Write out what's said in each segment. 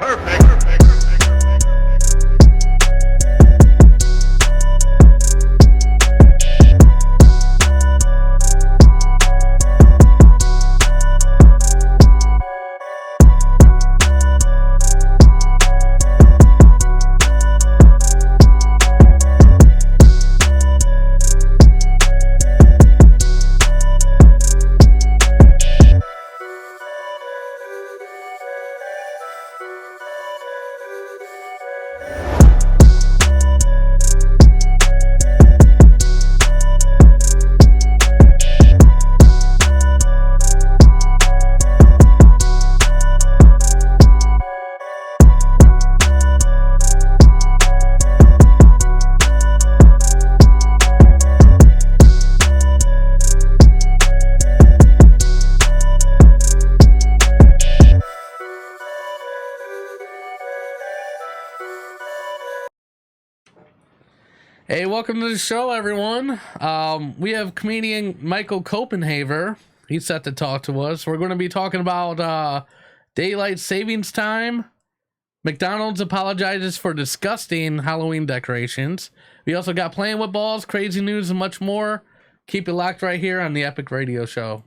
Perfect. Hey, welcome to the show, everyone. We have comedian Michael Copenhaver. He's set to talk to us. We're going to be talking about daylight savings time. McDonald's apologizes for disgusting Halloween decorations. We also got playing with balls, crazy news, and much more. Keep it locked right here on the Epic Radio Show.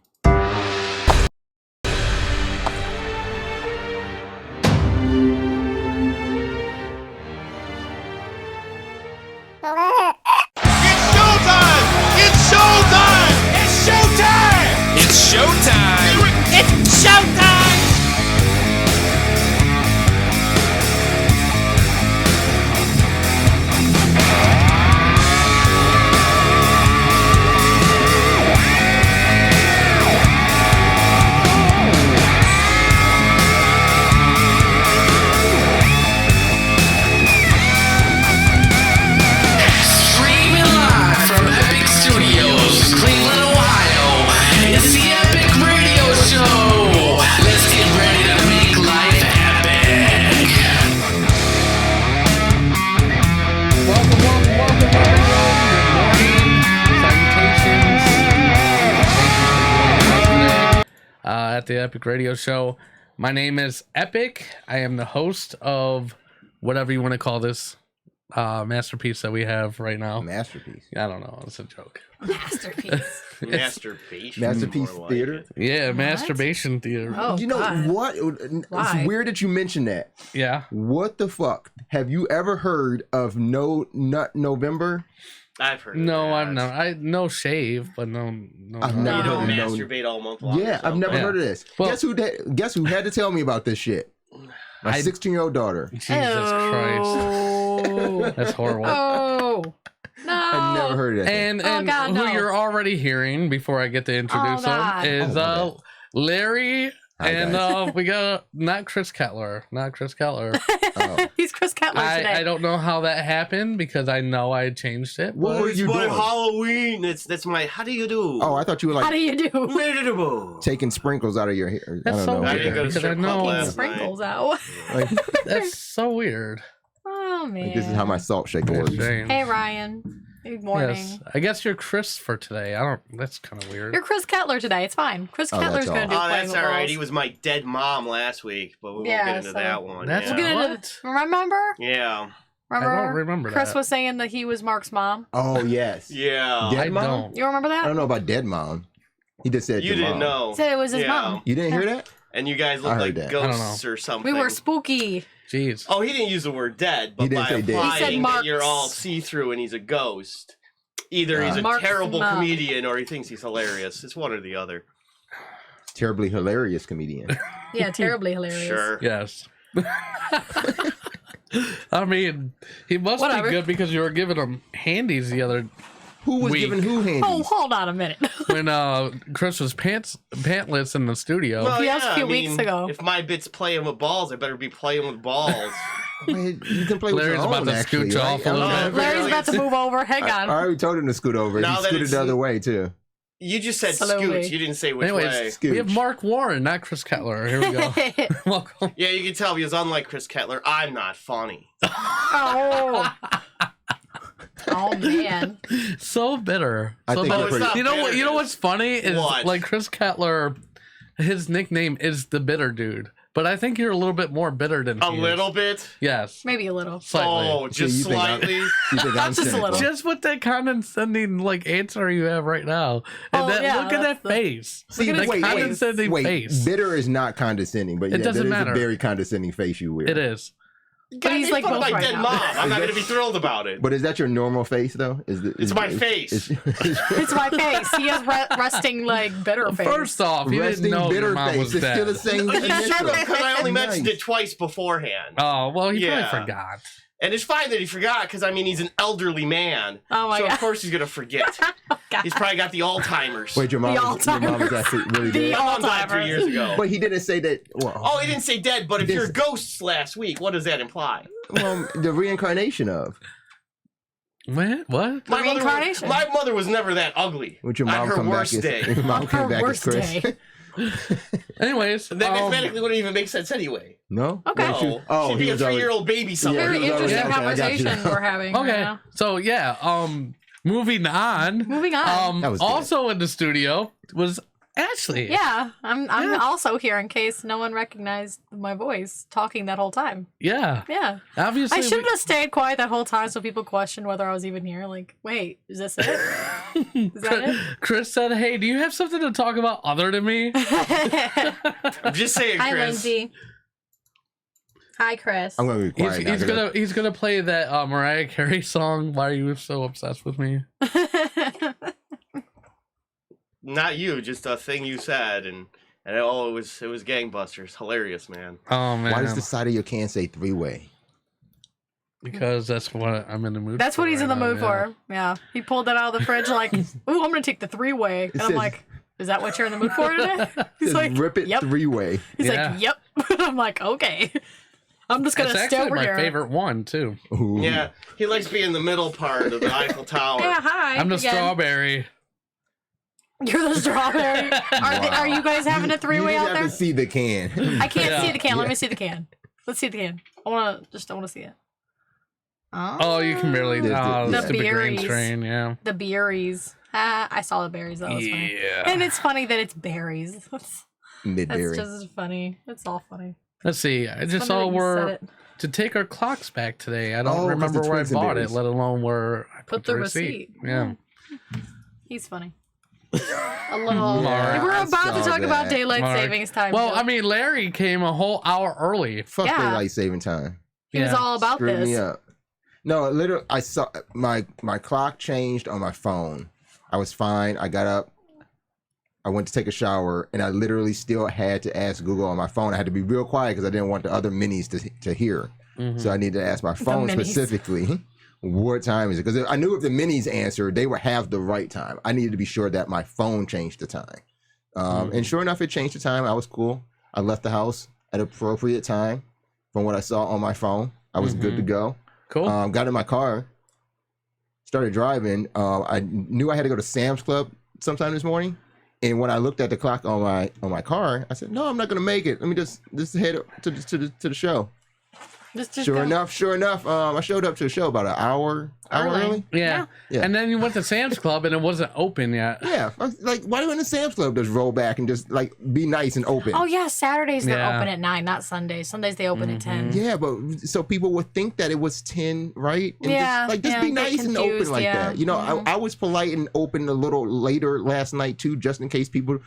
At the Epic Radio Show. My name is Epic. I am the host of whatever you want to call this masterpiece that we have right now. Masterpiece. I don't know. It's a joke. Masterpiece. Masterpiece theater. Yeah, What? masturbation theater. Oh, You know God. what? Why? It's weird that you mentioned that. Yeah. What the fuck? Have you ever heard of No Nut November? I've heard. No, of that. I'm not. I no shave, but no. I've You never don't heard of masturbate all month long. Yeah, I've never Yeah. heard of this. Well- Guess who had to tell me about this shit? My 16-year-old daughter. Jesus Christ, Oh. that's horrible. Oh. No. I never heard of that. And Oh, God, who no. you're already hearing before I get to introduce him God. is Oh, Larry. Hi, And guys. we got not Chris Kettler. Oh. He's Chris Kettler today. I don't know how that happened because I know I had changed it. What were It's you my doing? Halloween. That's my. How do you do? Oh, I thought you were How do like you do? taking sprinkles out of your hair. That's I so don't know. I weird. didn't go to Because I strip club know last Sprinkles out. Like, that's so weird. Oh, man. this is how my salt shaker It's works. strange. Hey, Ryan. Good morning. Yes, I guess you're Chris for today. I don't. That's kind of weird. You're Chris Kettler today. It's fine. Chris Oh, Kettler's that's going to do Oh, playing that's with all right. balls. He was my dead mom last week, but we won't Yeah, get into so- that one. That's yeah. We'll get into What? Remember? Yeah. I don't remember Chris that. was saying that he was Mark's mom. Oh, yes. Yeah. Dead I mom? don't. You remember I that? don't know about dead mom. He just said You your didn't mom. know. He said it was his Yeah. mom. You didn't hear that? And you guys I look heard like that. I don't ghosts or something. We were spooky. Jeez. Oh, he didn't use the word dead, He but didn't by say dead. He said implying that Mark's. you're all see-through and he's a ghost. Either he's a Mark's terrible mom. comedian or he thinks he's hilarious. It's one or the other. Terribly hilarious comedian. Yeah, terribly hilarious. Sure. Yes. I mean, he must Whatever. be good because you were giving him handies the other Who was Weak. giving who handies? Oh, hold on a minute. when Chris was pantless in the studio. Well, He asked a few weeks ago. If my bit's playing with balls, I better be playing with balls. Wait, you can play with Larry's your about own, to actually, scooch right? off a little I- bit. Larry's about to move over. Hang I on. already told him to scoot over. Now He that scooted it's- the other way, too. You just said Slowly. scooch. You didn't say which way. Anyways, Scooch. we have Mark Warren, not Chris Kettler. Here we go. Welcome. Yeah, you can tell because unlike Chris Kettler, I'm not funny. Oh. Oh, man. So bitter. I So think bitter. you're pretty- Stop You know what? You know bitterness. what's funny is What? like Chris Kettler. His nickname is the bitter dude but I think you're a little bit more bitter than A he is. little bit. Yes, Maybe a little. slightly. Oh, just you think I'm- slightly. You think I'm Just a cynical? little. Just with that condescending like answer you have right now, and Oh, that yeah, look at that's that the- face. See, Look at The his face. condescending face. bitter is not condescending, but It yeah, doesn't that is matter. a very condescending face you wear. It is. But he's like my both right dead now. mom. I'm not going to be thrilled about it. But is that your normal face though? It's my face. It's my face. He has resting like bitter face. First off, you didn't resting know your bitter mom face. was It's still the dead. same. You should initial. have, because I only mentioned Nice. it twice beforehand. Oh well, he Yeah. probably forgot. And it's fine that he forgot, because I mean, he's an elderly man. Oh my so God. of course he's going to forget. God. He's probably got the Alzheimer's. Wait, your mom is Alzheimer's. actually really The dead. My mom died 3 Alzheimer's. years ago. But he didn't say that. Well, Oh, he didn't say dead, but if He you're didn't ghosts last week, what does that imply? well, the reincarnation of. What? What? The reincarnation. My mother was never that ugly. Would your On mom her come back worst as day. your mom On came her back as worst Chris? day. Anyways, That mathematically wouldn't even make sense anyway. No. Okay. What you- No. Oh, She'd he be a was already- 3-year-old baby somewhere. Very he was already- interesting okay, I got you. conversation we're having. okay. Right now. So yeah, moving on. Moving on. That was good. Also in the studio was Ashley. Yeah, I'm Yeah. also here in case no one recognized my voice talking that whole time. Yeah. Yeah. Obviously. I should have stayed quiet that whole time so people questioned whether I was even here. Like, wait, is this it? Is that it? Chris said, "Hey, do you have something to talk about other than me?" I'm just saying, Hi, Chris. Lindsay. Hi, Chris. I'm gonna be quiet. He's gonna play that Mariah Carey song. Why are you so obsessed with me? Not you, just a thing you said, and oh, it was gangbusters, hilarious, man. Oh man, Why does the side of your can say 3-way? Because that's what I'm in the mood. That's for what he's in right the now, mood for. Yeah. He pulled that out of the fridge like, ooh, I'm going to take the 3-way. And I'm says- like, is that what you're in the mood for today? He's Just like, rip it yep. 3-way. He's Yeah. like, yep. I'm like, okay. I'm just going It's to stay actually over my here. favorite one too. Ooh. Yeah, he likes being in the middle part of the Eiffel Tower. Yeah, hi. I'm the again. strawberry. You're the strawberry. Are you guys having a 3-way You out have there? to see the can. I can't Yeah. see the can. Let Yeah. me see the can. Let's see the can. I want to see it. Oh, you can barely. The Oh, The the stupid green berries. screen. Yeah. The berries. I saw the berries. That was funny. Yeah. And it's funny that it's berries. That's Mid-berry. just as funny. It's all funny. Let's see. I just Funny saw that you said where it. to take our clocks back today. I don't Oh, 'cause remember the where I Twix and bought it, berries. let alone where I Put the receipt. Yeah. He's funny. A little. Yeah, We're I about to saw talk about that. daylight Mark. savings time. Well, Joe. I mean, Larry came a whole hour early. Fuck Yeah. daylight saving time. he was Yeah. all about Screwed me this. up. No, literally, I saw my clock changed on my phone. I was fine. I got up. I went to take a shower, and I literally still had to ask Google on my phone. I had to be real quiet because I didn't want the other minis to hear. Mhm. So I needed to ask my phone minis. specifically, what time is it? Because I knew if the minis answered, they would have the right time. I needed to be sure that my phone changed the time. And sure enough, it changed the time. I was cool. I left the house at appropriate time from what I saw on my phone. I was good to go. Cool. Got in my car, started driving. I knew I had to go to Sam's Club sometime this morning. And when I looked at the clock on my car, I said, "No, I'm not gonna make it. Let me just head up to the show." Just Sure go. enough, I showed up to the show about an hour Early. early. yeah. Yeah. And then you went to Sam's Club and it wasn't open yet. Yeah, I was like, why don't the Sam's Club just roll back and just like be nice and open? Oh yeah, Saturdays they're Yeah. open at 9, not Sundays. Sundays they open at 10. Yeah, but so people would think that it was 10, right? And Yeah, just yeah, be get nice and open confused, like yeah. that. You know, Mhm. I was polite and open a little later last night too, just in case people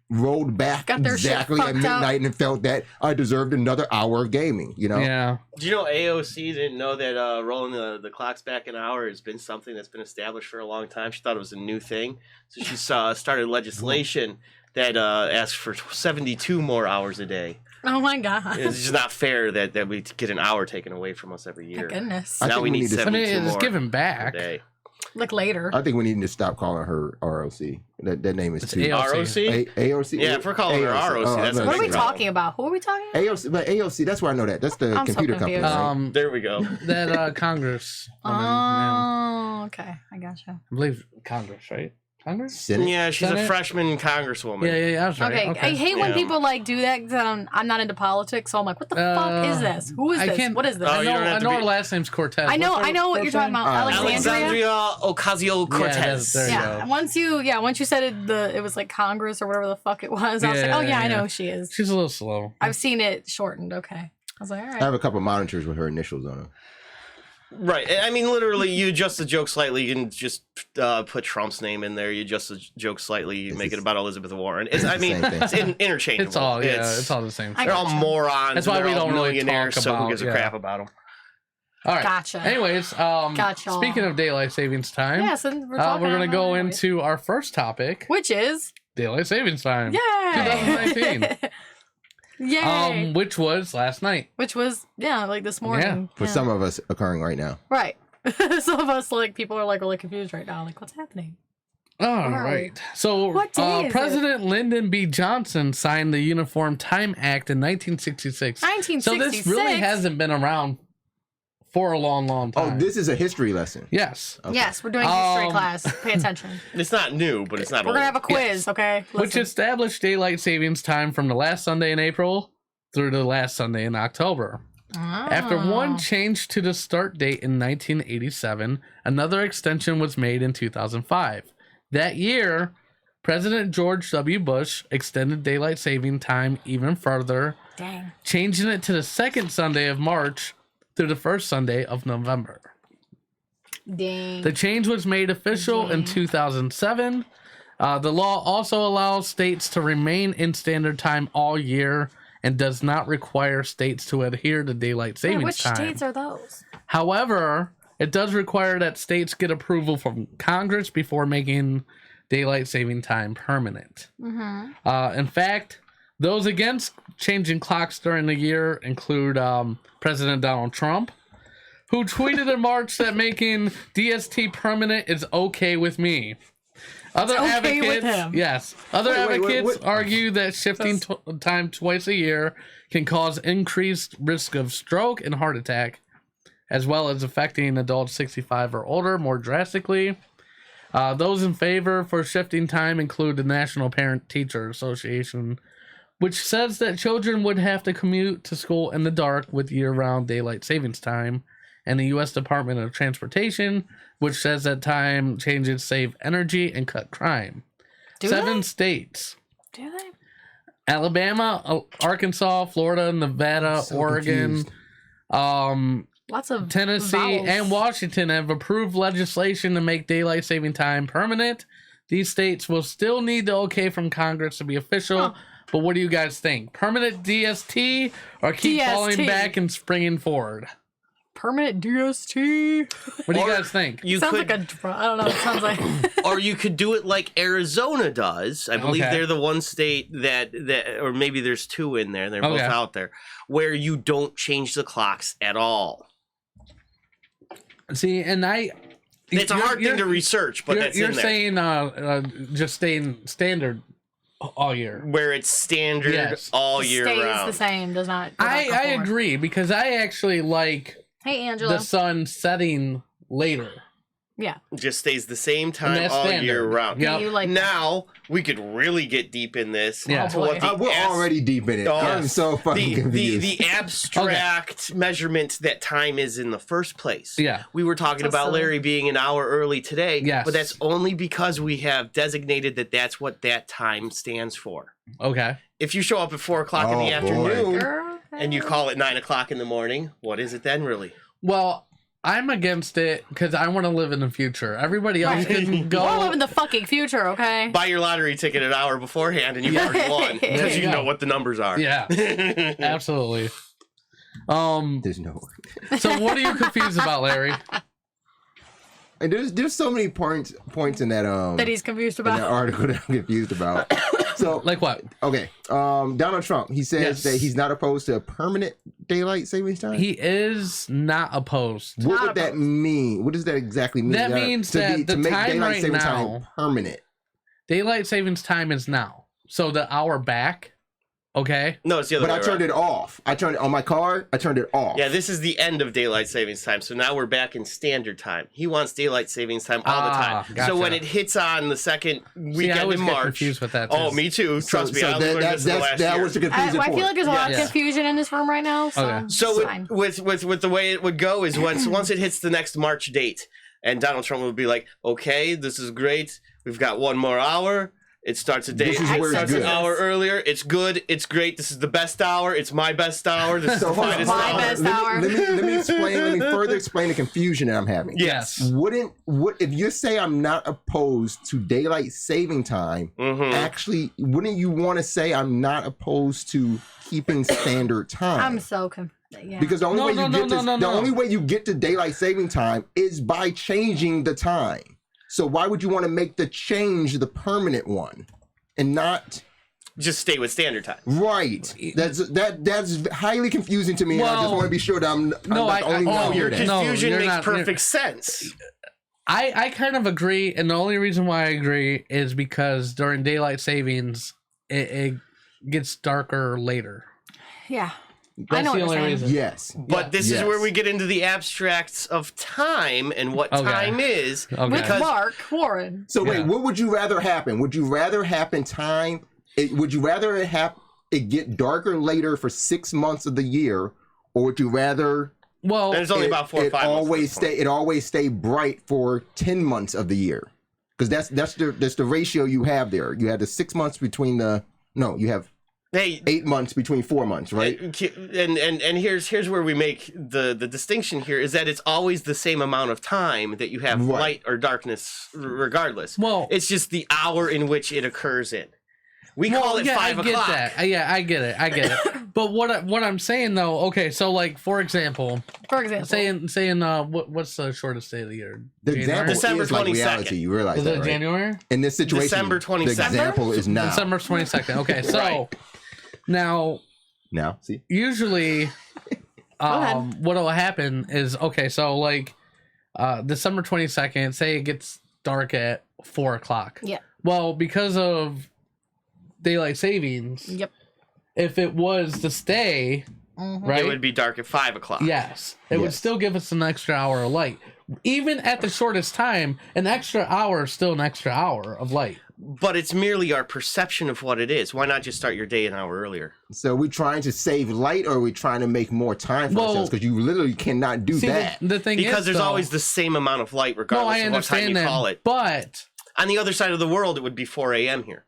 rolled back Got their shit exactly at fucked up. midnight and felt that I deserved another hour of gaming. You know? Yeah. Do you know AOC didn't know that rolling the clocks back an hour has been something that's been established for a long time? She thought it was a new thing. So she started legislation that asks for 72 more hours a day. Oh my god. It's just not fair that we get an hour taken away from us every year. Thank goodness. I Now think we we need need to- I mean, 72 it's more given a back. day. Like later. I think we need to stop calling her ROC. That name is It's too AOC. ROC? AOC. Yeah, if we're calling her ROC, that's I'm a What are we big thinking- problem. talking about? Who are we talking about? AOC, but AOC, that's where I know that. That's the I'm so computer company. confused. Right? There we go. That Congress. woman, yeah. Oh, okay. I gotcha. I believe Congress, right? Congress? Senate? Yeah, she's Senate? a freshman congresswoman. Yeah, that's right. Okay, I hate when Yeah. people like do that because I'm not into politics, so I'm like, what the fuck is this? Who is I this? can't- What is this? Oh, I you know, don't have I to know be- her last name's Cortez. I know What's her what you're first talking name? about. Alexandria. Ocasio-Cortez. There you Yeah, go. once you said it was like Congress or whatever the fuck it was. I was like, oh yeah, I know who she is. She's a little slow. I've seen it shortened. Okay, I was like, all I right. have a couple of monitors with her initials on them. Right. I mean, literally, you adjust the joke slightly. You can just put Trump's name in there. You adjust the joke slightly. You make it about Elizabeth Warren. It's, I mean, the same thing. it's interchangeable. It's all it's all the same. I They're all gotcha. morons. That's why They're we all don't really millionaires, talk so about- who gives a yeah. crap about them? All right. Gotcha. Anyways, Gotcha. speaking of daylight savings time, Yeah, so we're gonna go into our first topic, which is daylight savings time, yay 2019. Yay! Which was last night. Which was like this morning. For some of us occurring right now. right. Some of us people are like really confused right now. Like, what's happening? All Right. right. So, What day is it? President Lyndon B. Johnson signed the Uniform Time Act in 1966. 1966. So this really hasn't been around for a long, long Oh, time. this is a history lesson. Yes. Okay. Yes, we're doing history Um, class. Pay attention. It's not new, but it's not We're old. gonna have a quiz, okay? Which Listen. established daylight savings time from the last Sunday in April through the last Sunday in October. After one Oh. change to the start date in 1987, another extension was made in 2005. That year, President George W. Bush extended daylight saving time even further, Dang. changing it to the second Sunday of March through the first Sunday of November. Dang. The change was made official in 2007. The law also allows states to remain in standard time all year and does not require states to adhere to daylight savings Which time. states are those? However, it does require that states get approval from Congress before making daylight saving time permanent. Mm-hmm. In fact, those against changing clocks during the year include President Donald Trump, who tweeted in March that making DST permanent is okay with me. Other okay with advocates, him. yes, other Wait, advocates argue that shifting time twice a year can cause increased risk of stroke and heart attack, as well as affecting adults 65 or older more drastically. Those in favor for shifting time include the National Parent Teacher Association, which says that children would have to commute to school in the dark with year-round daylight savings time, and the U.S. Department of Transportation, which says that time changes save energy and cut crime. Do 7 they? states: Do they? Alabama, Arkansas, Florida, Nevada, So Oregon, confused. Lots of Tennessee, vowels. and Washington have approved legislation to make daylight saving time permanent. These states will still need the okay from Congress to be official. Huh. But what do you guys think? Permanent DST or keep falling DST. back and springing forward? Permanent DST. What do you Or guys think? You Sounds could, like a I don't know. It sounds like or you could do it like Arizona does. I believe Okay. they're the one state that, or maybe there's 2 in there. They're both Okay. out there where you don't change the clocks at all. See, and It's a hard thing to research, but that's you're in there. saying just staying standard all year. Where it's standard Yes. all year stays round. the same. Does not. Go I back and forth. agree because I actually like Hey, Angela. the sun setting later. Yeah. It just stays the same time that's all standard. year round. Yep. You like Now we could really get deep in this. Yeah. To what Oh, the We're as- already deep in it. Oh, I'm yes. so fucking confused. the abstract measurement that time is in the first place. Yeah. We were talking So about silly. Larry being an hour early today. Yes. But that's only because we have designated that that's what that time stands for. Okay. If you show up at 4 o'clock in the Oh, boy. afternoon Girl, and you call it 9 o'clock in the morning, what is it then really? Well, I'm against it because I want to live in the future. Everybody else Right. can We're go. living the fucking future, okay? Buy your lottery ticket an hour beforehand and you've Yeah. already won There because you you go. know what the numbers are. Yeah, absolutely. There's no. So what are you confused about, Larry? And there's so many points in that That he's confused in that about. article that I'm confused about. So Like what? okay, Donald Trump, he says Yes. that he's not opposed to a permanent daylight savings time. He is not opposed. What Not would that opposed. mean? What does that exactly mean? That means that the to make time daylight right savings now- time permanent. Daylight savings time is now. So the hour back Okay. No, it's the other But way I turned around. it off. I turned it on my car. I turned it off. Yeah, this is the end of daylight savings time. So now we're back in standard time. He wants daylight savings time all the time. Gotcha. So when it hits on the second See, I weekend always in get March. confused with that. Oh, me too. Trust me, I learned this in the last that year. was the I confusing feel point. like there's a lot of Yeah. confusion in this room right now. So, Okay. So it's fine. with the way it would go is once it hits the next March date, and Donald Trump would be like, "Okay, this is great. We've got one more hour. It starts a day. This is It where it's starts an good. hour earlier. It's good. It's great. This is the best hour. It's my best hour. This is the hold on, finest My hour." best let hour. me explain. Let me further explain the confusion that I'm having. Yes. What if you say I'm not opposed to daylight saving time? Mhm. Actually, wouldn't you want to say I'm not opposed to keeping standard time? I'm so confused. Yeah. Because the only way you get to the no. only way you get to daylight saving time is by changing the time. So why would you want to make the change the permanent one and not Just stay with standard time. right? That's highly confusing to me. and I just Well, want to be sure that I'm not the only one Oh, to hear your that. No, confusion you're makes not- you're- perfect sense. I kind of agree, and the only reason why I agree is because during daylight savings, it gets darker later. yeah. That's I know the what only you're saying. reason. Yes. But this is Yes. where we get into the abstracts of time and what Okay. time is. Okay. With Because- Mark Warren. So wait, Yeah. what would you rather happen? Would you rather happen time? Would you rather it get darker later for 6 months of the year, or would you rather Well, And it's only about 4 or 5 months. it always stay bright for 10 months of the year? Because that's the ratio you have there. You have the 6 months between you have Hey, 8 months between 4 months, right? and here's where we make the distinction here is that it's always the same amount of time that you have Right. light or darkness regardless. Well- it's just the hour in which it occurs in. We call it 5 I get o'clock. that. Yeah, I get it. But what I'm saying though, okay, so like for example, saying what's the shortest day of the year? The January? example December is like 22nd. reality. You realize Is that, it right? January? In this situation, December 22nd. the example is now. December 22nd. Okay, so Right. now Now, see? usually ahead. what'll happen is okay, so like December 22nd, say it gets dark at 4 o'clock. Yeah. Well, because of daylight savings, Yep. if it was to stay, right? It would be dark at 5 o'clock. Yes. It would Yes. still give us an extra hour of light. Even at the shortest time, an extra hour is still an extra hour of light. But it's merely our perception of what it is. Why not just start your day an hour earlier? So are we trying to save light, or are we trying to make more time for Well, ourselves? Because you literally cannot do See, that. the thing Because is, there's though- always the same amount of light No, regardless I of what time you understand that, call it. but On the other side of the world, it would be 4 a.m. here.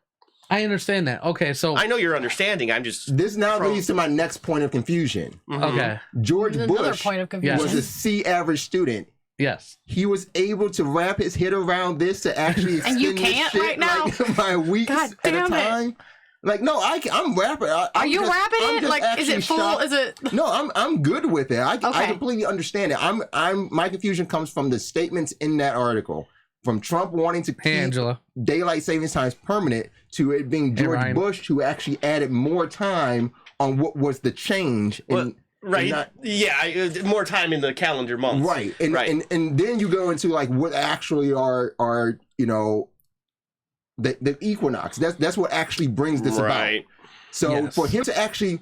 I understand that. Okay, so I know you're understanding. I'm just... This now From- leads to my next point of confusion. okay, George Another Bush point of Yes. was confusion. a C average student. yes. He was able to wrap his head around this to actually extend And you this can't shit, right now? like, by weeks God at a damn it. time. Like, no, I'm rapping. Are you rapping it? Like, is it full? Is it? No, I'm good with it. I Okay. completely understand it. My confusion comes from the statements in that article, from Trump wanting to Hey, keep Angela. daylight savings times permanent to it being Hey, George Ryan. Bush who actually added more time on what was the change. Well, right. not- More time in the calendar months. Right. And, Right. and then you go into like what actually are the equinox. That's what actually brings this about. Right. So Yes.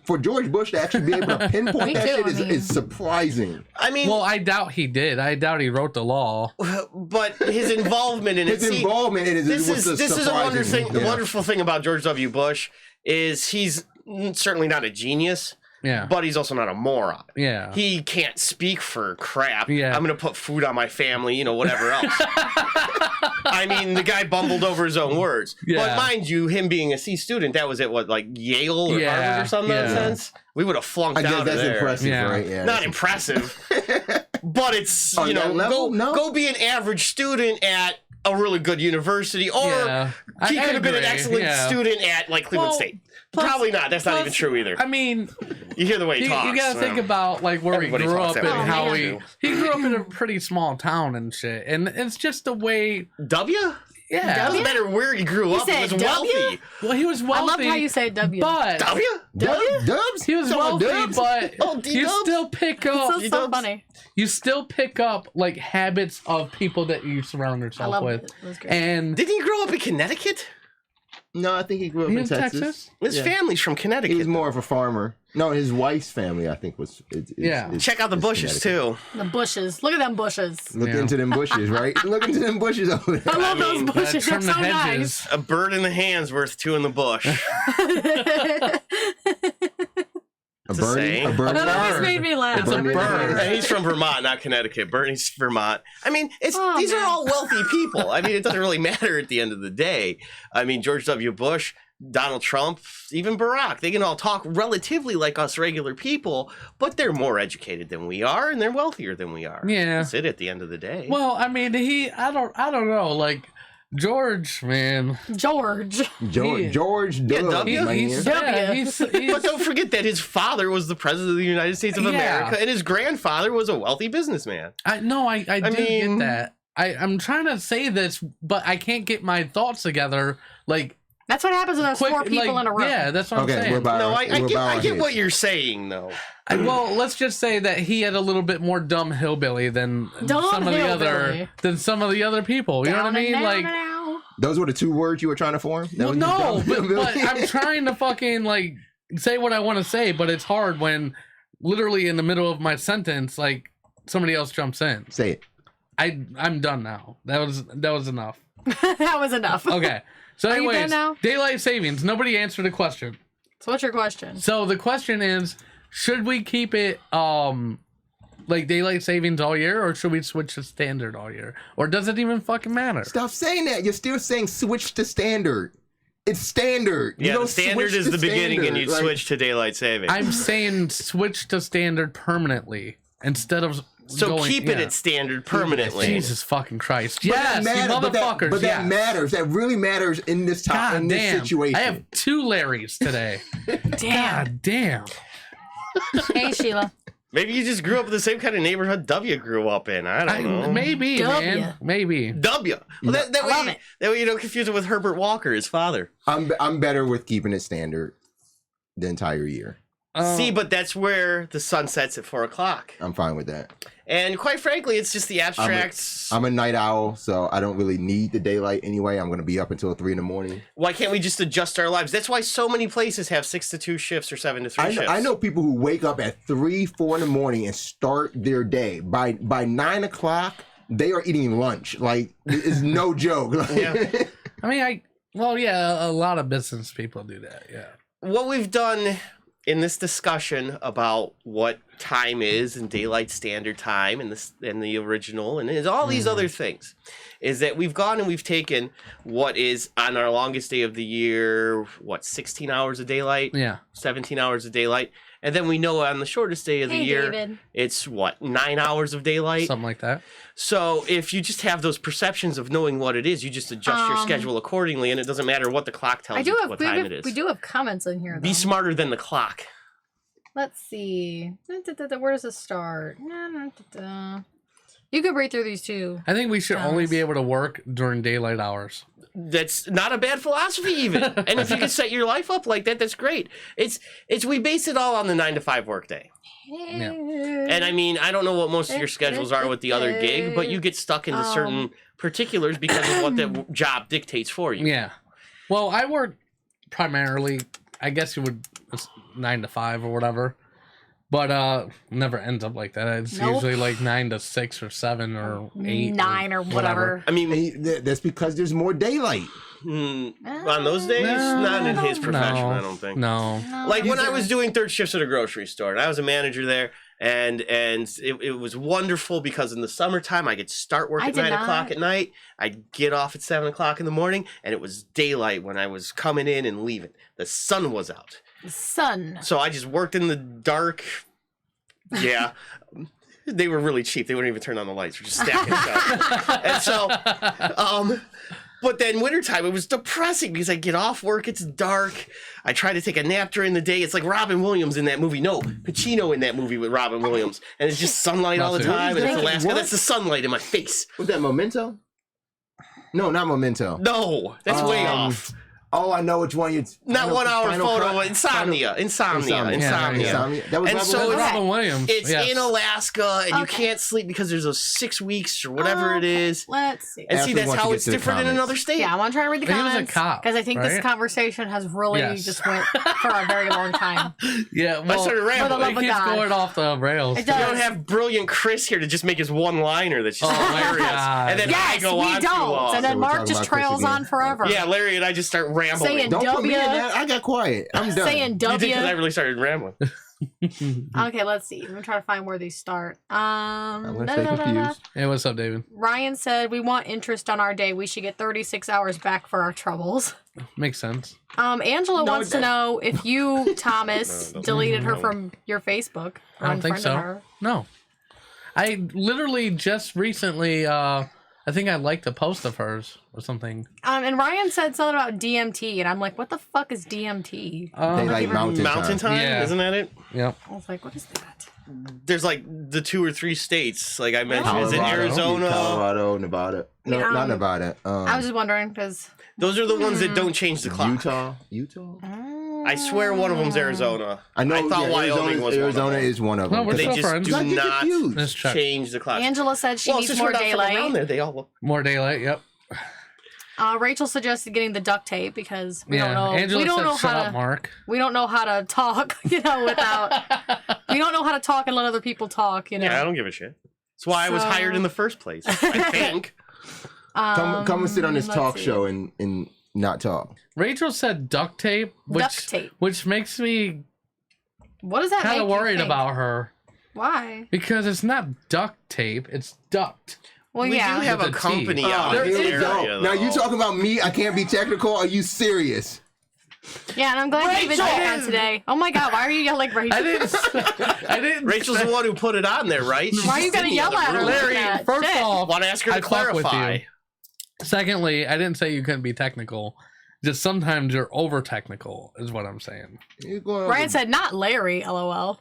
for George Bush to actually be able to pinpoint Me that too, shit I mean. is surprising. I mean, Well, I doubt he did. I doubt he wrote the law. but his involvement in it. His involvement in it This is is a surprising. the Yeah. wonderful thing about George W. Bush is he's certainly not a genius, Yeah. but he's also not a moron. Yeah. He can't speak for crap. Yeah. I'm gonna put food on my family, whatever else. I mean, the guy bumbled over his own words. Yeah. But mind you, him being a C student, that was at what, like Yale or Yeah, Harvard or some yeah. nonsense? We would have flunked I guess out of that's there. impressive, Yeah. right? Yeah. Not impressive, but it's, On that level? No. go be an average student at a really good university, or Yeah. he I could have been an agree, excellent yeah. student at like Cleveland Well, State. plus- Probably not. That's not plus, even true either. I mean, You hear the way he you talks. gotta think about like where Everybody he grew talks up that and way. how Oh, he man. grew up in a pretty small town and shit, and it's just the way. W? Yeah. Doesn't matter where he grew up. He said was W? wealthy. Well, he was I wealthy. love how you say W. But W? Dubs? he was Talking about wealthy, Dubs? but Oh, you D-dubs? still pick up. This is so funny. You still pick up like habits of people that you surround I yourself love with, it. It was great. and Didn't he grow up in Connecticut? No, I think he grew up He's in Texas. His Yeah. family's from Connecticut. He's more of a farmer. No, his wife's family, I think, was. Check out the bushes too. The bushes. Look at them bushes. Look Yeah. into them bushes, right? Look into them bushes over there. I love mean, those bushes. They're trim so the hedges. nice. A bird in the hand's worth two in the bush. A It's a birdie? saying. A birdie? That always bird. made me laugh. It's a Bird. bird. And he's from Vermont, not Connecticut. Bernie's Vermont. I mean, these man. are all wealthy people. I mean, it doesn't really matter at the end of the day. I mean, George W. Bush, Donald Trump, even Barack, they can all talk relatively like us regular people, but they're more educated than we are and they're wealthier than we are. Yeah. That's it at the end of the day. Well, I mean, I don't know. Like George, man. George. George Yeah, W. W. man. He's But don't forget that his father was the president of the United States of Yeah. America, and his grandfather was a wealthy businessman. I do mean- get that. I'm trying to say this, but I can't get my thoughts together. Like That's what happens when there's quick, four people like, in a room. Yeah, that's what I'm Okay, saying. we're about No, I we're get, about I get his. what you're saying, though. Well, let's just say that he had a little bit more dumb hillbilly than Dumb some of the hillbilly. other people. You know what I mean? Like, Those were the two words you were trying to form? That well, was no, dumb. but I'm trying to fucking like say what I want to say, but it's hard when literally in the middle of my sentence, like somebody else jumps in. Say it. I'm done now. That was enough. That was enough. Okay. So, Are you done anyways, now? daylight savings. Nobody answered a question. So what's your question? So the question is, should we keep it like daylight savings all year, or should we switch to standard all year, or does it even fucking matter? Stop saying that. You're still saying switch to standard. It's standard. You Yeah, don't the standard switch is to the beginning, and standard. you'd Like, switch to daylight savings. I'm saying switch to standard permanently instead of So going, keep it yeah. at standard permanently. Jesus fucking Christ! But Yes, that you matters, motherfuckers. but that yes. matters. That really matters in this time, God in this damn! situation. I have 2 Larrys today. Damn. God damn! Hey, Sheila. Maybe you just grew up in the same kind of neighborhood W grew up in. I don't know. Maybe, W. man. Maybe. W. Well, that, I love way, it. that way you don't confuse it with Herbert Walker, his father. I'm better with keeping it standard the entire year. See, but that's where the sun sets at 4 o'clock. I'm fine with that. And quite frankly, it's just the abstract. I'm a night owl, so I don't really need the daylight anyway. I'm going to be up until 3 a.m. Why can't we just adjust our lives? That's why so many places have 6 to 2 shifts or 7 to 3 shifts. I know people who wake up at 3, 4 in the morning and start their day. By 9 o'clock, they are eating lunch. Like, it's no joke. Like, Yeah. I mean, a lot of business people do that. Yeah. What we've done in this discussion about what time is and daylight standard time and the original and all these other things is that we've gone and we've taken what is on our longest day of the year, 16 hours of daylight, Yeah. 17 hours of daylight, and then we know on the shortest day of the Hey, year David. it's 9 hours of daylight. Something like that. So if you just have those perceptions of knowing what it is, you just adjust your schedule accordingly, and it doesn't matter what the clock tells you what time it is. We do have comments in here. Be though. smarter than the clock. Let's see. Where does it start? You could read through these two. I think we should only Thomas. be able to work during daylight hours. That's not a bad philosophy even. And if you can set your life up like that, that's great. It's we base it all on the 9 to 5 workday. And I mean, I don't know what most of your schedules are with the other gig, but you get stuck into certain particulars because of what the job dictates for you. Yeah. Well, I work primarily, I guess you would, it's 9 to 5 or whatever. But never ends up like that. It's Nope. usually like 9 to 6 or 7 or 8. 9 or whatever. I mean, that's because there's more daylight. on those days, not in his profession, No. I don't think. No. Like when I was doing third shifts at a grocery store, and I was a manager there, and it was wonderful because in the summertime I could start work I at did 9 o'clock not. at night. I'd get off at 7 o'clock in the morning, and it was daylight when I was coming in and leaving. The sun was out, Sun. so I just worked in the dark. Yeah. They were really cheap. They wouldn't even turn on the lights. We're just stacking stuff. And so, but then wintertime, it was depressing because I get off work, it's dark. I try to take a nap during the day. It's like Robin Williams in that movie. No, Pacino in that movie with Robin Williams. And it's just sunlight all the time. And it's Alaska. What? That's the sunlight in my face. Was that Memento? No, not Memento. No, that's way off. Oh, I know which one you're. Not 1 hour Final photo. Cut? Insomnia. Yeah, That was And Robin so Williams? Robin Williams. It's yes. in Alaska, and you Okay. can't sleep because there's those 6 weeks or whatever it is. Let's see. And After see, that's once you how get it's to the different in comments. another state. Yeah, I want to try to read the He was a comments cop, because I think this right? conversation has really Yes. just went for a very long time. Yeah, well, started rambling. love it of keeps God. going off the rails. It We does. don't have brilliant Chris here to just make his one-liner that's just Oh, my hilarious. God. And then I Yes, go we on too don't. long. And then So we're Mark talking just about Chris trails again. on forever. Yeah, Larry and I just start rambling. Saying Don't put me in W. that. I got quiet. I'm done. Saying You did because I W. really started rambling. Okay, let's see. I'm gonna try to find where these start. I'm gonna da- stay da- da- da. confused. Hey, what's up, David? Ryan said we want interest on our day. We should get 36 hours back for our troubles. Makes sense. Angela No, wants it to doesn't. know if you, Thomas, No, deleted her no. from your Facebook. Or I don't think unfriended so. her. No. I literally just recently, I think I liked a post of hers or something. And Ryan said something about DMT, and I'm like, what the fuck is DMT? Daylight Mountain Mountain Time. time, Yeah. isn't that it? Yep. I was like, what is that? There's like the 2 or 3 states, like I mentioned. Is it Colorado, Arizona? Colorado, Nevada. No, Yeah, not Nevada. I was just wondering because Those are the ones that don't change the clock. Utah. I swear one of them's Arizona. I know. I thought Wyoming was Arizona one of them. is one of No, them. we're They still just friends. do I get not confused. Let's check. change the clock. Angela said she well, needs since more we're not from around daylight. there, they all. More daylight. Yep. Rachel suggested getting the duct tape because we Yeah. don't know. Angela we don't said, know "Shut how up, to. Mark." We don't know how to talk. Without. We don't know how to talk and let other people talk. Yeah, I don't give a shit. That's why I was So- hired in the first place. I think. Come and sit on this let's talk see. show and not talk. Rachel said duct tape, Duct tape. which makes me What does that kind make of you worried think? about her Why? because it's not duct tape; it's duct. Well, We yeah. do have With a a T. company Oh, out here in we this go. area. Now you though. talking about me? I can't be technical. Are you serious? Yeah, and I'm glad David's Rachel! back on today. Oh my God, why are you yelling, Rachel? I didn't. I didn't. Rachel's say- the one who put it on there, right? She's Why are you just gonna in the yell other at her room. like Larry, that? first Shit. off, Want to ask her to I fuck with clarify? you. Secondly, I didn't say you couldn't be technical. Just sometimes you're over technical, is what I'm saying. You're going Ryan said, not Larry, lol.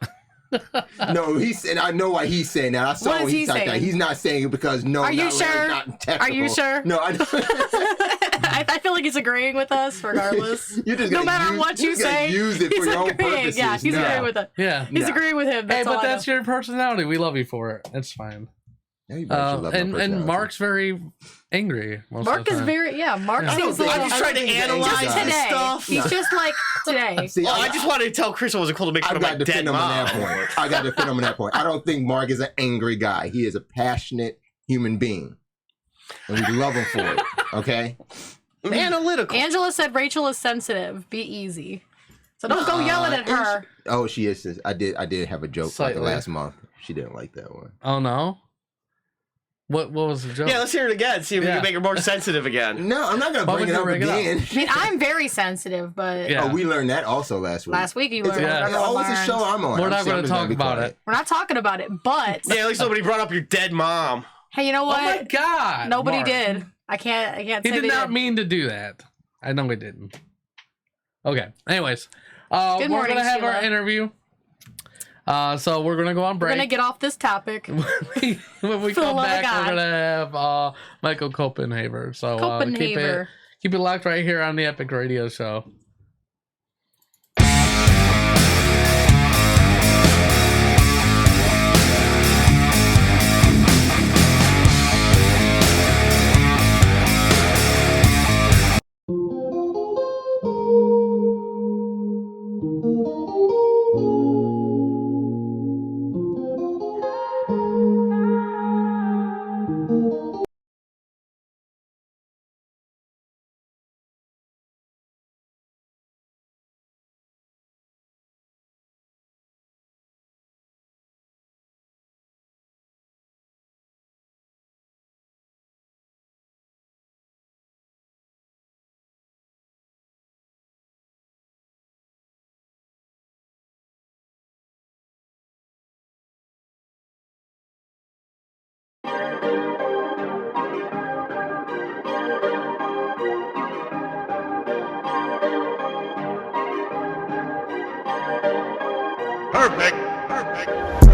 no. He said. I know why he's saying that. I saw What is when he he typed that. saying? He's not saying it because no. Are you not Larry, sure? Not technical. Are you sure? No. I feel like he's agreeing with us regardless. You're just No gonna matter use, what you're you just gonna say, use it he's for your own agreeing. purposes. Yeah, he's No. agreeing with it. Yeah. He's Nah. agreeing with him. Hey, That's all but I that's know. your personality. We love you for it. It's fine. Everybody should love my And personality. Mark's very angry. Most Mark of the is time. very, Mark Yeah. seems I a don't little... I'm just trying to think he's analyze angry. Just this today. stuff. He's just like today. See, Oh, I just wanted to tell Chris it wasn't cool to make fun I of my got to dead defend him on that mom. point. I got to defend him on that point. I don't think Mark is an angry guy. He is a passionate human being, and we love him for it. Okay. I'm analytical. Angela said Rachel is sensitive. Be easy. So don't go yelling at her. Oh, she is. I did have a joke like Slightly. the last month. She didn't like that one. Oh no. What was the joke? Yeah, let's hear it again. See if we Yeah. can make her more sensitive again. No, I'm not gonna Why bring would it you up bring it up? again. I mean, I'm very sensitive, but Yeah. Oh, we learned that also last week. last week you It's, learned. Yeah. everyone oh, it's a learned. show I'm on. We're I'm not saying going I'm to just talk be about quiet. it. We're not talking about it, but Yeah, at least nobody brought up your dead mom. hey, you know Oh my what? God. Nobody Mark. did. I can't He say did they not did. mean to do that. I know he didn't. Okay. Anyways, we're morning, gonna have our Sheila. interview. So we're gonna go on We're break. gonna get off this topic. when we For the come love of back, God. we're gonna have Michael Copenhaver. So Copenhaver. keep it locked right here on the Epic Radio Show. Perfect.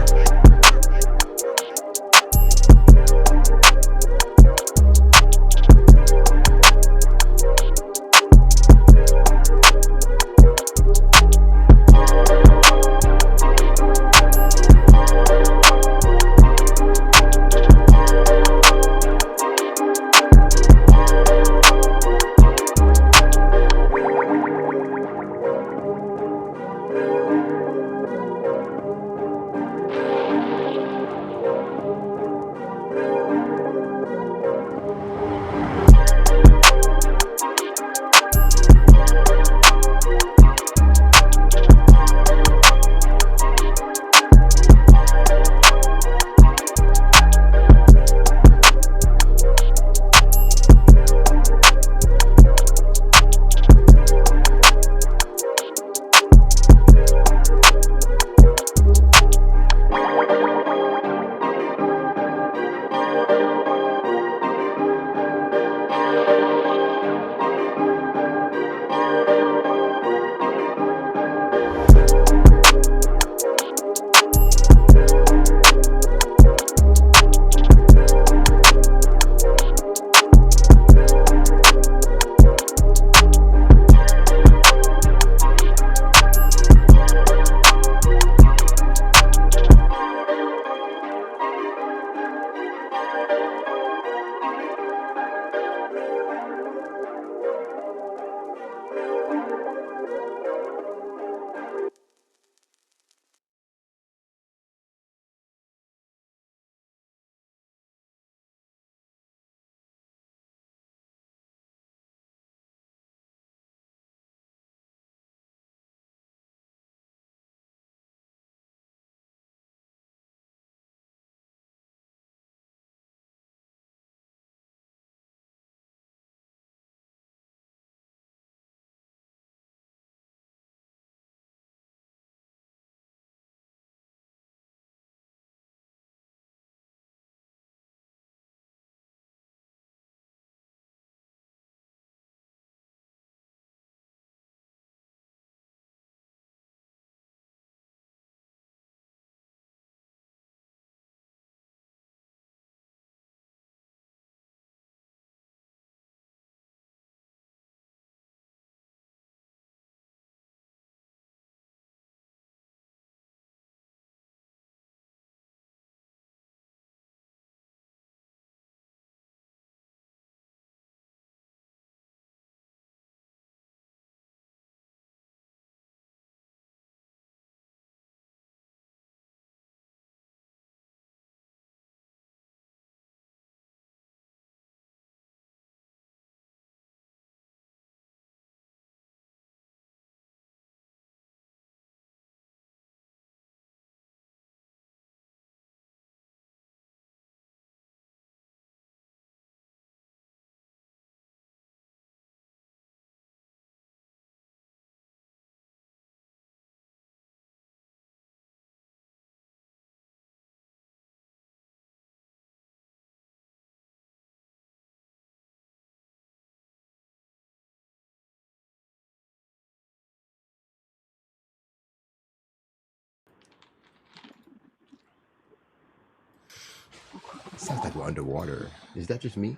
Sounds like we're underwater. Is that just me?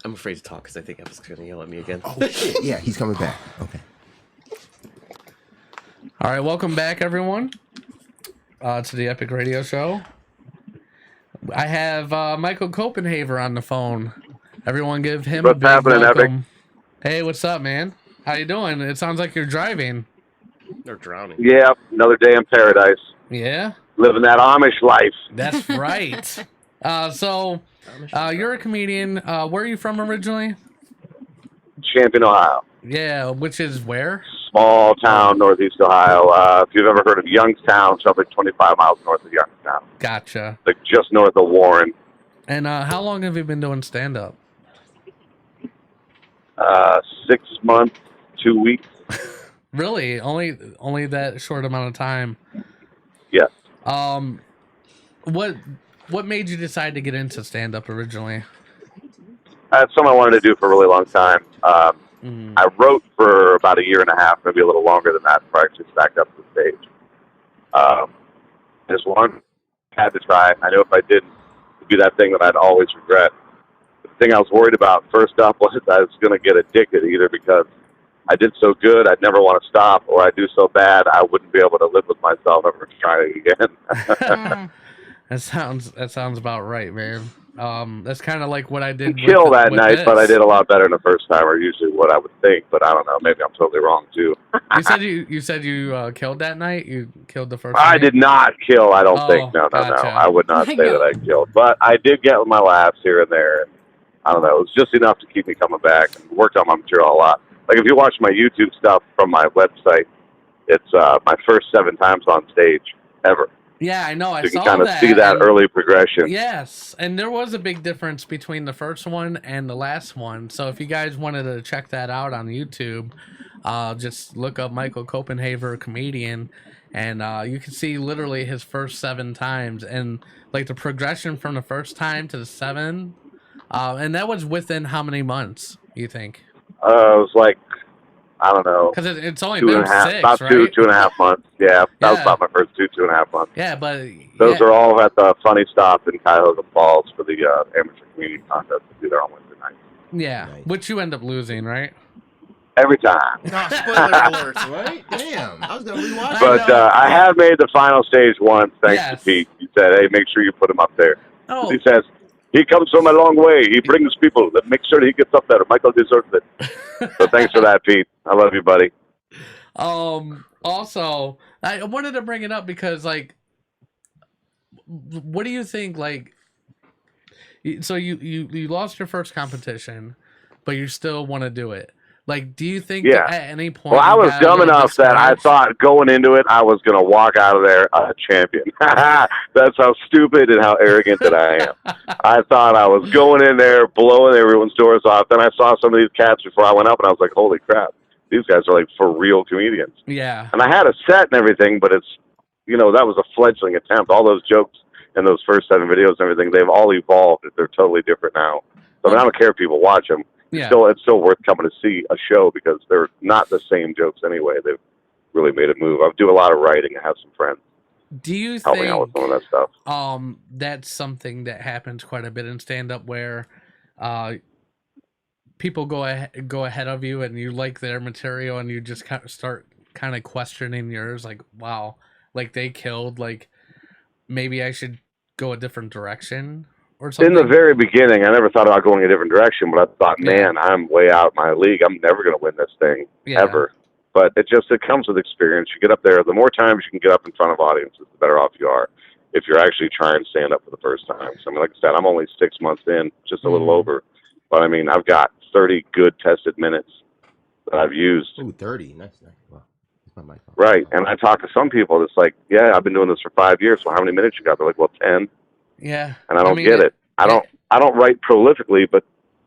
I'm afraid to talk because I think Evan's going to yell at me again. Oh shit! Yeah, he's coming back. Okay. All right, welcome back, everyone, to the Epic Radio Show. I have Michael Copenhaver on the phone. Everyone, give him a What's big happening, welcome. Hey, what's up, man? How you doing? It sounds like you're driving. They're drowning. Yeah, another day in paradise. Yeah, Living that Amish life. that's right. So you're a comedian. Where are you from originally? Champion, Ohio. Yeah, which is where? Small town, northeast Ohio. If you've ever heard of Youngstown, it's like 25 miles north of Youngstown. Gotcha. Like just north of Warren. And how long have you been doing stand-up? 6 months, 2 weeks. Really? Only that short amount of time? Yes. What made you decide to get into stand-up originally? That's something I wanted to do for a really long time. I wrote for about a year and a half, maybe a little longer than that, before I actually stacked up to the stage. Just one, had to try. I knew if I didn't, it'd be that thing that I'd always regret. The thing I was worried about first up was I was going to get addicted, either because I did so good I'd never want to stop, or I do so bad I wouldn't be able to live with myself ever trying again. That sounds about right, man. That's kind of like what I did. Kill that night, this. but I did a lot better than the first time, or usually what I would think. But I don't know. Maybe I'm totally wrong too. you said you killed that night. You killed the first. I night? did not kill. I don't think. No. Gotcha. I would not say that I killed, but I did get my laughs here and there. And I don't know. It was just enough to keep me coming back. And worked on my material a lot. Like if you watch my YouTube stuff from my website, it's my first 7 times on stage ever. Yeah, I know. So you can kind of see that and, early progression. Yes, and there was a big difference between the first one and the last one. So if you guys wanted to check that out on YouTube, just look up Michael Copenhaver, comedian, and you can see literally his first 7 times and like the progression from the first time to the 7. And that was within how many months, you think? It was like, I don't know. Because it's only 2.5, been 6, about right? 2.5 months. Yeah, that was about my first 2.5 months. Yeah, but those are all at the Funny Stop in Cuyahoga Falls for the amateur community contest to do there on Wednesday night. Yeah, Nice. which you end up losing, right? Every time. No, spoiler alerts, right? Damn, I was gonna rewatch. But I have made the final stage once, thanks to Pete. He said, "Hey, make sure you put him up there." Oh. He says, "He comes from a long way. He brings people. Make sure that he gets up there. Michael deserves it." So thanks for that, Pete. I love you, buddy. Also, I wanted to bring it up because, like, what do you think? Like, so you lost your first competition, but you still want to do it. Like, do you think that at any point? Well, I was dumb enough that I thought going into it, I was going to walk out of there a champion. That's how stupid and how arrogant that I am. I thought I was going in there, blowing everyone's doors off. Then I saw some of these cats before I went up, and I was like, holy crap. These guys are like for real comedians. Yeah. And I had a set and everything, but it's, that was a fledgling attempt. All those jokes in those first 7 videos and everything, they've all evolved. They're totally different now. So I don't care if people watch them. Yeah. It's still worth coming to see a show because they're not the same jokes anyway. They've really made a move. I do a lot of writing. I have some friends. Do you helping out with some of that stuff? That's something that happens quite a bit in stand-up where people go ahead of you and you like their material and you just start kind of questioning yours, like, wow, like they killed, like maybe I should go a different direction or something. In the very beginning, I never thought about going a different direction, but I thought, man, I'm way out my league. I'm never going to win this thing ever. But it comes with experience. You get up there, the more times you can get up in front of audiences, the better off you are if you're actually trying to stand up for the first time. So, I mean, like I said, I'm only 6 months in, just a little over. But, I mean, I've got 30 good tested minutes that I've used. Ooh, 30. Nice. Wow. Right. And I talk to some people that's like, yeah, I've been doing this for 5 years. So how many minutes you got? They're like, well, 10. Yeah. And I don't get it. I don't write prolifically, but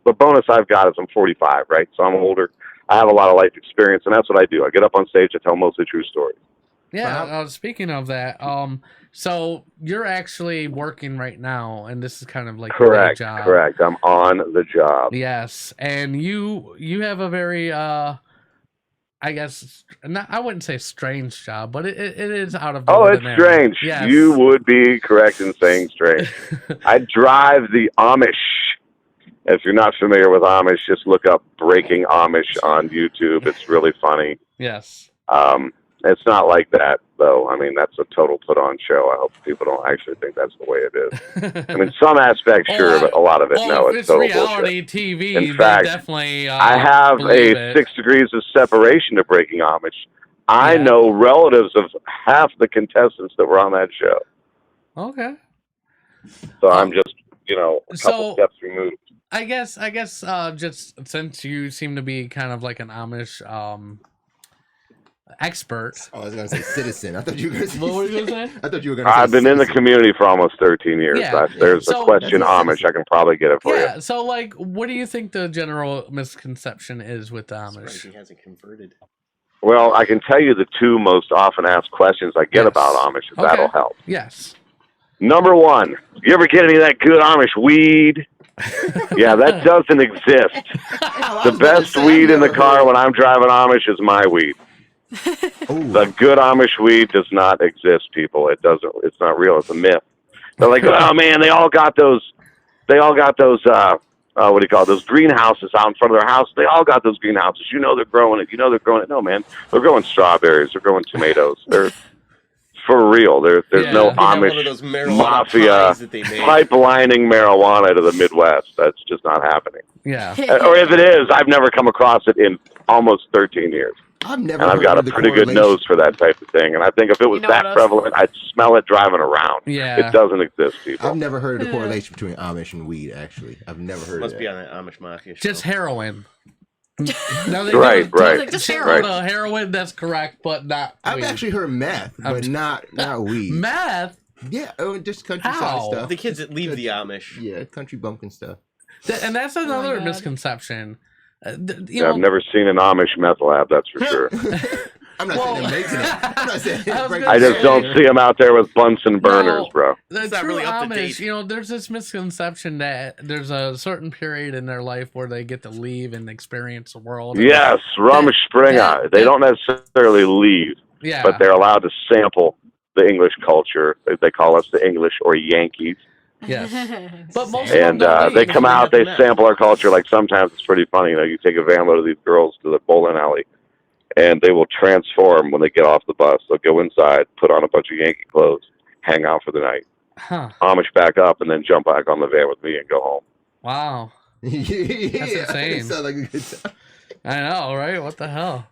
the bonus I've got is I'm 45, right? So I'm older. I have a lot of life experience, and that's what I do. I get up on stage, I tell mostly true stories. Yeah, speaking of that, so you're actually working right now, and this is kind of like Correct, your job. correct. I'm on the job. Yes, and you have a very I guess not. I wouldn't say strange job, but it is out of the Oh, it's ordinary. strange. Yes. You would be correct in saying strange. I drive the Amish. If you're not familiar with Amish, just look up Breaking Amish on YouTube. It's really funny. Yes. It's not like that, though. I mean, that's a total put-on show. I hope people don't actually think that's the way it is. I mean, some aspects, sure, but a lot of it, no, if it's total reality bullshit. TV, In they fact, definitely. I have believe a it. 6 degrees of separation to Breaking Amish. I Yeah. know relatives of half the contestants that were on that show. Okay. So I'm just, a couple So- steps removed. I guess, just since you seem to be kind of like an Amish expert. Oh, I was gonna say citizen. I thought you were gonna say. What were you gonna say? I thought you were gonna say. I've been in the citizen. community for almost 13 years. Yeah. There's So- a question That's a Amish. I can probably get it for Yeah. you. So, like, what do you think the general misconception is with the Surprised Amish? he hasn't converted. Well, I can tell you the 2 most often asked questions I get Yes. about Amish, if Okay. that'll help. Yes. Number 1, you ever get any of that good Amish weed? Yeah, that doesn't exist. The best weed in the car when I'm driving Amish is my weed. Ooh. The good Amish weed does not exist, people. It doesn't. It's not real. It's a myth. They're like, oh man, they all got those. What do you call it? Those greenhouses out in front of their house. They all got those greenhouses. They're growing it. They're growing it. No, man, they're growing strawberries. They're growing tomatoes. They're for real. There's Yeah. no They have one of Amish those marijuana mafia pies that they made. pipelining marijuana to the Midwest. That's just not happening. Yeah. Or if it is, I've never come across it in almost 13 years. I've never. And I've heard got a of the pretty good correlation. nose for that type of thing. And I think if it was You know that what else? prevalent, I'd smell it driving around. Yeah. It doesn't exist, people. I've never heard of the correlation between Amish and weed. Actually, I've never heard Must of be that. on that Amish Mafia show. Just heroin. Now, Right, right. Like, just Heroin. heroin. Heroin, that's correct, but not I've weed. actually heard meth, but not weed. Meth? Yeah, just countryside How? stuff. the kids that leave the Amish. Yeah, country bumpkin stuff. And that's another God. misconception. You Yeah, know, I've never seen an Amish meth lab, that's for sure. I'm not Well- saying they're making it. I'm not saying. I was breaking I gonna just it. don't see them out there with Bunsen burners, No. bro. the It's not true really up to Amish, date. there's this misconception that there's a certain period in their life where they get to leave and experience the world. Yes, Rumspringa. They don't necessarily leave, Yeah. but they're allowed to sample the English culture. They call us the English or Yankees. Yes. But most And of them don't they leave. come out, they sample our culture. Like sometimes it's pretty funny. You take a van load of these girls to the bowling alley, and they will transform when they get off the bus. They'll go inside, put on a bunch of Yankee clothes, hang out for the night, Huh. Amish back up, and then jump back on the van with me and go home. Wow. Yeah, insane. It sounds like a good time. I know, right? What the hell?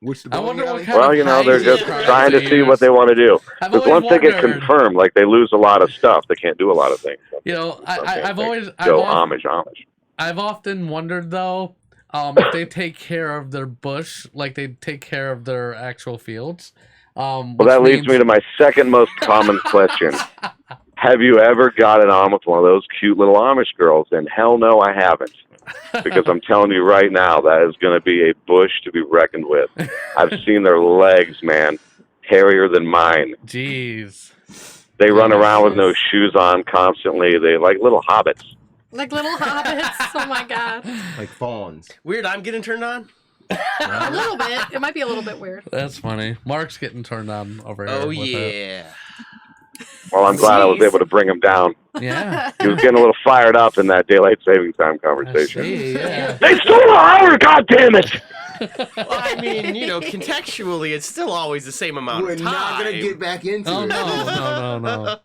Which the I wonder bowling what alley? kind Well, of they're high just is trying to they see use. what they want to do. I've Because always once they get wondered, confirmed, like they lose a lot of stuff. They can't do a lot of things. I've always go Amish. I've often wondered though, if they take care of their bush like they take care of their actual fields. Well, that leads me to my second most common question. Have you ever gotten on with one of those cute little Amish girls? And hell no, I haven't. Because I'm telling you right now, that is going to be a bush to be reckoned with. I've seen their legs, man, hairier than mine. Jeez. They run around with no shoes on constantly. They like little hobbits. Like little hobbits. Oh my god. Like fawns. Weird, I'm getting turned on. A little bit. It might be a little bit weird. That's funny. Mark's getting turned on over here. Oh with it. yeah. Well, I'm glad I was Jeez. able to bring him down. Yeah. He was getting a little fired up in that daylight savings time I conversation. see, yeah. They stole our hour, goddammit! Well, I mean, contextually, it's still always the same amount We're of time. not gonna get back into Oh it. no.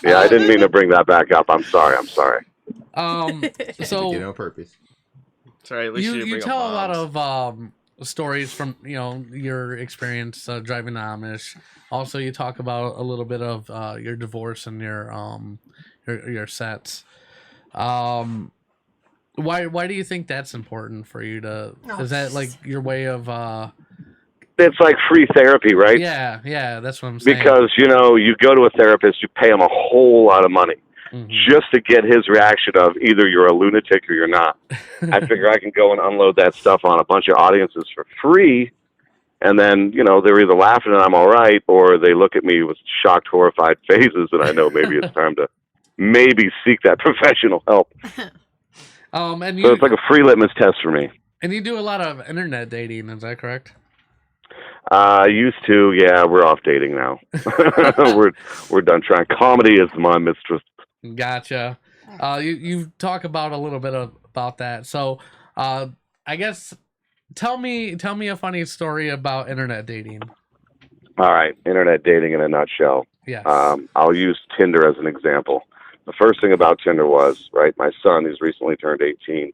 Yeah, I didn't mean to bring that back up. I'm sorry. Did it So on purpose. Sorry, at least you didn't you bring tell up a lot bombs. of stories from your experience driving the Amish. Also, you talk about a little bit of your divorce and your sets. Why do you think that's important for you to? Oh, Is that like your way of? It's like free therapy, right? Yeah, that's what I'm saying. Because, you go to a therapist, you pay him a whole lot of money Mhm. just to get his reaction of either you're a lunatic or you're not. I figure I can go and unload that stuff on a bunch of audiences for free, and then, they're either laughing and I'm all right, or they look at me with shocked, horrified faces, and I know maybe it's time to maybe seek that professional help. And So it's like a free litmus test for me. And you do a lot of internet dating, is that correct? Used to, yeah. We're off dating now. we're done trying. Comedy is my mistress. Gotcha. You talk about a little bit about that. So, I guess tell me a funny story about internet dating. All right, internet dating in a nutshell. Yes. I'll use Tinder as an example. The first thing about Tinder was, right, my son, he's recently turned 18,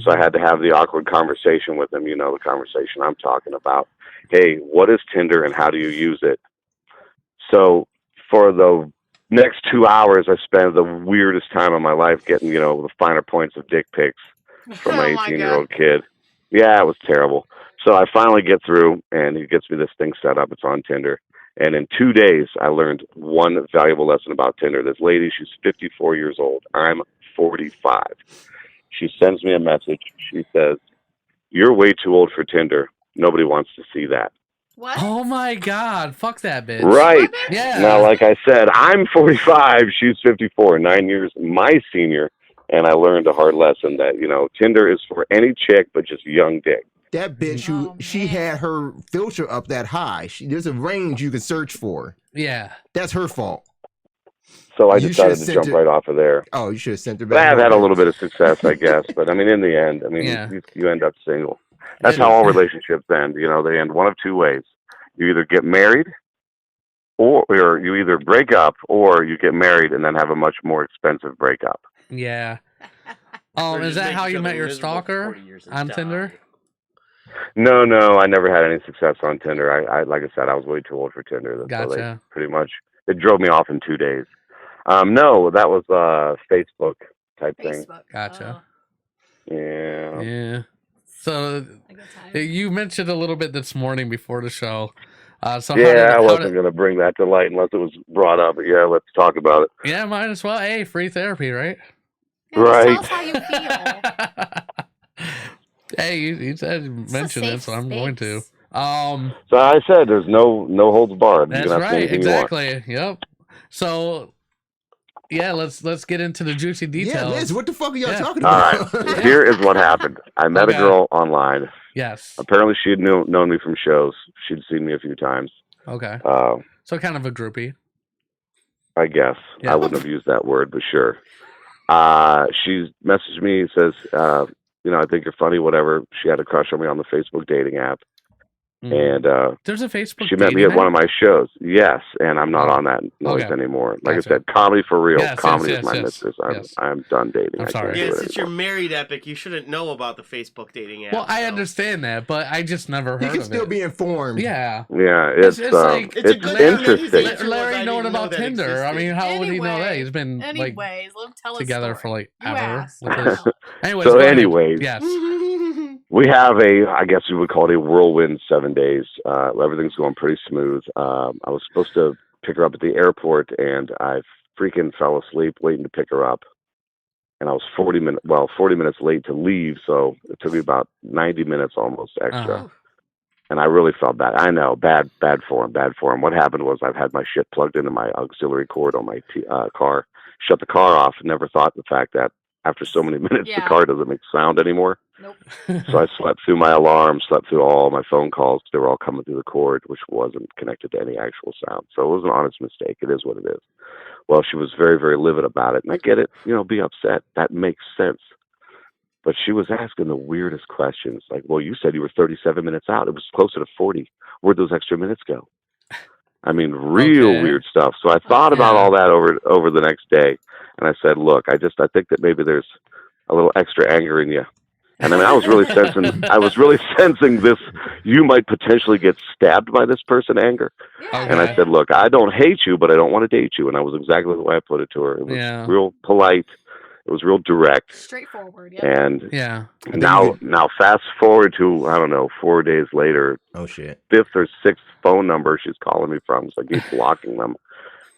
so I had to have the awkward conversation with him, you know, the conversation I'm talking about. Hey, what is Tinder and how do you use it? So for the next 2 hours, I spent the weirdest time of my life getting, you know, the finer points of dick pics from my 18-year-old kid. Yeah, it was terrible. So I finally get through, and he gets me this thing set up. It's on Tinder. And in 2 days, I learned one valuable lesson about Tinder. This lady, she's 54 years old. I'm 45. She sends me a message. She says, "You're way too old for Tinder. Nobody wants to see that." What? Oh my God! Fuck that bitch. Right. Yeah. Now, like I said, I'm 45. She's 54. 9 years my senior. And I learned a hard lesson that, you know, Tinder is for any chick, but just young dick. That bitch, she had her filter up that high. There's a range you can search for. Yeah. That's her fault. So I decided to jump right off of there. Oh, you should have sent her But back. I have had a little bit of success, I guess. But I mean, in the end, I mean, you end up single. That's how all relationships end. You know, they end one of two ways. You either get married, or you either break up, or you get married and then have a much more expensive breakup. Yeah. Is that how you met your stalker on Tinder? No, I never had any success on Tinder. I like I said, I was way too old for Tinder. Gotcha. So pretty much, it drove me off in 2 days. No, that was Facebook type thing. Gotcha. Yeah. Yeah. So you mentioned a little bit this morning before the show. I wasn't going to bring that to light unless it was brought up. But yeah, let's talk about it. Yeah, might as well. Hey, free therapy, right? Yeah, right. Tell us how you feel. Hey, you said mention it, so I'm going to. So I said there's no holds barred. That's right, exactly. Yep. So yeah, let's get into the juicy details. Yeah, Liz, what the fuck are y'all talking about? All right. Here is what happened. I met a girl online. Yes. Apparently she had known me from shows. She'd seen me a few times. Okay. So kind of a groupie. I guess. Yeah. I wouldn't have used that word, but sure. She messaged me, says, you know, I think you're funny, whatever. She had a crush on me on the Facebook dating app. And there's a Facebook. She met me at one of my shows. Yes, and I'm not on that noise anymore. Like I said, comedy for real. Comedy is my mistress. I'm done dating. I'm sorry. Yeah, since you're married, Epic, you shouldn't know about the Facebook dating app. Well, I understand that, but I just never heard of it. You can still be informed. Yeah. Yeah, it's like it's interesting. Larry knowing about Tinder. I mean, how would he know that? He's been like together for like ever. Anyways. So anyways. Yes. We have I guess we would call it a whirlwind 7 days. Everything's going pretty smooth. I was supposed to pick her up at the airport, and I freaking fell asleep waiting to pick her up. And I was 40 minutes late to leave, so it took me about 90 minutes almost extra. And I really felt bad. I know, bad form. What happened was I've had my shit plugged into my auxiliary cord on my car, shut the car off, and never thought the fact that after so many minutes, the car doesn't make sound anymore. Nope. So I slept through my alarm, slept through all my phone calls. They were all coming through the cord, which wasn't connected to any actual sound. So it was an honest mistake. It is what it is. Well, she was very, very livid about it. And I get it. You know, be upset. That makes sense. But she was asking the weirdest questions. Like, well, you said you were 37 minutes out. It was closer to 40. Where'd those extra minutes go? I mean, real weird stuff. So I thought about all that over the next day. And I said, look, I think that maybe there's a little extra anger in you. And I mean, I was really sensing this, you might potentially get stabbed by this person anger. Okay. And I said, look, I don't hate you, but I don't want to date you. And that was exactly the way I put it to her. It was real polite. It was real direct. Straightforward, And now fast forward to, I don't know, 4 days later. Oh, shit. 5th or 6th phone number she's calling me from, so I keep blocking them.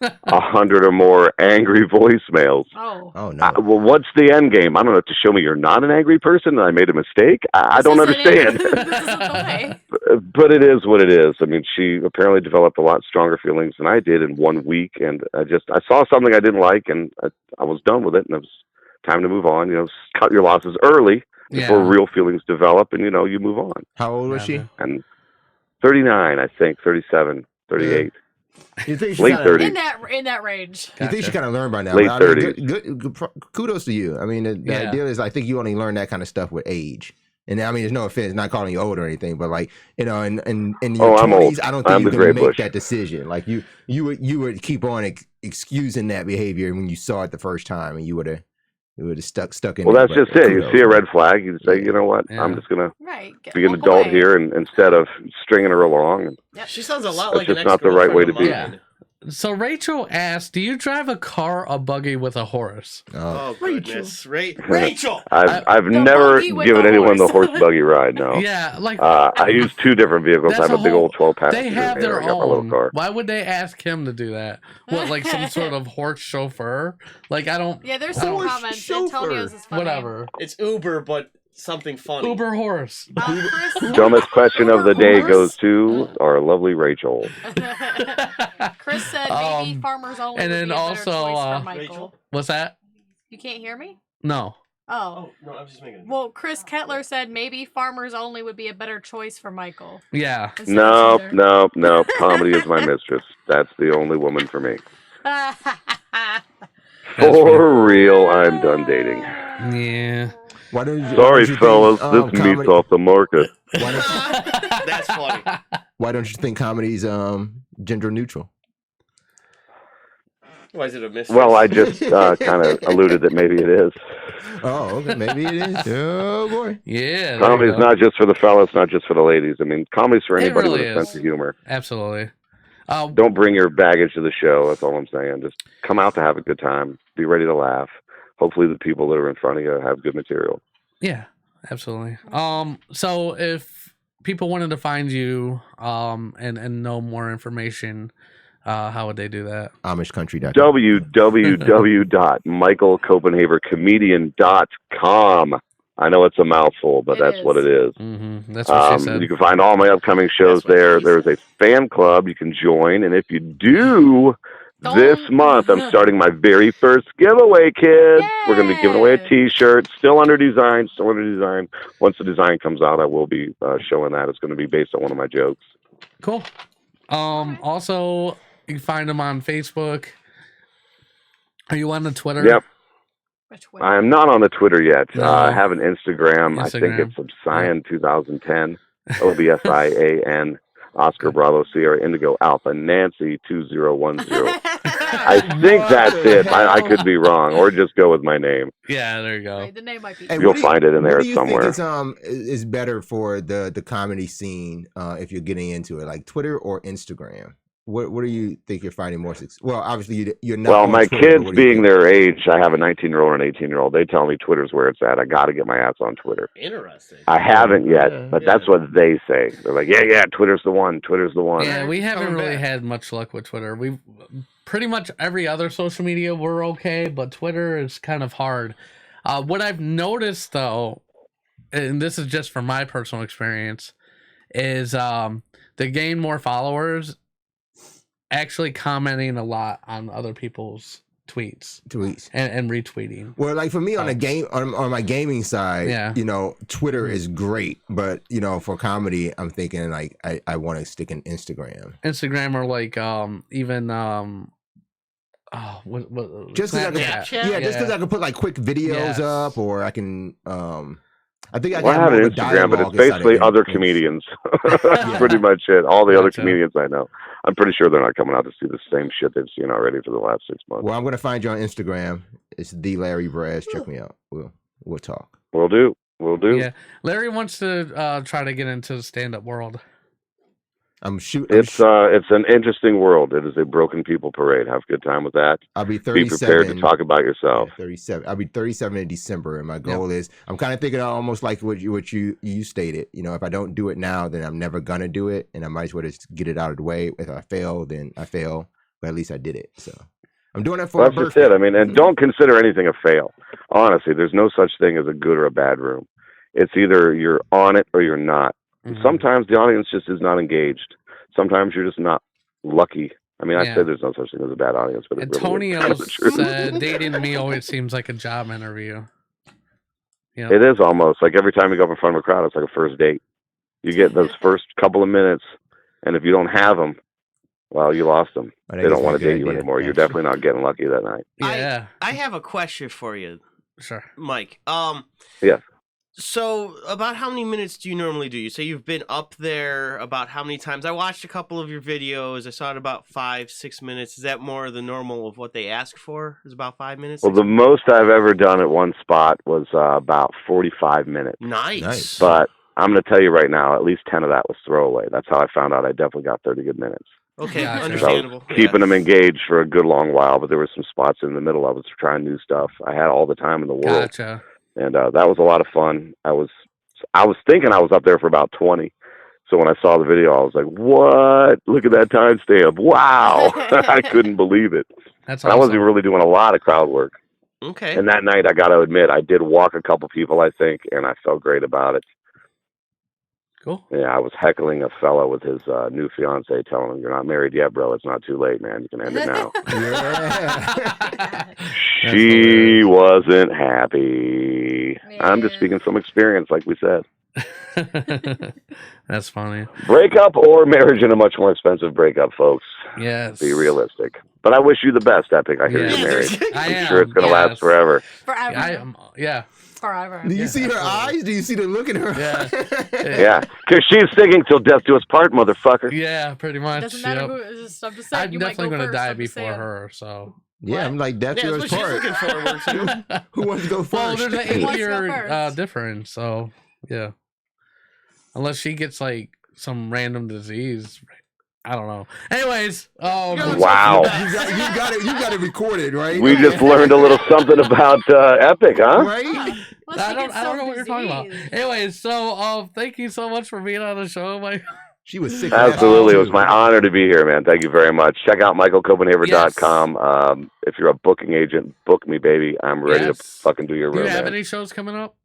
100 or more angry voicemails. Oh no. Well, what's the end game? I don't know, to show me you're not an angry person and I made a mistake? I don't understand. But it is what it is. I mean, she apparently developed a lot stronger feelings than I did in 1 week, and I saw something I didn't like, and I was done with it, and it was time to move on. You know, cut your losses early, before real feelings develop, and you move on. How old was she? And 39, I think, 37, 38. You think she late kinda, 30s. in that range. You think she kind of learned by now? Late but I mean, 30s. good, kudos to you. I mean, the idea is, I think you only learn that kind of stuff with age. And I mean, there's no offense, not calling you old or anything, but like, in your 20s, I don't think you can make that decision. Like you would keep on excusing that behavior when you saw it the first time, and you would have stuck in. Well, that's just it. You see a red flag, you say, you know what? I'm just gonna be an adult here, and instead of stringing her along. She sounds a lot like that's just not the right way to be. Yeah. So Rachel asked, "Do you drive a car, a buggy with a horse?" Oh goodness, Rachel! I've never given anyone the horse buggy ride. No. Yeah, like I use two different vehicles. I have a big old 12-passenger. They have their I got my little own. car. Why would they ask him to do that? What, like some sort of horse chauffeur? Like I don't. Yeah, there's some comments. Chauffeur. Antonio's is funny. Whatever. It's Uber, but something funny. Uber horse. Chris, Dumbest question of the day goes to our lovely Rachel. Chris said maybe farmers only. And then would be a better also, choice for Michael. Rachel? What's that? You can't hear me? No. Oh. No, I'm just making. Well, Chris Kettler said maybe farmers only would be a better choice for Michael. Yeah. instead of Tinder. No. Comedy is my mistress. That's the only woman for me. For real, I'm done dating. Yeah. Why don't you, Sorry, think, fellas, this comedy, meat's off the market. That's funny. Why don't you think comedy's gender neutral? Why is it a mystery? Well, I just kind of alluded that maybe it is. Oh, okay, maybe it is. Oh boy. Yeah. Comedy's not just for the fellas, not just for the ladies. I mean, comedy's for anybody really with a is. sense of humor. Absolutely. Don't bring your baggage to the show. That's all I'm saying. Just come out to have a good time. Be ready to laugh. Hopefully the people that are in front of you have good material. Yeah, absolutely. So if people wanted to find you and know more information, how would they do that? AmishCountry.com. www.michaelcopenhavercomedian.com. I know it's a mouthful, but that's what it is. Mm-hmm. That's what she said. You can find all my upcoming shows there. There's a fan club you can join, and if you do, this month I'm starting my very first giveaway, kids. Yay! We're going to be giving away a T-shirt, still under design. Once the design comes out, I will be showing that. It's going to be based on one of my jokes. Cool. Also, you can find them on Facebook. Are you on the Twitter? Yep. I am not on the Twitter yet. No. I have an Instagram. I think it's Obsian 2010. OBSIAN. Oscar Bravo Sierra Indigo Alpha Nancy 2010. I think that's it. I could be wrong, or just go with my name. Yeah, there you go. Right, the name might be. Hey, You'll find it in there somewhere. What do you think is better for the comedy scene if you're getting into it, like Twitter or Instagram? What do you think you're finding more success? Well, obviously you're not. Well, on my Twitter, kids being their age, I have a 19-year-old and an 18-year-old. They tell me Twitter's where it's at. I got to get my ass on Twitter. Interesting. I haven't yet, but that's what they say. They're like, yeah, Twitter's the one. Twitter's the one. Yeah, we haven't really had much luck with Twitter. We've pretty much every other social media we're okay, but Twitter is kind of hard. What I've noticed though, and this is just from my personal experience, is to gain more followers, actually commenting a lot on other people's tweets and retweeting. Well, like for me on on my gaming side, Twitter is great, but for comedy, I'm thinking like I want to stick in Instagram or like even just because I can put like quick videos up, or I can I think I have an Instagram, but it's basically other comedians. That's pretty much it. All the other comedians I know. I'm pretty sure they're not coming out to see the same shit they've seen already for the last 6 months. Well, I'm going to find you on Instagram. It's the Larry Braz. Check me out. We'll talk. We'll do. Yeah, Larry wants to try to get into the stand-up world. It's an interesting world. It is a broken people parade. Have a good time with that. I'll be 37. Be prepared to talk about yourself. 37. I'll be 37 in December, and my goal is I'm kind of thinking almost like what you stated. If I don't do it now, then I'm never gonna do it, and I might as well just get it out of the way. If I fail, then I fail, but at least I did it. So I'm doing it for my birthday. That's just it. I mean, and don't consider anything a fail. Honestly, there's no such thing as a good or a bad room. It's either you're on it or you're not. Mm-hmm. Sometimes the audience just is not engaged. Sometimes you're just not lucky. I mean, I say there's no such thing as a bad audience, but Antonio said dating me always seems like a job interview. Yeah. It is almost like every time you go up in front of a crowd, it's like a first date. You get those first couple of minutes, and if you don't have them, well, you lost them. They don't want to date you anymore. You're definitely not getting lucky that night. Yeah. I have a question for you, Sure. Mike. Yes. So, about how many minutes do you normally do? You say you've been up there about how many times? I watched a couple of your videos. I saw it about 5-6 minutes. Is that more the normal of what they ask for? Is about 5 minutes? Well, the most I've ever done at one spot was about 45 minutes. Nice. But I'm going to tell you right now, at least 10 of that was throwaway. That's how I found out I definitely got 30 good minutes. Okay, Gotcha. understandable. I was keeping them engaged for a good long while, but there were some spots in the middle of us trying new stuff. I had all the time in the world. Gotcha. And that was a lot of fun. I was thinking I was up there for about 20. So when I saw the video, I was like, what? Look at that timestamp. Wow. I couldn't believe it. That's awesome. I wasn't really doing a lot of crowd work. Okay. And that night, I got to admit, I did walk a couple people, I think, and I felt great about it. Cool. Yeah, I was heckling a fella with his new fiance, telling him, "You're not married yet, bro. It's not too late, man. You can end it now." She wasn't happy. Man. I'm just speaking from experience, like we said. That's funny. Breakup or marriage and a much more expensive breakup, folks. Yes. Be realistic. But I wish you the best, Epic. I hear Yeah. you're married. I I'm sure it's going to last forever. Forever. I am. Yeah. Forever. Do you see her eyes? Do you see the look in her Yeah. eyes? Yeah, because she's singing till death do us part, motherfucker. Yeah, pretty much. Doesn't matter Yep. who. I'm just saying. I'm You might definitely go going to first, die I'm just before saying. her, so. Yeah, I'm like, death Yeah, to that's his what she's part. looking forward to. Who wants to go first? Well, there's an Who wants to go 8-year first? difference, so yeah. Unless she gets like some random disease, I don't know. Anyways, Wow. You got it recorded, right? We just learned a little something about Epic, huh? Right? Unless I she don't gets know some what you're talking about. disease. Anyways, so thank you so much for being on the show, Mike. She was sick. Absolutely. It was my honor to be here, man. Thank you very much. Check out michaelcopenhaver.com. If you're a booking agent, book me, baby. I'm ready to fucking do your Do you room, have man. any shows coming up?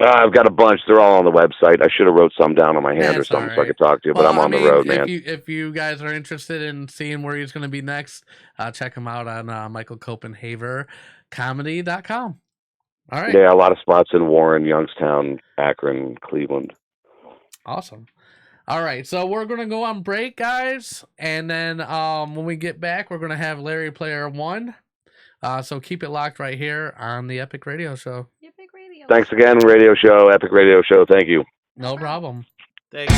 I've got a bunch. They're all on the website. I should have wrote some down on my hand or That's something all so I right. could talk to you, but Well, I'm on I the mean, road, man. If you guys are interested in seeing where he's going to be next, check him out on michaelcopenhavercomedy.com. All right. Yeah, a lot of spots in Warren, Youngstown, Akron, Cleveland. Awesome. All right, so we're going to go on break, guys, and then when we get back, we're going to have Larry Player 1. So keep it locked right here on the Epic Radio Show. Epic Radio. Thanks again, radio show, Epic Radio Show. Thank you. No problem. Thanks.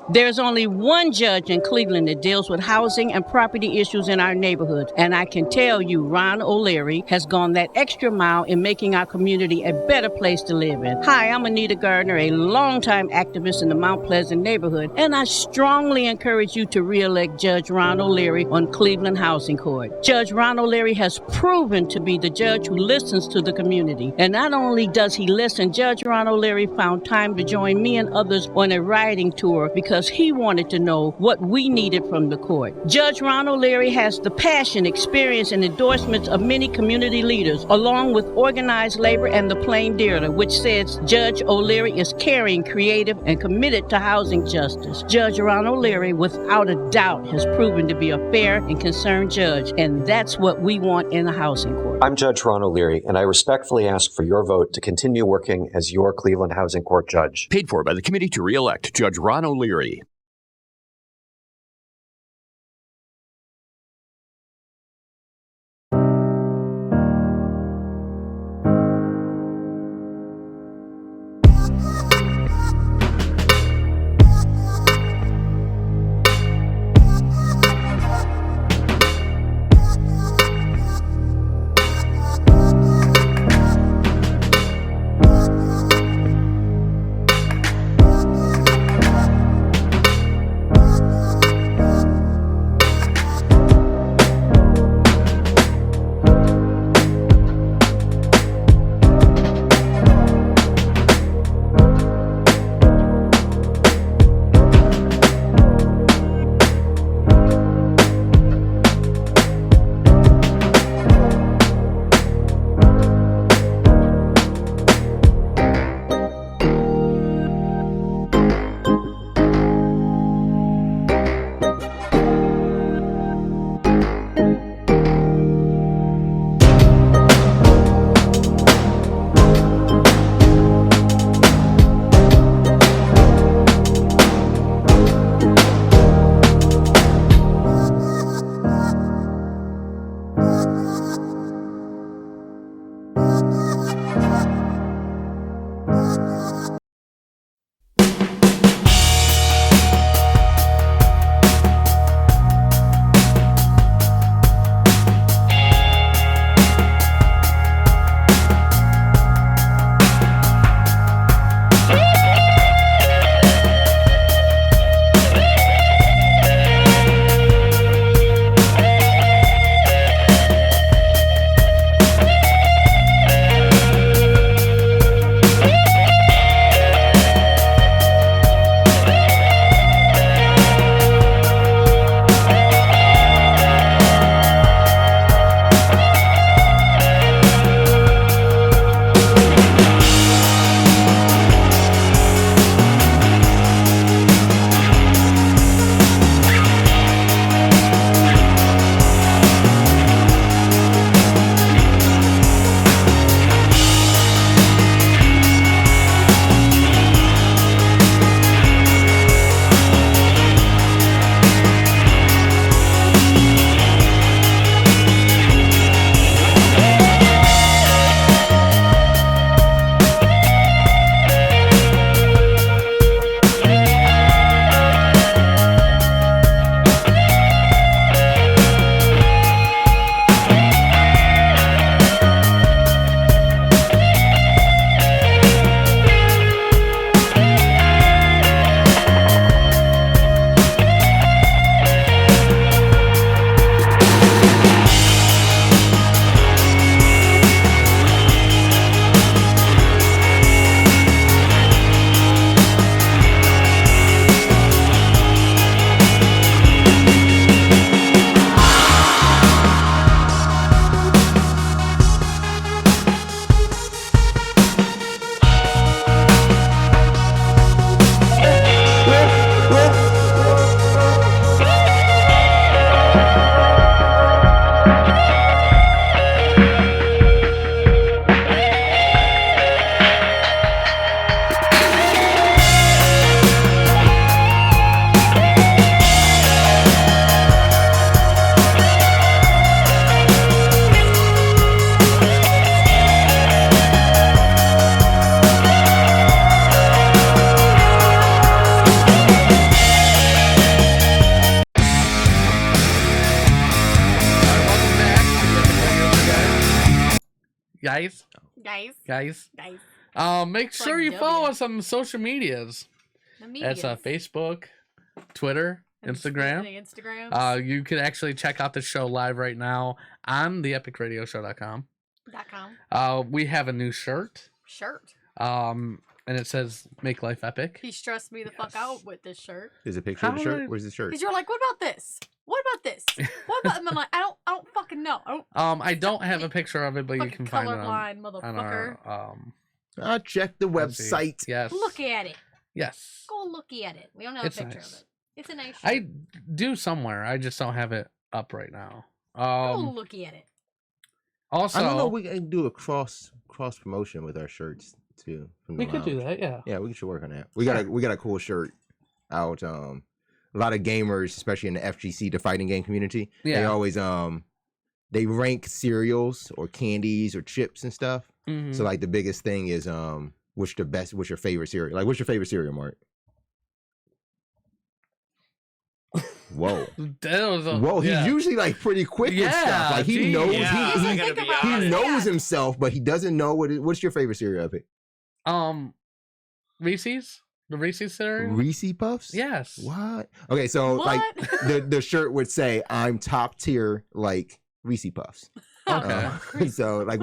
There's only one judge in Cleveland that deals with housing and property issues in our neighborhood. And I can tell you, Ron O'Leary has gone that extra mile in making our community a better place to live in. Hi, I'm Anita Gardner, a longtime activist in the Mount Pleasant neighborhood. And I strongly encourage you to re-elect Judge Ron O'Leary on Cleveland Housing Court. Judge Ron O'Leary has proven to be the judge who listens to the community. And not only does he listen, Judge Ron O'Leary found time to join me and others on a riding tour because he wanted to know what we needed from the court. Judge Ron O'Leary has the passion, experience, and endorsements of many community leaders, along with organized labor and the Plain Dealer, which says Judge O'Leary is caring, creative, and committed to housing justice. Judge Ron O'Leary, without a doubt, has proven to be a fair and concerned judge, and that's what we want in a housing court. I'm Judge Ron O'Leary, and I respectfully ask for your vote to continue working as your Cleveland Housing Court judge. Paid for by the committee to re-elect Judge Ron O'Leary. Guys. Make sure you follow us on the social medias. That's Facebook, Twitter, Instagram. You can actually check out the show live right now on theepicradioshow.com. We have a new shirt. And it says "Make Life Epic." He stressed me the fuck out with this shirt. There's a picture of the shirt. Where's the shirt? Because you're like, what about this? What about this? What about? And I'm like, I don't fucking know. I don't have a picture of it, but you can find it colorblind motherfucker. on our I'll check the website. Yes. Look at it. Yes. Go look at it. We don't have a picture of it. It's a nice shirt. I do somewhere. I just don't have it up right now. Go look at it. Also, I don't know. We can do a cross promotion with our shirts too. We could do that. Yeah. Yeah, we should work on that. We got a cool shirt out. A lot of gamers, especially in the FGC, the fighting game community, they always they rank cereals or candies or chips and stuff. Mm-hmm. So like the biggest thing is what's your favorite cereal? Like what's your favorite cereal, Mark? Whoa. Whoa, he's usually like pretty quick with stuff. Like he knows he knows himself, but he doesn't know what's your favorite cereal, Epic? Reese's? The Reese's cereal? Reese Puffs? Yes. What? Okay, so like the shirt would say I'm top tier like Reese Puffs. Okay. So like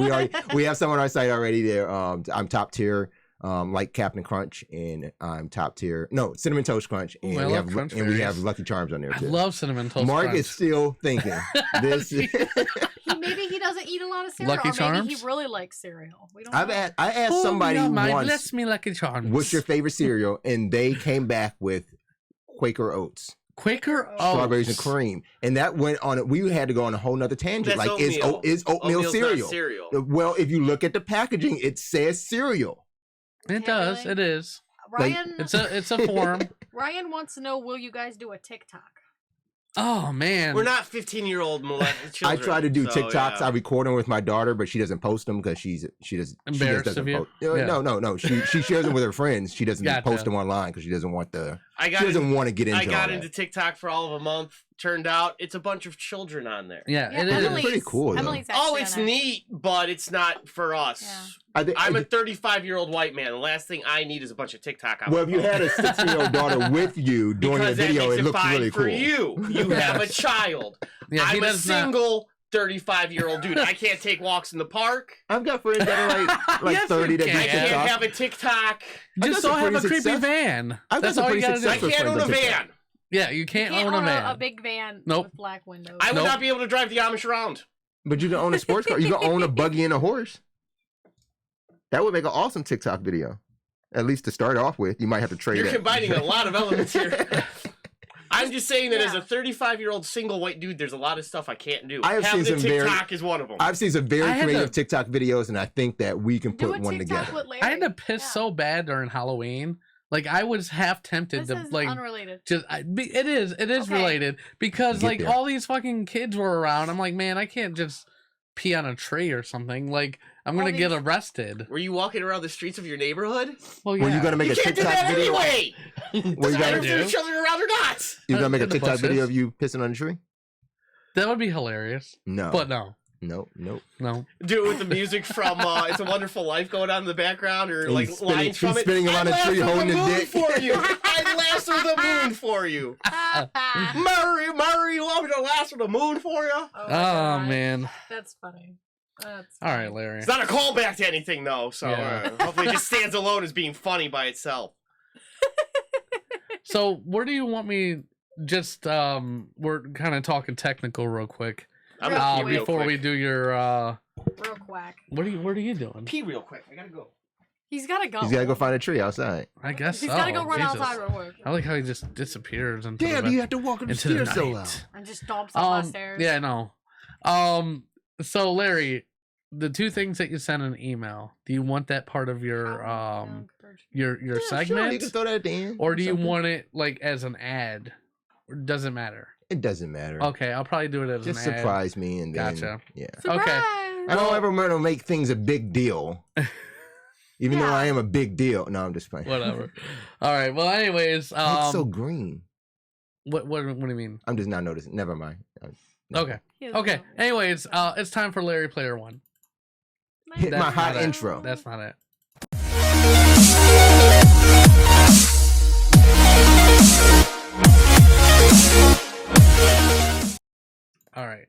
we have some on our site already there. I'm top tier like Captain Crunch, and I'm top tier. No, Cinnamon Toast Crunch, and we have Lucky Charms on there too. I love Cinnamon Toast Mark Crunch. is still thinking this. Maybe he doesn't eat a lot of cereal, Lucky Charms? maybe he really likes cereal. We don't. I asked somebody once, bless me, Lucky Charms. what's your favorite cereal, and they came back with Quaker Oats. Quaker Oats. Strawberries and cream. And that went on, we had to go on a whole nother tangent. That's like, oatmeal. is oatmeal cereal? cereal? Well, if you look at the packaging, it says cereal. It does. Really? It is. Ryan, It's a form. Ryan wants to know, will you guys do a TikTok? Oh man, We're not 15-year-old children. I try to do so, TikToks. yeah. I record them with my daughter, but she doesn't post them because she just Embarrassed doesn't of you? post. Yeah. No. She shares them with her friends. She doesn't Gotcha. post them online because she doesn't want I she doesn't want to get into. I got all into that. TikTok for all of a month. Turned out it's a bunch of children on there. Yeah, it Emily's- is. pretty cool, though. Emily's Oh, actually it's on it. neat, but it's not for us. Yeah. I'm a 35-year-old white man. The last thing I need is a bunch of TikTok. Well, if you had a 16-year-old daughter with you doing a because that video, makes it looks fine really for cool. you have a child. Yeah, he I'm a does not- single 35-year-old dude. I can't take walks in the park. I've got friends that are like Yes, 30 you that do can. I can't TikTok. have a TikTok. Just got don't some have a pretty creepy success- van. I've got That's some all you pretty gotta do. I successful can't own a friends on TikTok. van. Yeah, you can't own a van. a big van Nope. with black windows. I would Nope. not be able to drive the Amish around. But you can own a sports car. You can own a buggy and a horse. That would make an awesome TikTok video. At least to start off with. You might have to trade You're it. combining a lot of elements here. I'm just saying that as a 35-year-old single white dude, there's a lot of stuff I can't do. I have Having seen a some very- TikTok is one of them. I've seen some very I had creative to- TikTok videos, and I think that we can Do put a one TikTok together. with Larry. I had to piss so bad during Halloween. Like I was half tempted This to is like unrelated. it is Okay. related because Get like there. all these fucking kids were around. I'm like, man, I can't just pee on a tree or something. Like I'm All gonna get these- arrested. Were you walking around the streets of your neighborhood? Well, Were you gonna make You a can't do TikTok that video? anyway. Were you I gonna don't do? know if children around or not. You gonna make a In the TikTok bushes. video of you pissing on a tree? That would be hilarious. No. But no. Nope. No. Do it with the music from "It's a Wonderful Life" going on in the background, or And like he's spinning- lines from he's it. spinning around I'd a tree lasso holding the his moon dick. for you. I'd lasso the moon for you. Murray, you want me to lasso the moon for you? Oh, my Oh God. man. That's funny. That's All right, funny. Larry. It's not a callback to anything though, so Yeah. hopefully it just stands alone as being funny by itself. So where do you want me? Just we're kind of talking technical real quick. I'm Real gonna pee quick. real Before quick. we do your Real quack. what are you doing? Pee real quick. I gotta go. He's gotta go. He's gotta go find a tree outside. I guess He's so. gotta go run Jesus. outside real quick. I like how he just disappears into Damn, the you have to walk up the into the stairs so night. loud. And just stomps up my stairs. Yeah, no. So Larry, the two things that you sent in an email, do you want that part of your your Yeah, segment, sure, you can throw that at the end. or do you something. want it like as an ad? Or does it matter? It doesn't matter. Okay, I'll probably do it as Just an ad. surprise me and then Gotcha. yeah. Surprise! Okay. I don't ever want to make things a big deal. Even though Yeah. I am a big deal. No, I'm just playing. Whatever. All right. Well, anyways, It's so green. what do you mean? I'm just not noticing. Never mind. No. Okay. He doesn't Okay. know. Anyways, it's time for Larry Player One. Hit my That's hot not it. intro. That's not it. All right.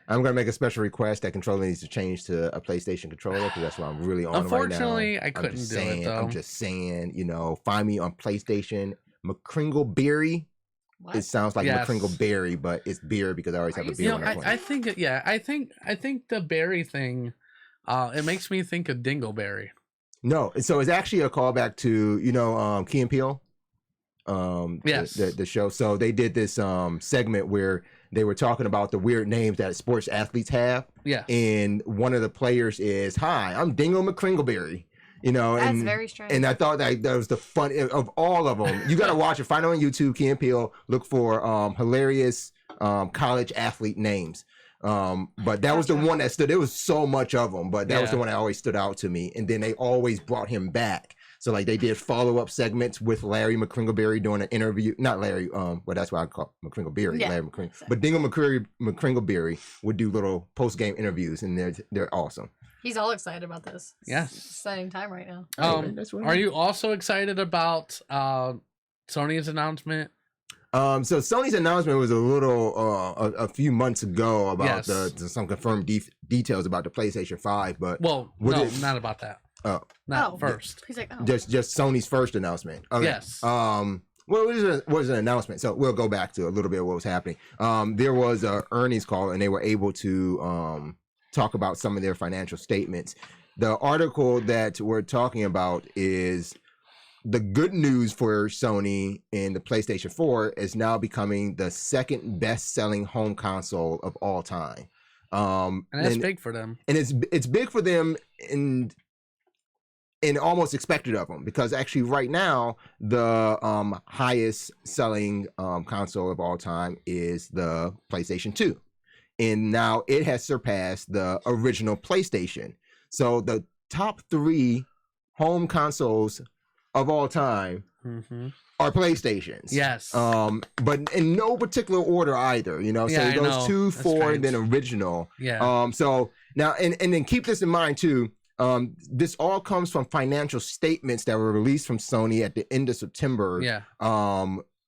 I'm gonna make a special request that controller needs to change to a PlayStation controller because that's what I'm really on right now. Unfortunately, I couldn't do it though. I'm just saying, find me on PlayStation. McCringle Berry. What? It sounds like Yes. McCringle Berry, but it's beer because I always have a beer when I play. I think I think the berry thing, it makes me think of Dingleberry. No, so it's actually a callback to Key and Peele. Yes. The show. So they did this segment where they were talking about the weird names that sports athletes have. Yeah. And one of the players is, "Hi, I'm Dingle McCringleberry." That's very strange. And I thought that was the fun of all of them. You got to watch it. Find it on YouTube. Key and Peele. Look for hilarious college athlete names. But that was the one that stood. There was so much of them, but that was the one that always stood out to me. And then they always brought him back. So like they did follow-up segments with Larry McCringleberry doing an interview. Not Larry, well that's why I call McCringleberry, Yeah. Larry McCringle. But Dingle McCringleberry would do little post-game interviews, and they're awesome. He's all excited about this. Yes. It's an exciting time right now. That's what Are you also excited about Sony's announcement? So Sony's announcement was a little a few months ago about some confirmed details about the PlayStation 5, but not about that. Oh, not first. He's like, just Sony's first announcement. Okay. Yes. Well, it was an announcement, so we'll go back to a little bit of what was happening. There was a earnings call, and they were able to talk about some of their financial statements. The article that we're talking about is the good news for Sony and the PlayStation 4 is now becoming the second best-selling home console of all time. And that's big for them. And it's big for them and almost expected of them, because actually right now the highest selling console of all time is the PlayStation 2. And now it has surpassed the original PlayStation. So the top 3 home consoles of all time are PlayStations. Yes. But in no particular order either, So it goes 2, 4, and then original. Yeah. So now, and then keep this in mind too. This all comes from financial statements that were released from Sony at the end of September. Yeah.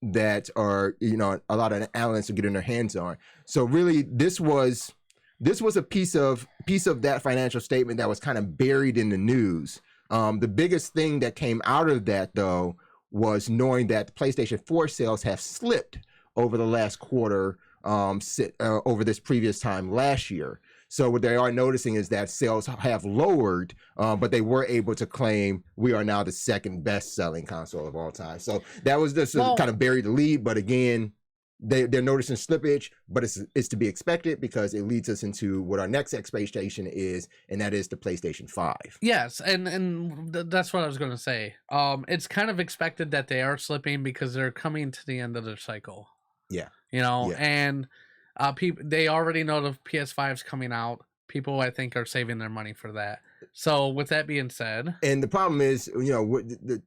That are a lot of analysts are getting their hands on. So really, this was a piece of that financial statement that was kind of buried in the news. The biggest thing that came out of that though was knowing that the PlayStation 4 sales have slipped over the last quarter, over this previous time last year. So what they are noticing is that sales have lowered, but they were able to claim we are now the second best-selling console of all time. So that was just kind of buried the lead. But again, they're noticing slippage, but it's to be expected because it leads us into what our next expectation is, and that is the PlayStation 5. Yes, and that's what I was going to say. It's kind of expected that they are slipping because they're coming to the end of their cycle. Yeah. And they already know the PS5 is coming out. People, I think, are saving their money for that. So with that being said, and the problem is,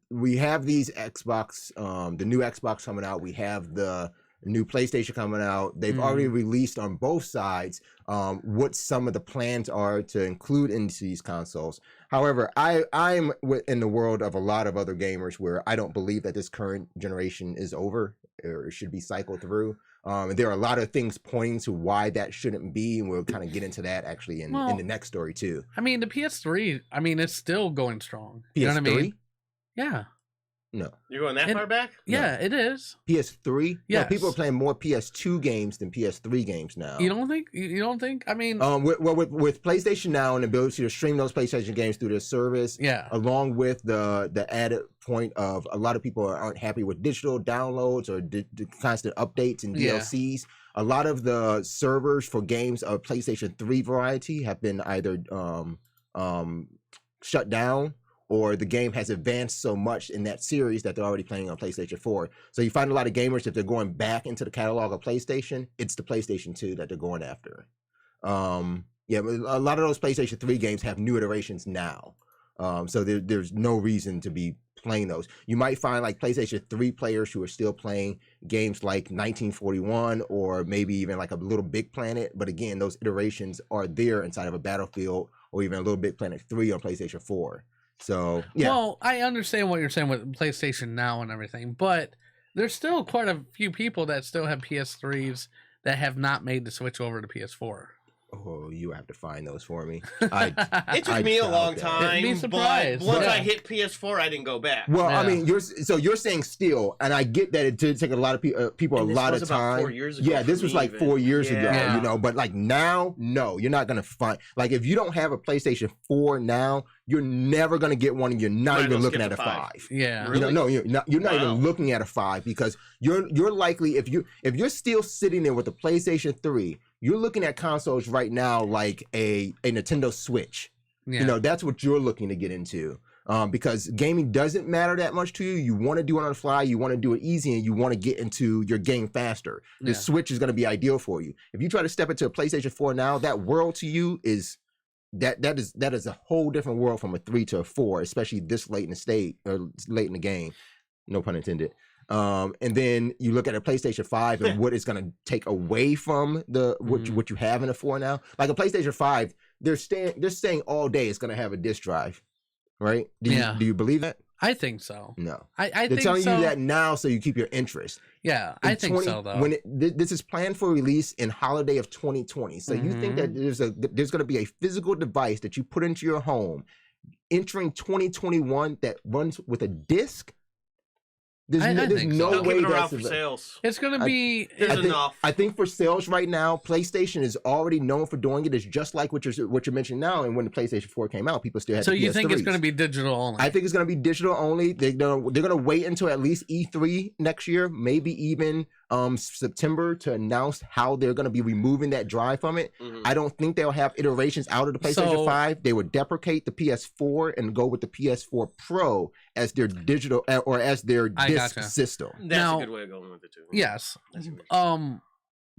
we have these Xbox, the new Xbox coming out. We have the new PlayStation coming out. They've already released on both sides what some of the plans are to include into these consoles. However, I'm in the world of a lot of other gamers where I don't believe that this current generation is over or should be cycled through. And there are a lot of things pointing to why that shouldn't be, and we'll kind of get into that actually in the next story too. I mean, the PS3, it's still going strong. PS3? You know what I mean? Yeah. No. You're going that far back? Yeah, it is. PS3? Yeah. No, people are playing more PS2 games than PS3 games now. You don't think? You don't think? I mean, with PlayStation Now and the ability to stream those PlayStation games through their service, along with the added point of a lot of people aren't happy with digital downloads or the constant updates and DLCs. A lot of the servers for games of PlayStation 3 variety have been either shut down, or the game has advanced so much in that series that they're already playing on PlayStation 4. So you find a lot of gamers, if they're going back into the catalog of PlayStation, it's the PlayStation 2 that they're going after. A lot of those PlayStation 3 games have new iterations now. So there's no reason to be playing those. You might find like PlayStation 3 players who are still playing games like 1941 or maybe even like a Little Big Planet. But again, those iterations are there inside of a Battlefield or even a Little Big Planet 3 on PlayStation 4. So yeah. Well, I understand what you're saying with PlayStation Now and everything, but there's still quite a few people that still have PS3s that have not made the switch over to PS4. Oh, you have to find those for me. It took me a long time. Be surprised. But once Yeah. I hit PS4, I didn't go back. Well, Yeah. I mean, you're saying still, and I get that it did take a lot of people And a this lot was of about time. 4 years ago Yeah, this for was me like even. 4 years ago, Yeah. you know. But like now, no, you're not gonna find. Like if you don't have a PlayStation 4 now, you're never gonna get one, and you're not Might as even well looking skip at a the 5. Yeah. Really? You know, no, you're not Wow. even looking at a 5 because you're likely if you're still sitting there with a PlayStation 3, you're looking at consoles right now like a Nintendo Switch. Yeah. You know, that's what you're looking to get into. Because gaming doesn't matter that much to you. You want to do it on the fly, you want to do it easy, and you want to get into your game faster. The Yeah. Switch is going to be ideal for you. If you try to step into a PlayStation 4 now, that world to you is that is a whole different world from a 3 to a 4, especially this late in the state or late in the game. No pun intended. And then you look at a PlayStation 5 and what it's going to take away from what you have in a 4 now. Like a PlayStation 5, they're saying all day it's going to have a disc drive, right? Do you believe that? I think so. No. I They're think telling so. you that now so you keep your interest. Yeah, I think so though. When this is planned for release in holiday of 2020. So you think that there's going to be a physical device that you put into your home entering 2021 that runs with a disc? There's no They'll way give it around that's for sales. It's gonna be. There's enough. I think for sales right now, PlayStation is already known for doing it. It's just like what you're mentioning now. And when the PlayStation 4 came out, people still had. So the you think it's PS3s. gonna be digital only? I think it's going to be digital only. They're gonna wait until at least E3 next year, maybe even September, to announce how they're going to be removing that drive from it. I don't think they'll have iterations out of the PlayStation 5. They would deprecate the PS4 and go with the PS4 Pro as their digital or as their disc system. That's Now- a good way of going with it too. Yes. That's a good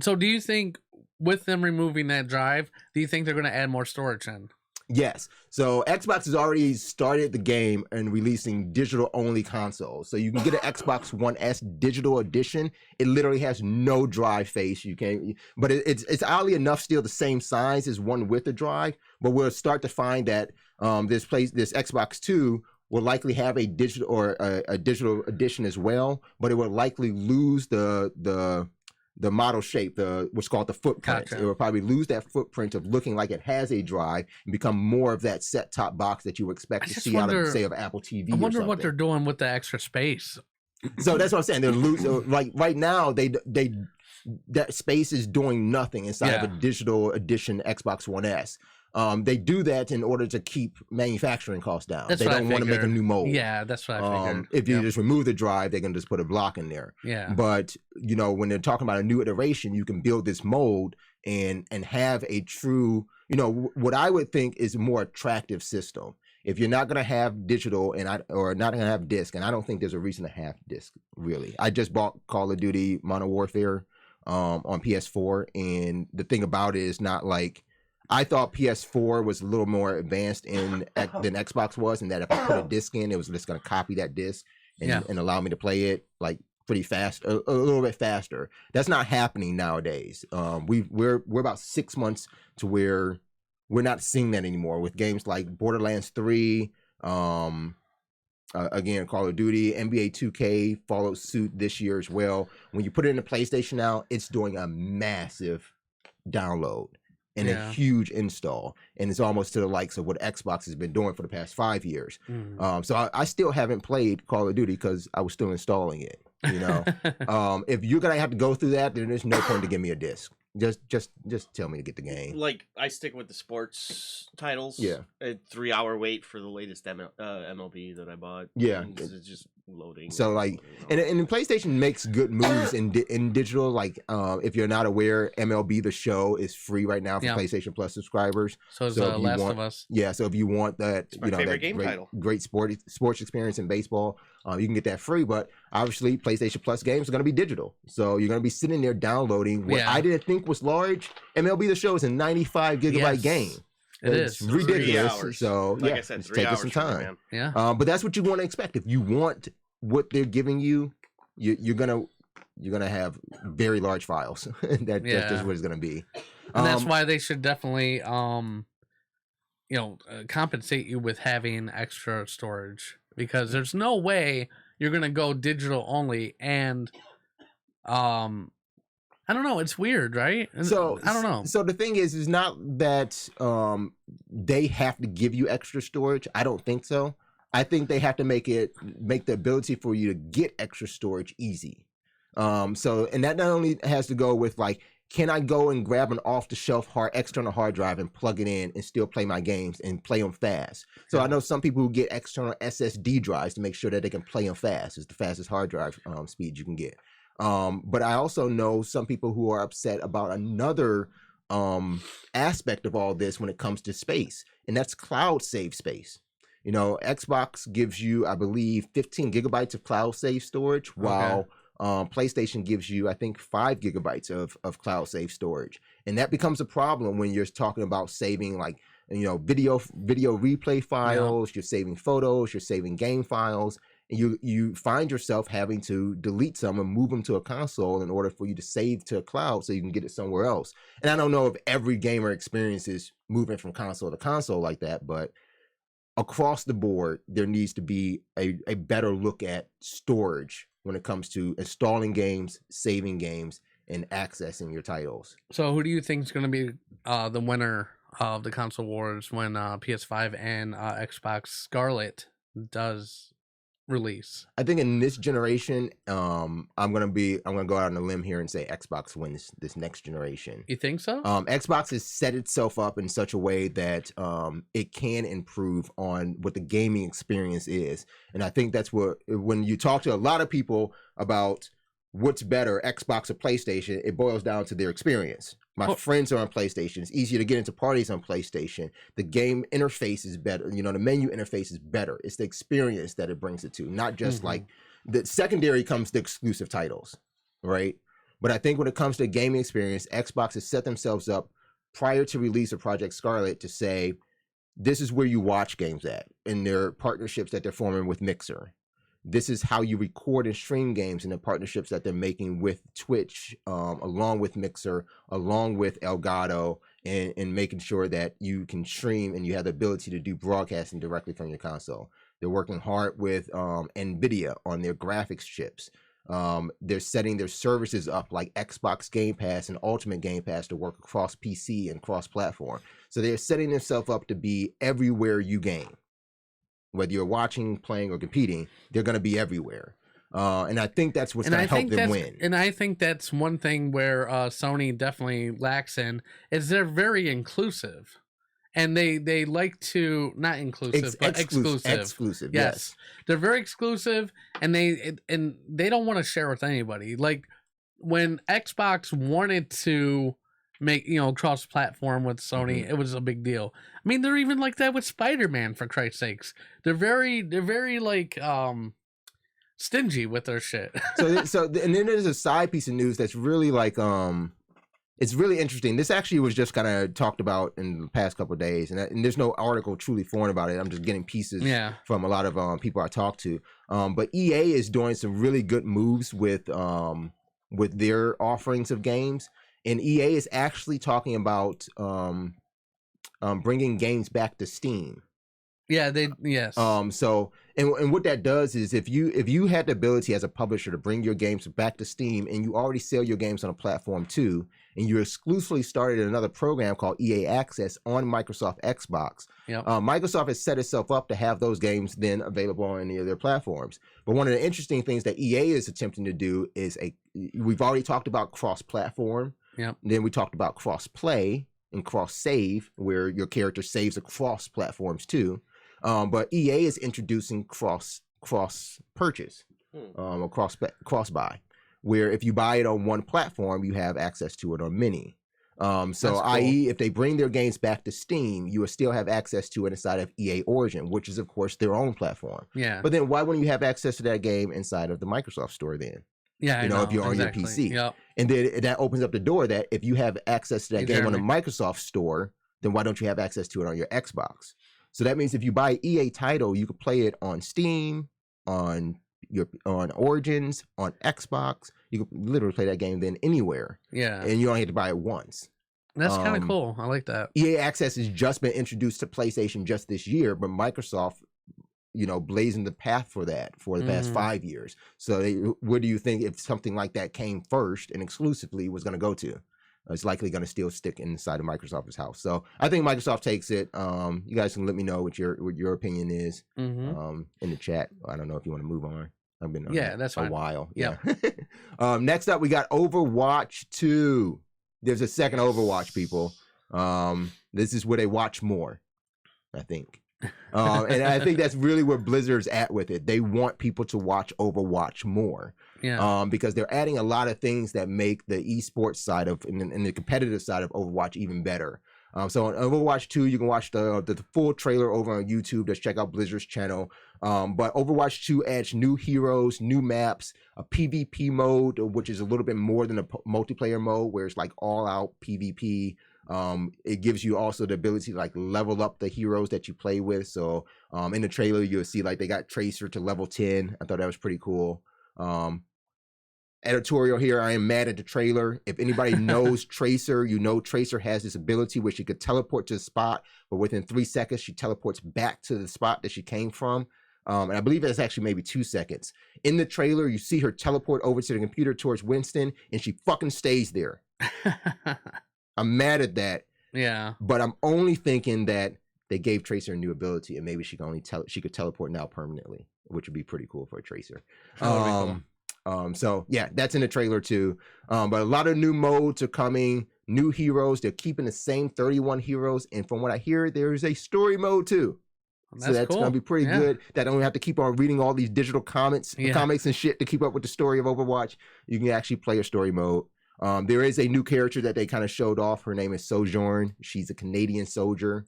So do you think with them removing that drive, do you think they're going to add more storage in? Yes. So Xbox has already started the game and releasing digital only consoles. So you can get an Xbox One S digital edition. It literally has no drive face. You can, but it's oddly enough still the same size as one with a drive. But we'll start to find that this Xbox 2 will likely have a digital or a digital edition as well. But it will likely lose the model shape, what's called the footprint. Gotcha. It will probably lose that footprint of looking like it has a drive and become more of that set-top box that you expect to see out of, say, of Apple TV. I wonder or what they're something. doing with the extra space. So that's what I'm saying. They're like right now, that space is doing nothing inside of a digital edition Xbox One S. They do that in order to keep manufacturing costs down. That's They what I don't want to make a figured. new mold. Yeah, that's what I figured. If you just remove the drive, they can just put a block in there. Yeah. But when they're talking about a new iteration, you can build this mold and have a true, what I would think is a more attractive system. If you're not going to have digital or not going to have disc, and I don't think there's a reason to have disc really. I just bought Call of Duty Modern Warfare on PS4, and the thing about it is not like. I thought PS4 was a little more advanced than Xbox was, and that if I put a disc in, it was just going to copy that disc and allow me to play it like pretty fast, a little bit faster. That's not happening nowadays. We're about 6 months to where we're not seeing that anymore with games like Borderlands 3. Again, Call of Duty, NBA 2K followed suit this year as well. When you put it in the PlayStation now, it's doing a massive download and a huge install, and it's almost to the likes of what Xbox has been doing for the past 5 years. So I still haven't played Call of Duty because I was still installing it. If you're gonna have to go through that, then there's no point to give me a disc. Just tell me to get the game. Like I stick with the sports titles. Yeah. A 3-hour wait for the latest MLB that I bought. Yeah. And it's just loading. So like, and the PlayStation makes good moves in digital. Like, if you're not aware, MLB The Show is free right now for PlayStation Plus subscribers. So is if you Last want, of Us. Yeah. So if you want that, my favorite that game title. great sports experience in baseball, you can get that free. But obviously, PlayStation Plus games are going to be digital, so you're going to be sitting there downloading what I didn't think was large. MLB The Show is a 95 gigabyte game. It's ridiculous. 3 hours. So like I said, it's 3 taking hours some for me, time. man. Yeah. But that's what you want to expect. If you want what they're giving you, you're gonna have very large files. That's just what it's gonna be. And that's why they should definitely compensate you with having extra storage, because there's no way you're gonna go digital only. And I don't know, it's weird, right? So I don't know. So the thing is not that they have to give you extra storage. I don't think so. I think they have to make the ability for you to get extra storage easy. And that not only has to go with like, can I go and grab an off-the-shelf external hard drive and plug it in and still play my games and play them fast? So I know some people who get external SSD drives to make sure that they can play them fast. It's the fastest hard drive speed you can get. But I also know some people who are upset about another aspect of all this when it comes to space, and that's cloud save space. Xbox gives you, I believe, 15 gigabytes of cloud save storage, while PlayStation gives you, I think, 5 gigabytes of cloud save storage. And that becomes a problem when you're talking about saving, like, video replay files, you're saving photos, you're saving game files, and you find yourself having to delete some and move them to a console in order for you to save to a cloud so you can get it somewhere else. And I don't know if every gamer experiences moving from console to console like that, but across the board, there needs to be a better look at storage when it comes to installing games, saving games, and accessing your titles. So who do you think is going to be the winner of the console wars when PS5 and Xbox Scarlet does release? I think in this generation, I'm gonna go out on a limb here and say Xbox wins this next generation. You think so? Xbox has set itself up in such a way that it can improve on what the gaming experience is, and I think that's what, when you talk to a lot of people about what's better, Xbox or PlayStation, it boils down to their experience. My friends are on PlayStation. It's easier to get into parties on PlayStation. The game interface is better. The menu interface is better. It's the experience that it brings it to, not just like the secondary comes the exclusive titles, right? But I think when it comes to gaming experience, Xbox has set themselves up prior to release of Project Scarlet to say, this is where you watch games at, in their partnerships that they're forming with Mixer. This is how you record and stream games in the partnerships that they're making with Twitch, along with Mixer, along with Elgato, and making sure that you can stream and you have the ability to do broadcasting directly from your console. They're working hard with NVIDIA on their graphics chips. They're setting their services up like Xbox Game Pass and Ultimate Game Pass to work across PC and cross-platform. So they're setting themselves up to be everywhere you game. Whether you're watching, playing, or competing, they're going to be everywhere. And I think that's what's going to help them win. And I think that's one thing where Sony definitely lacks in, is they're very inclusive. And they like to, not inclusive, but exclusive. Exclusive, yes. They're very exclusive, and they don't want to share with anybody. Like, when Xbox wanted to make cross-platform with Sony, it was a big deal. I mean, they're even like that with Spider-Man, for Christ's sakes. They're very like stingy with their shit. so and then there's a side piece of news that's really like it's really interesting. This actually was just kind of talked about in the past couple of days, and there's no article truly foreign about it. I'm just getting pieces from a lot of people I talk to. But EA is doing some really good moves with their offerings of games. And EA is actually talking about bringing games back to Steam. Yeah, yes. So what that does is if you had the ability as a publisher to bring your games back to Steam, and you already sell your games on a platform too, and you exclusively started another program called EA Access on Microsoft Xbox, Microsoft has set itself up to have those games then available on any of their platforms. But one of the interesting things that EA is attempting to do is we've already talked about cross-platform. Yep. Then we talked about cross-play and cross-save, where your character saves across platforms too. But EA is introducing cross-purchase, or cross-buy, where if you buy it on one platform, you have access to it on many. So i.e., if they bring their games back to Steam, you will still have access to it inside of EA Origin, which is, of course, their own platform. Yeah. But then why wouldn't you have access to that game inside of the Microsoft Store then? Yeah, if you're on your PC. Yep. And then that opens up the door that if you have access to that game on the Microsoft Store, then why don't you have access to it on your Xbox? So that means if you buy EA title, you could play it on Steam, on Origins, on Xbox. You could literally play that game then anywhere. Yeah. And you don't have to buy it once. That's kind of cool. I like that. EA Access has just been introduced to PlayStation just this year, but Microsoft, blazing the path for that for the past 5 years. So where do you think if something like that came first and exclusively was going to go to? It's likely going to still stick inside of Microsoft's house. So I think Microsoft takes it. You guys can let me know what your opinion is in the chat. I don't know if you want to move on. I've been on that's a fine. while. Yeah. Next up, we got Overwatch 2. There's a second Overwatch, people. This is where they watch more, I think. And I think that's really where Blizzard's at with it. They want people to watch Overwatch more. Yeah. Because they're adding a lot of things that make the esports side of and the competitive side of Overwatch even better. So on Overwatch 2, you can watch the full trailer over on YouTube. Just check out Blizzard's channel. But Overwatch 2 adds new heroes, new maps, a PvP mode, which is a little bit more than a multiplayer mode, where it's like all out PvP. It gives you also the ability to like level up the heroes that you play with. So in the trailer, you'll see like they got Tracer to level 10. I thought that was pretty cool. Editorial here, I am mad at the trailer. If anybody knows Tracer, Tracer has this ability where she could teleport to the spot, but within 3 seconds, she teleports back to the spot that she came from. And I believe that's actually maybe 2 seconds. In the trailer, you see her teleport over to the computer towards Winston, and she fucking stays there. I'm mad at that. Yeah. But I'm only thinking that they gave Tracer a new ability, and maybe she could teleport now permanently, which would be pretty cool for a Tracer. So yeah, that's in the trailer too. But a lot of new modes are coming, new heroes. They're keeping the same 31 heroes, and from what I hear, there's a story mode too. So that's cool. gonna be pretty good. That I don't have to keep on reading all these digital comics and shit to keep up with the story of Overwatch. You can actually play a story mode. There is a new character that they kind of showed off. Her name is Sojourn. She's a Canadian soldier.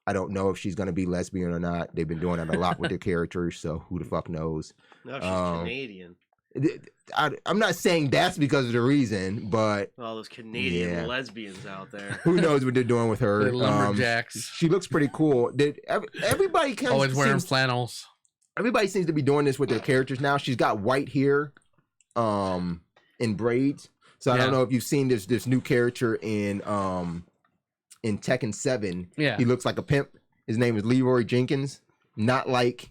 I don't know if she's going to be lesbian or not. They've been doing that a lot with their characters, so who the fuck knows? No, she's Canadian. I'm not saying that's because of the reason, but all those Canadian lesbians out there. Who knows what they're doing with her? The lumberjacks. She looks pretty cool. Everybody kind of always wearing flannels. Everybody seems to be doing this with their characters now. She's got white hair, in braids. So I don't know if you've seen this new character in Tekken 7. Yeah. He looks like a pimp. His name is Leroy Jenkins. Not like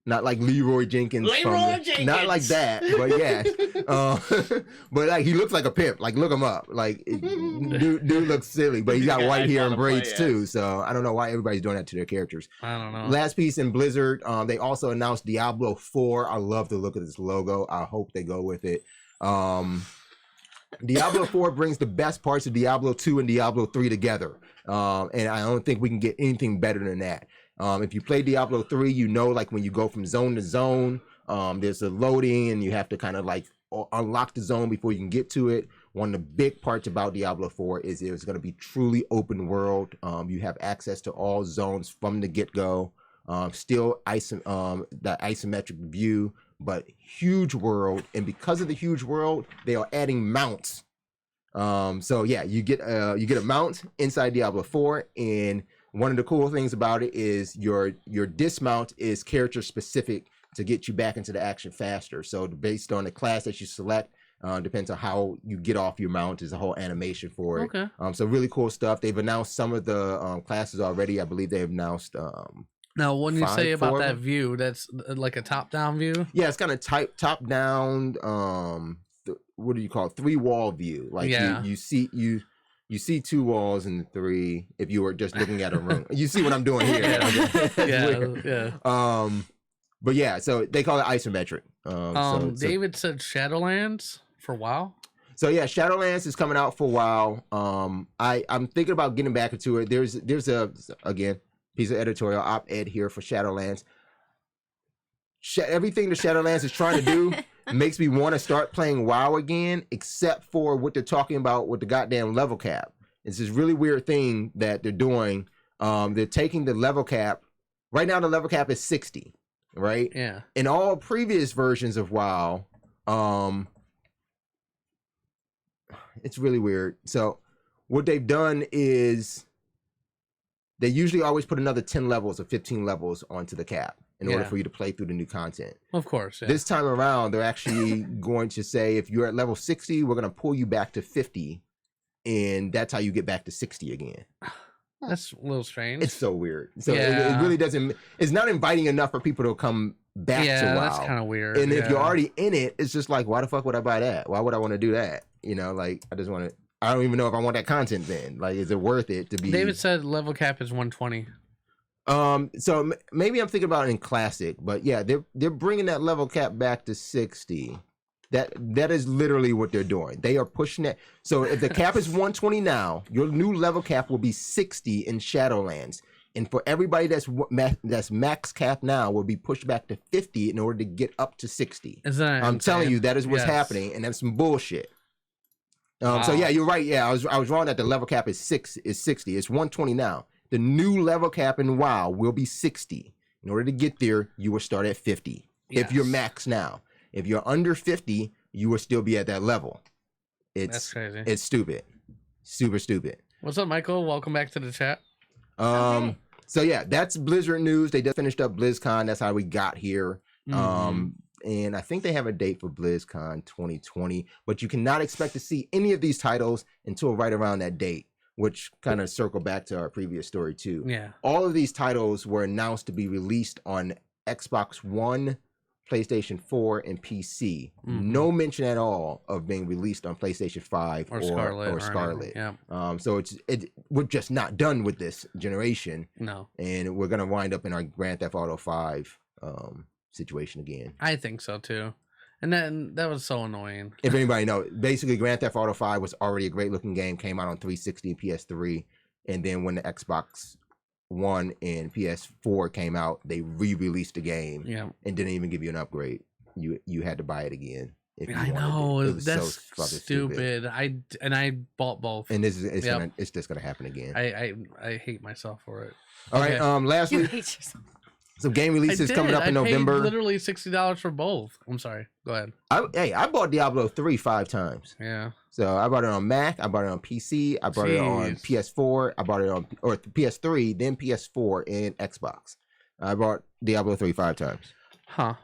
Leroy Jenkins. Jenkins. Not like that, but yeah. But like he looks like a pimp. Like look him up. Like dude looks silly, but he's got white hair and braids too. So I don't know why everybody's doing that to their characters. I don't know. Last piece in Blizzard, they also announced Diablo 4. I love the look of this logo. I hope they go with it. Diablo 4 brings the best parts of Diablo 2 and Diablo 3 together. And I don't think we can get anything better than that. If you play Diablo 3, like when you go from zone to zone, there's a loading and you have to kind of like unlock the zone before you can get to it. One of the big parts about Diablo 4 is it's going to be truly open world. You have access to all zones from the get-go. Still the isometric view, but huge world. And because of the huge world, they are adding mounts. So yeah, you get a mount inside Diablo 4, and one of the cool things about it is your dismount is character specific to get you back into the action faster. So based on the class that you select, depends on how you get off your mount. Is a whole animation for it. Okay. So really cool stuff. They've announced some of the classes already. I believe they've announced. Now, when you say about that view, that's like a top-down view. Yeah, it's kind of top-down. What do you call it? 3-wall view. Like you see 2 walls and 3. If you were just looking at a room, you see what I'm doing here. Yeah. But yeah, so they call it isometric. David said Shadowlands for WoW. So yeah, Shadowlands is coming out for WoW. I'm thinking about getting back into it. There's a again piece of editorial op-ed here for Shadowlands. Everything the Shadowlands is trying to do makes me want to start playing WoW again, except for what they're talking about with the goddamn level cap. It's this really weird thing that they're doing. They're taking the level cap. Right now, the level cap is 60, right? Yeah. In all previous versions of WoW, it's really weird. So what they've done is they usually always put another 10 levels or 15 levels onto the cap in order for you to play through the new content. Of course. Yeah. This time around, they're actually going to say, if you're at level 60, we're going to pull you back to 50 and that's how you get back to 60 again. That's a little strange. It's so weird. So Yeah. it really doesn't. It's not inviting enough for people to come back to WoW. That's kind of weird. And if you're yeah. already in it, it's just like, why the fuck would I buy that? Why would I want to do that? You know, like I just want to. I don't even know if I want that content then. Like, is it worth it to be? David said level cap is 120. So maybe I'm thinking about it in classic, but yeah, they're bringing that level cap back to 60. That is literally what they're doing. They are pushing it. So if the cap is 120 now, your new level cap will be 60 in Shadowlands. And for everybody that's max cap now, will be pushed back to 50 in order to get up to 60. I'm telling you, that is what's happening, and that's some bullshit. So yeah, you're right. Yeah, I was wrong that the level cap is 60. It's 120 now. The new level cap in WoW will be 60. In order to get there, you will start at 50. If you're max now. If you're under 50, you will still be at that level. That's crazy. It's stupid. Super stupid. What's up, Michael? Welcome back to the chat. So yeah, that's Blizzard news. They just finished up BlizzCon. That's how we got here. And I think they have a date for BlizzCon 2020, but you cannot expect to see any of these titles until right around that date, which kind of circle back to our previous story too. Yeah. All of these titles were announced to be released on Xbox One, PlayStation 4, and PC. No mention at all of being released on PlayStation 5 or Scarlet. Yeah. So we're just not done with this generation. No. And we're gonna wind up in our Grand Theft Auto 5 situation again. I think so too. And then that was so annoying. If anybody knows, basically Grand Theft Auto 5 was already a great looking game, came out on 360 and PS3, and then when the Xbox One and PS4 came out, they re-released the game and didn't even give you an upgrade. You had to buy it again. If you I wanted know it. It was that's so fucking stupid. I bought both. And it's just gonna happen again. I hate myself for it. All right. Lastly, You hate yourself. some game releases coming up in November. Paid literally $60 for both. I'm sorry. Go ahead. I bought Diablo 3 5 times. Yeah. So I bought it on Mac, I bought it on PC, I bought it on PS4, I bought it on PS3, then PS4 and Xbox. I bought Diablo 3 5 times. Huh.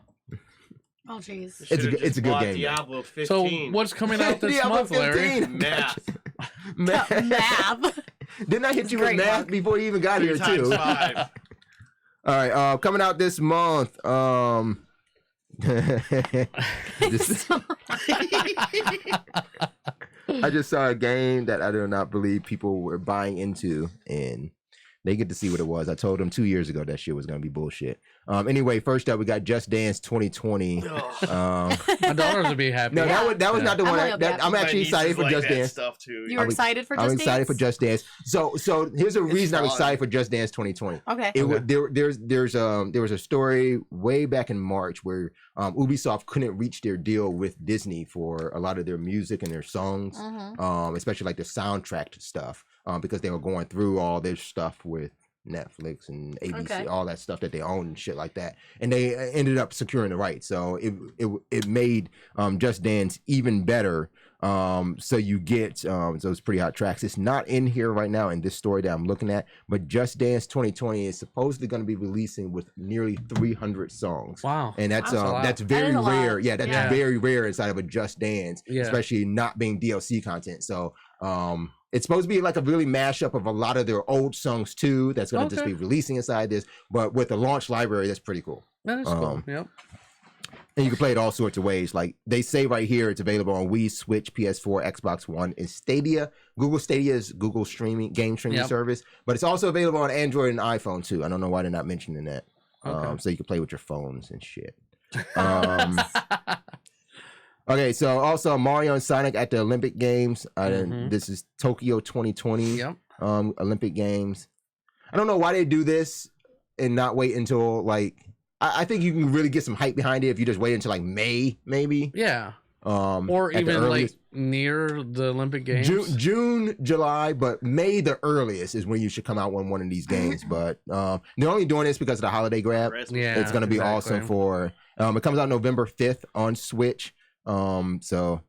Oh jeez. It's a good game. Diablo 15. So what's coming out this Diablo month, 15. Larry? Math. Math. Didn't I hit you with math before you even got here too? 5. All right, coming out this month. I just saw a game that I do not believe people were buying into, and they get to see what it was. I told them 2 years ago that shit was gonna be bullshit. Anyway, first up we got Just Dance 2020. My daughters would be happy. No, that was not the one. I'm actually excited for Just Dance. Stuff too. You were excited for Just Dance? I'm excited for Just Dance. So here's a reason I'm excited for Just Dance 2020. Okay. There was a story way back in March where Ubisoft couldn't reach their deal with Disney for a lot of their music and their songs, especially like the soundtrack stuff, because they were going through all their stuff with Netflix and ABC, all that stuff that they own and shit like that, and they ended up securing the rights. So it made Just Dance even better. So you get those pretty hot tracks. It's not in here right now in this story that I'm looking at, but Just Dance 2020 is supposedly going to be releasing with nearly 300 songs. Wow, and that's very rare. Yeah, that's very rare inside of a Just Dance, especially not being DLC content. So it's supposed to be like a really mashup of a lot of their old songs too. That's going to just be releasing inside this, but with the launch library, that's pretty cool. That is cool. Yep. And you can play it all sorts of ways. Like they say right here, it's available on Wii, Switch, PS4, Xbox One, and Stadia. Google Stadia is Google game streaming service, but it's also available on Android and iPhone too. I don't know why they're not mentioning that. So you can play with your phones and shit. Okay, so also Mario and Sonic at the Olympic Games. This is Tokyo 2020 Olympic Games. I don't know why they do this and not wait until like, I think you can really get some hype behind it if you just wait until like May, maybe. Yeah. Or even like near the Olympic Games. June, July, but May the earliest is when you should come out on one of these games. But they're only doing this because of the holiday grab. Yeah, it's going to be awesome for. It comes out November 5th on Switch. So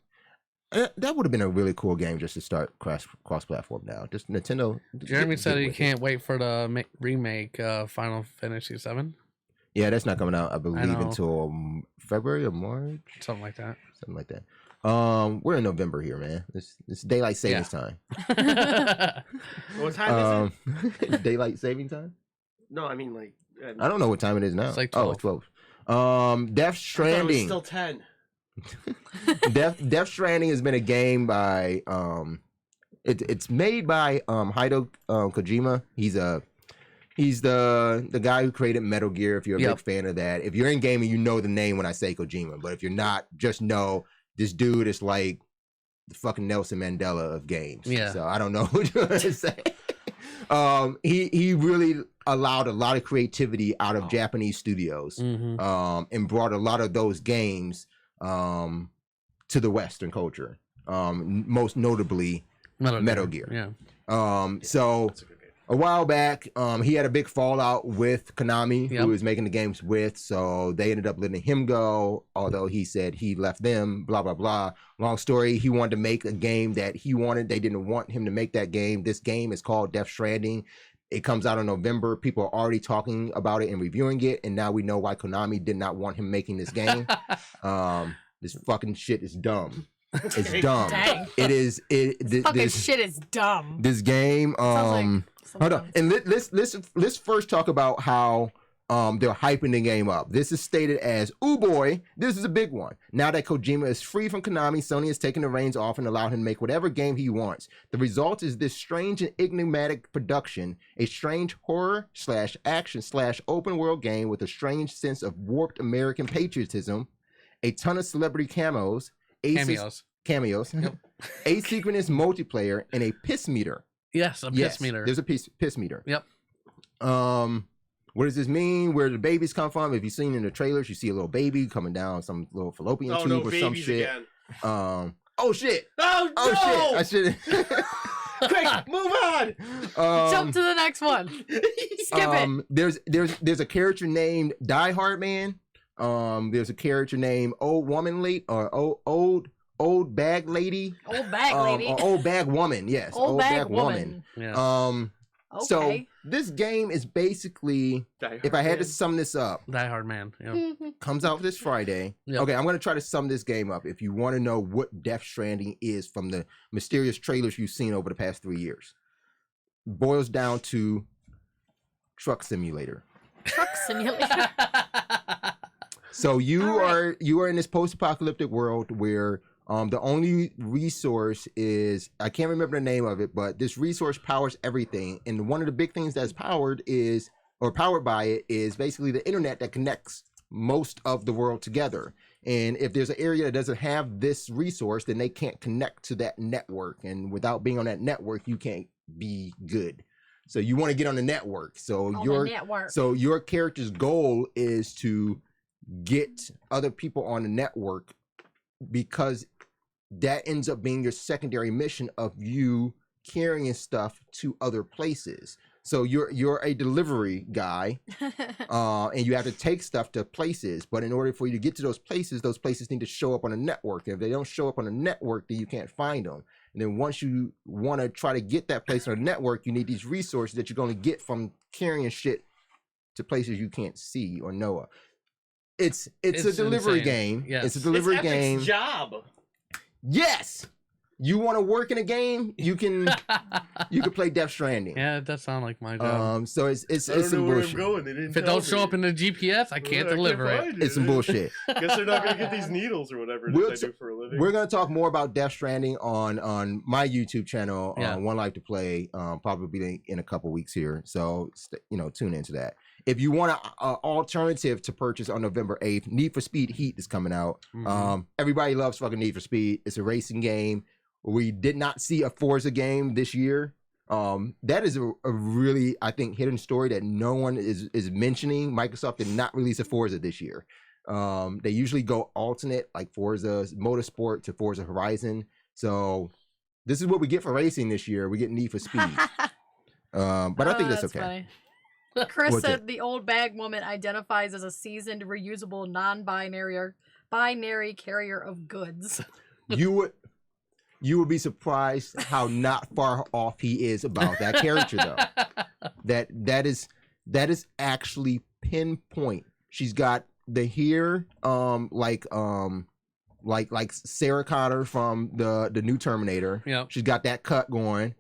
that would have been a really cool game just to start cross-platform now. Just Nintendo. Jeremy said he can't wait for the remake Final Fantasy VII. Yeah, that's not coming out, I believe, until February or March. Something like that. We're in November here, man. It's daylight savings time. What time is it? Daylight saving time? No, I mean like. I don't know what time it is now. It's like 12. Oh, it's 12. Death Stranding. It's still 10. Death Stranding has been a game by it's made by Hideo Kojima. He's the guy who created Metal Gear. If you're a big fan of that, if you're in gaming, you know the name when I say Kojima. But if you're not, just know this dude is like the fucking Nelson Mandela of games. Yeah. So I don't know what you're gonna say. He really allowed a lot of creativity out of Japanese studios, and brought a lot of those games to the Western culture. Most notably, Metal Gear. Yeah. So a while back, he had a big fallout with Konami, who was making the games with. So they ended up letting him go, although he said he left them. Blah blah blah. Long story. He wanted to make a game that he wanted. They didn't want him to make that game. This game is called Death Stranding. It comes out in November. People are already talking about it and reviewing it, and now we know why Konami did not want him making this game. This fucking shit is dumb. It's dumb. Dang. It is. This shit is dumb. This game. Hold on, and let's first talk about how they're hyping the game up. This is stated as, "Ooh boy, this is a big one. Now that Kojima is free from Konami, Sony has taken the reins off and allowed him to make whatever game he wants. The result is this strange and enigmatic production, a strange horror/action/open world game with a strange sense of warped American patriotism, a ton of celebrity cameos, asynchronous multiplayer, and a piss meter." Yes, a piss meter. There's a piss meter. Yep. What does this mean? Where do the babies come from? If you've seen in the trailers, you see a little baby coming down some little fallopian tube or some shit. Again. Oh shit! Oh no! Oh shit! I should. Quick, move on. Jump to the next one. Skip it. There's a character named Die Hard Man. There's a character named Old Woman Late or Old Bag Lady. Old Bag Lady. Or Old Bag Woman. Yes. Old Bag Woman. Yeah. Okay. So this game is basically, if I had to sum this up, Die Hard Man. Yeah. Comes out this Friday. Yep. Okay, I'm going to try to sum this game up. If you want to know what Death Stranding is from the mysterious trailers you've seen over the past 3 years, boils down to Truck Simulator. Truck Simulator. So you are in this post-apocalyptic world where the only resource is, I can't remember the name of it, but this resource powers everything. And one of the big things that's powered by it is basically the internet that connects most of the world together. And if there's an area that doesn't have this resource, then they can't connect to that network. And without being on that network, you can't be good. So you want to get on the network. So your character's goal is to get other people on the network, because that ends up being your secondary mission of you carrying stuff to other places. So you're a delivery guy, and you have to take stuff to places. But in order for you to get to those places need to show up on a network. And if they don't show up on a network, then you can't find them. And then once you want to try to get that place on a network, you need these resources that you're going to get from carrying shit to places you can't see or know of. It's a delivery game. Yes. It's a delivery game. Job. Yes. You want to work in a game? You can play Death Stranding. Yeah, it does sound like my job. So it's some bullshit. If it don't show up in the GPS, I can't deliver it. It's some bullshit. Guess they're not gonna get these needles or whatever it is they do for a living. We're gonna talk more about Death Stranding on my YouTube channel, One Life to Play, probably in a couple weeks here. So tune into that. If you want an alternative to purchase on November 8th, Need for Speed Heat is coming out. Mm-hmm. Everybody loves fucking Need for Speed. It's a racing game. We did not see a Forza game this year. That is a really, I think, hidden story that no one is mentioning. Microsoft did not release a Forza this year. They usually go alternate, like Forza Motorsport to Forza Horizon. So this is what we get for racing this year. We get Need for Speed. But I think that's okay. Funny. Chris said the Old Bag Woman identifies as a seasoned, reusable, non-binary carrier of goods. You would be surprised how not far off he is about that character, though. That is actually pinpoint. She's got the hair, like Sarah Connor from the new Terminator. Yep. She's got that cut going.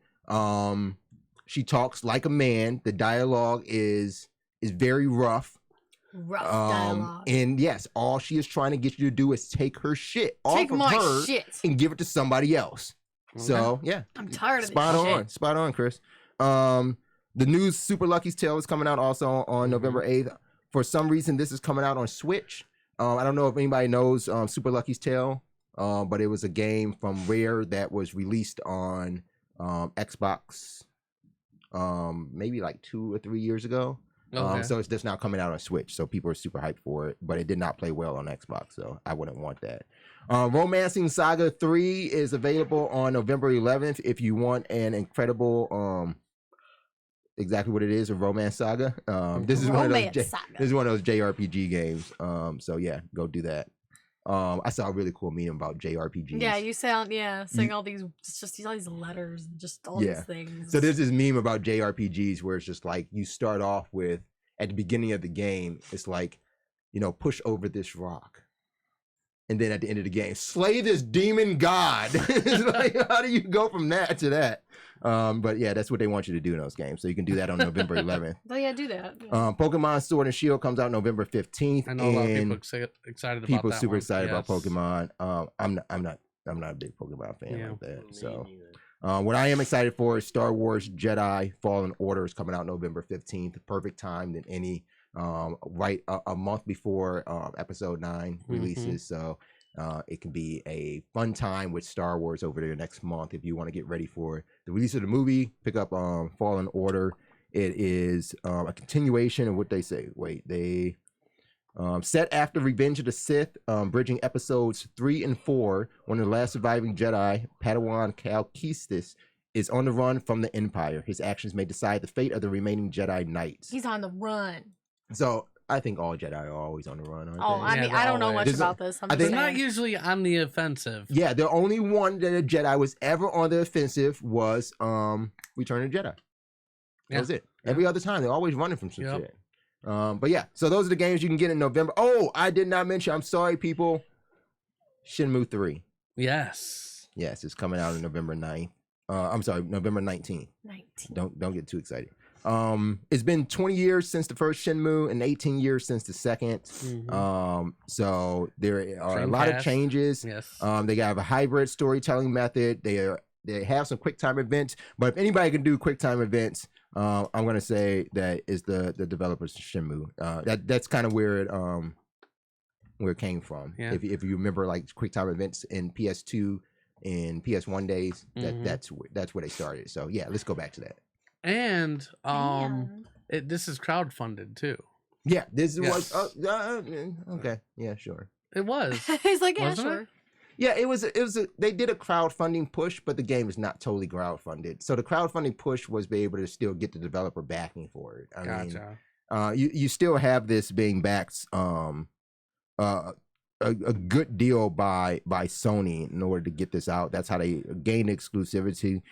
She talks like a man. The dialogue is very rough. Rough dialogue. And yes, all she is trying to get you to do is take her shit off of her and give it to somebody else. Okay. So yeah, I'm tired of this spot on, Chris. The new Super Lucky's Tale is coming out also on November 8th. For some reason, this is coming out on Switch. I don't know if anybody knows Super Lucky's Tale, but it was a game from Rare that was released on Xbox maybe like 2 or 3 years ago. Okay. So it's just now coming out on Switch. So people are super hyped for it, but it did not play well on Xbox. So I wouldn't want that. Romancing Saga 3 is available on November 11th. If you want an incredible, exactly what it is, a romance saga. This is one of those JRPG games. So yeah, go do that. I saw a really cool meme about JRPGs. Yeah, you sound saying all these all these letters, just all these things. So there's this meme about JRPGs where it's just like you start off with at the beginning of the game, it's like, push over this rock. And then at the end of the game, slay this demon god. It's like, how do you go from that to that? But yeah, that's what they want you to do in those games. So you can do that on November 11th. Oh yeah, do that. Pokemon Sword and Shield comes out November 15th. I know a lot of people excited about that. People super excited yes. about Pokemon. I'm not a big Pokemon fan like that. So what I am excited for is Star Wars Jedi Fallen Order is coming out November 15th. Perfect time than any right a month before episode 9 releases. So it can be a fun time with Star Wars over there next month if you want to get ready for the release of the movie. Pick up Fallen Order. It is a continuation of what they say. They set after Revenge of the Sith, bridging episodes 3 and 4. One of the last surviving Jedi, Padawan Cal Kestis, is on the run from the Empire. His actions may decide the fate of the remaining Jedi Knights. He's on the run. So I think all Jedi are always on the run, aren't they? I mean, I don't know much about this. They're not usually on the offensive. Yeah, the only one that a Jedi was ever on the offensive was Return of the Jedi. That was it. Every other time, they're always running from some shit. But yeah, so those are the games you can get in November. Oh, I did not mention, I'm sorry, people. Shenmue 3. Yes, it's coming out on November 9th. I'm sorry, November 19th. Don't get too excited. It's been 20 years since the first Shenmue and 18 years since the second. So there are a lot of changes. Yes. They have a hybrid storytelling method. They have some QuickTime events, but if anybody can do QuickTime events, I'm gonna say that is the developers of Shenmue. That's kind of where it came from. Yeah. If you remember, like QuickTime events in PS2 and PS1 days, that's where they started. So yeah, let's go back to that. And this is crowdfunded too. Yeah, this was okay. Yeah, sure. It was. He's like, yeah, Wasn't sure. it? Yeah, it was. They did a crowdfunding push, but the game is not totally crowdfunded. So the crowdfunding push was be able to still get the developer backing for it. I mean, you still have this being backed a good deal by Sony in order to get this out. That's how they gain exclusivity.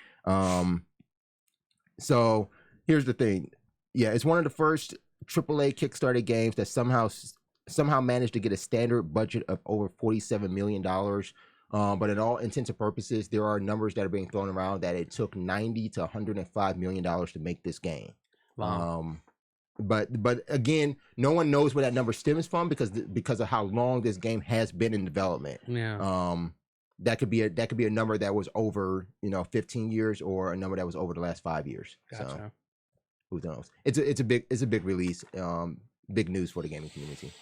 So here's the thing. Yeah, it's one of the first AAA Kickstarter games that somehow managed to get a standard budget of over $47 million. But in all intents and purposes, there are numbers that are being thrown around that it took $90 to $105 million to make this game. Wow. But again, no one knows where that number stems from because of how long this game has been in development. Yeah. That could be a number that was over 15 years or a number that was over the last 5 years. Gotcha. So who knows? It's a big release. Big news for the gaming community.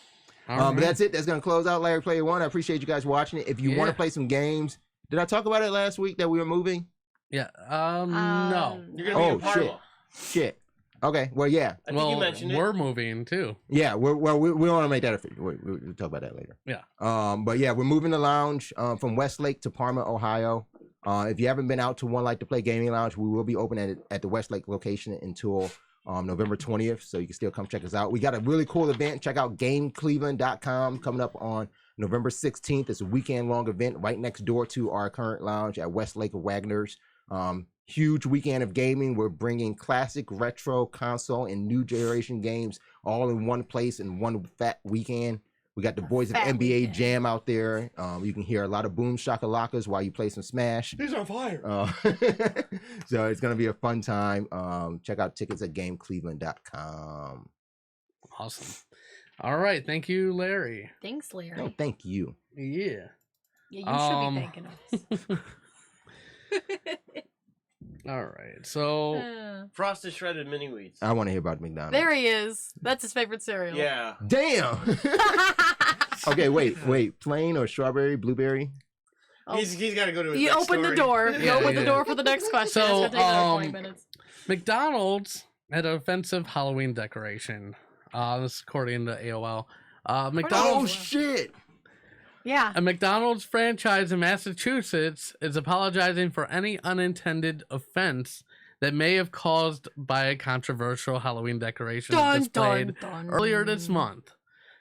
But that's it. That's gonna close out Larry Player One. I appreciate you guys watching it. If you want to play some games, did I talk about it last week that we were moving? Yeah. No. You're gonna be a part of shit. Okay. Well, yeah. I think you mentioned we're moving too. Yeah. We want to make that official. We'll talk about that later. Yeah. But yeah, we're moving the lounge from Westlake to Parma, Ohio. If you haven't been out to One Light to Play Gaming Lounge, we will be open at the Westlake location until November 20th. So you can still come check us out. We got a really cool event. Check out GameCleveland.com coming up on November 16th. It's a weekend-long event right next door to our current lounge at Westlake of Wagner's. Huge weekend of gaming. We're bringing classic, retro, console, and new generation games all in one place in one fat weekend. We got the boys of Fat NBA weekend. Jam out there. You can hear a lot of boom shakalakas while you play some Smash. He's on fire. So it's gonna be a fun time. Check out tickets at GameCleveland.com. Awesome. All right. Thank you, Larry. Thanks, Larry. No, thank you. Yeah. Yeah, you should be thanking us. All right. So Frosted shredded mini wheats. I want to hear about McDonald's. There he is. That's his favorite cereal. Yeah. Damn. Okay, wait. Plain or strawberry, blueberry? Oh. He's got to go to his You next open the story. door. You Yeah, open the yeah. door for the next question. So, It's gonna take another 20 minutes. McDonald's had an offensive Halloween decoration. This is according to AOL. Oh McDonald's shit. Yeah. A McDonald's franchise in Massachusetts is apologizing for any unintended offense that may have caused by a controversial Halloween decoration displayed earlier this month.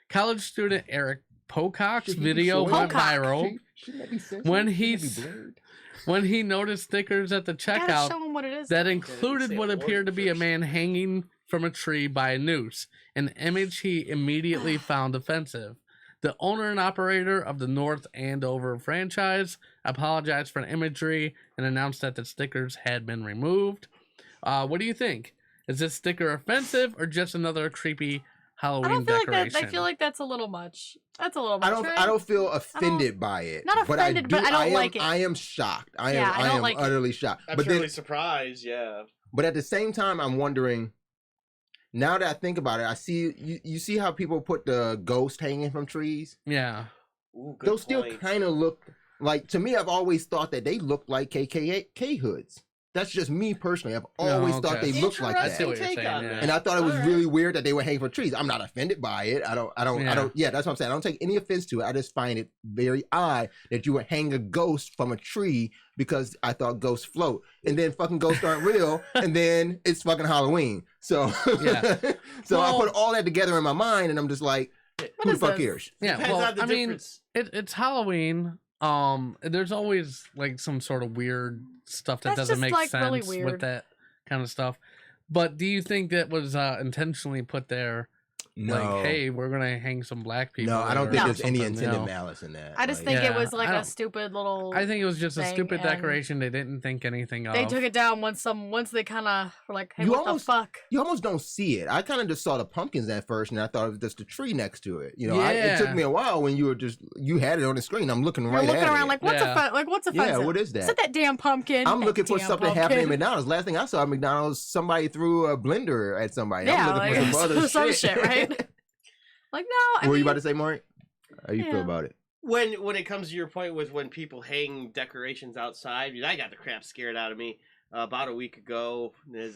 College student Eric Pocock's video went viral when he noticed stickers at the Gotta checkout show him what it is. that included what appeared to be a man hanging from a tree by a noose, an image he immediately found offensive. The owner and operator of the North Andover franchise apologized for the imagery and announced that the stickers had been removed. What do you think? Is this sticker offensive or just another creepy Halloween decoration? I feel like that's a little much. That's a little much. I don't feel offended by it. Not offended, but I don't like it. I am shocked. I Yeah, I don't am like it. utterly shocked. I'm But really then, surprised, yeah. but at the same time, I'm wondering. Now that I think about it, I see you see how people put the ghost hanging from trees. Yeah. Ooh, good Those still point. kind of look like, to me, I've always thought that they look like KKK hoods. That's just me personally. I've always thought they looked like I see that. what you're Take saying, on yeah. that. And I thought it was All right. really weird that they were hanging from trees. I'm not offended by it. I don't, yeah, that's what I'm saying. I don't take any offense to it. I just find it very odd that you would hang a ghost from a tree because I thought ghosts float. And then fucking ghosts aren't real. And then it's fucking Halloween. So, Yeah. So Well- I put all that together in my mind and I'm just like, who the is fuck this? cares? Yeah, Depends well, on the I mean, difference. it's Halloween. There's always like some sort of weird stuff that That's doesn't just, make like, sense really with weird. that kind of stuff. But do you think that was intentionally put there? No. Like, hey, we're gonna hang some black people. No, I don't or think there's any something, intended no. malice in that. I just Like, think Yeah, it was like I a don't- stupid little. I think it was just a thing, stupid and decoration. They didn't think anything of. They took it down once they kind of were like, "Hey, You what almost- the fuck?" you almost don't see it. I kind of just saw the pumpkins at first, and I thought it was just a tree next to it. You know, Yeah. it took me a while when you had it on the screen. I'm looking You're right looking at around it. like, "What's Yeah. what's Yeah, offensive? what is Is that? it that damn pumpkin?" I'm looking for Damn something happening at pumpkin. McDonald's. Last thing I saw at McDonald's, somebody threw a blender at somebody. Yeah, I'm looking like, for some other some shit. shit, right? Like, no, I What were you mean, about to say, Mark? How you feel Yeah. about it? When it comes to your point with when people hang decorations outside, I got the crap scared out of me. About a week ago,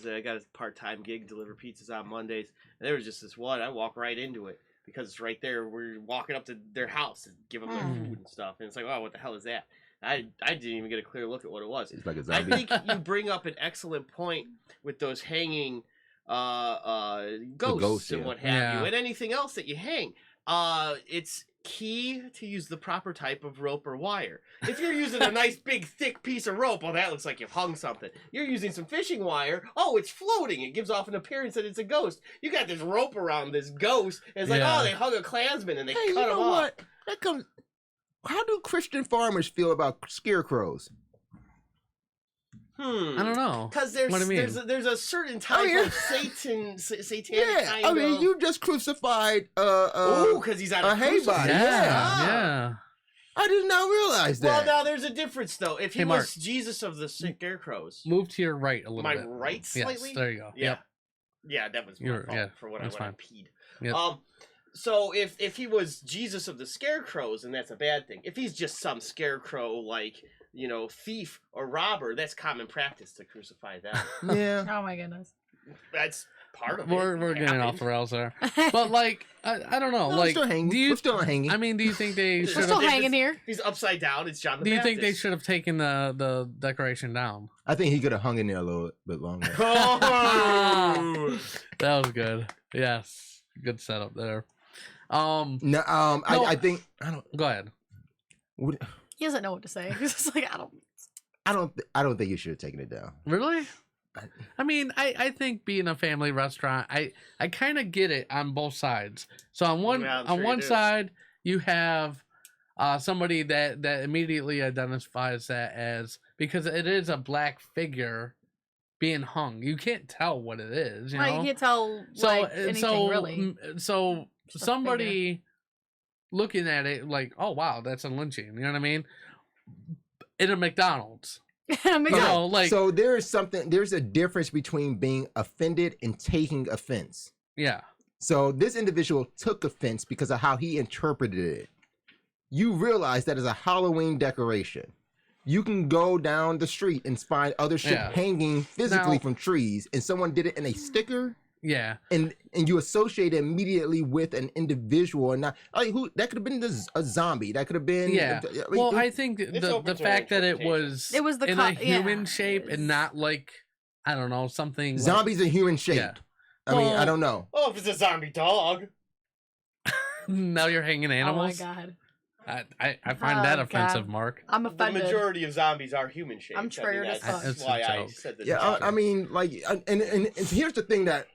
I got a part-time gig, deliver pizzas on Mondays, and there was just this one. I walk right into it because it's right there. We're walking up to their house and give them their food and stuff, and it's like, oh, what the hell is that? I didn't even get a clear look at what it was. It's like a I zombie. think you bring up an excellent point with those hanging ghosts ghosts, and yeah. what have Yeah. you, and anything else that you hang. It's key to use the proper type of rope or wire. If you're using a nice big thick piece of rope, well, that looks like you've hung something. You're using some fishing wire, oh, it's floating. It gives off an appearance that it's a ghost. You got this rope around this ghost, and it's like, Yeah. oh, they hung a Klansman and they Hey, you cut him know off. what? That comes. How do Christian farmers feel about scarecrows? I don't know. Because What do you mean? there's a certain type mean- of satanic Yeah, kind I mean, of... you just crucified Ooh, because he's on a a hay crucifix. body. Yeah, yeah. I did not realize Well, that. now there's a difference though. If he Hey, Mark. was Jesus of the Scarecrows, Move to your right a little my bit. right slightly. Yes, there you go. Yeah, Yep. yeah, that was my You're- fault yeah, for when that's I fine. peed. Yep. So if he was Jesus of the Scarecrows, then that's a bad thing. If he's just some scarecrow like thief or robber, that's common practice to crucify them. Yeah. oh my goodness. That's part of it. We're getting off Happened. the rails there. But like, I don't know. No, like, we're still hanging. do you? We're still hanging. I mean, do you think they We're should We're still have? hanging here. He's upside down. It's John the Do you think they Baptist. should have taken the decoration down? I think he could have hung in there a little bit longer. Oh! That was good. Yes, good setup there. No, No. I think I don't. Go ahead. What, He doesn't know what to say. He's just like, I don't think you should have taken it down. Really? I mean, I think being a family restaurant, I kind of get it on both sides. So on one Yeah, I'm sure you do. side, you have somebody that immediately identifies that as, because it is a black figure being hung. You can't tell what it is. You know? You can't tell anything really. So Just a somebody looking at it like, oh wow, that's a lynching. You know what I mean? In a McDonald's. So there's a difference between being offended and taking offense. Yeah. So this individual took offense because of how he interpreted it. You realize that is a Halloween decoration. You can go down the street and find other shit hanging physically from trees, and someone did it in a sticker. Yeah. And you associate it immediately with an individual, and not that could have been a zombie. That could have been I think the fact that it was the in a human shape and not like, I don't know, something zombies in human shape. Yeah. I mean, I don't know. Oh, if it's a zombie dog. Now you're hanging animals. Oh my god. I find that offensive, Mark. I'm offended. The majority of zombies are human shaped. I'm triggered as fuck. That's why I said this. Yeah, I mean, like, and here's the thing that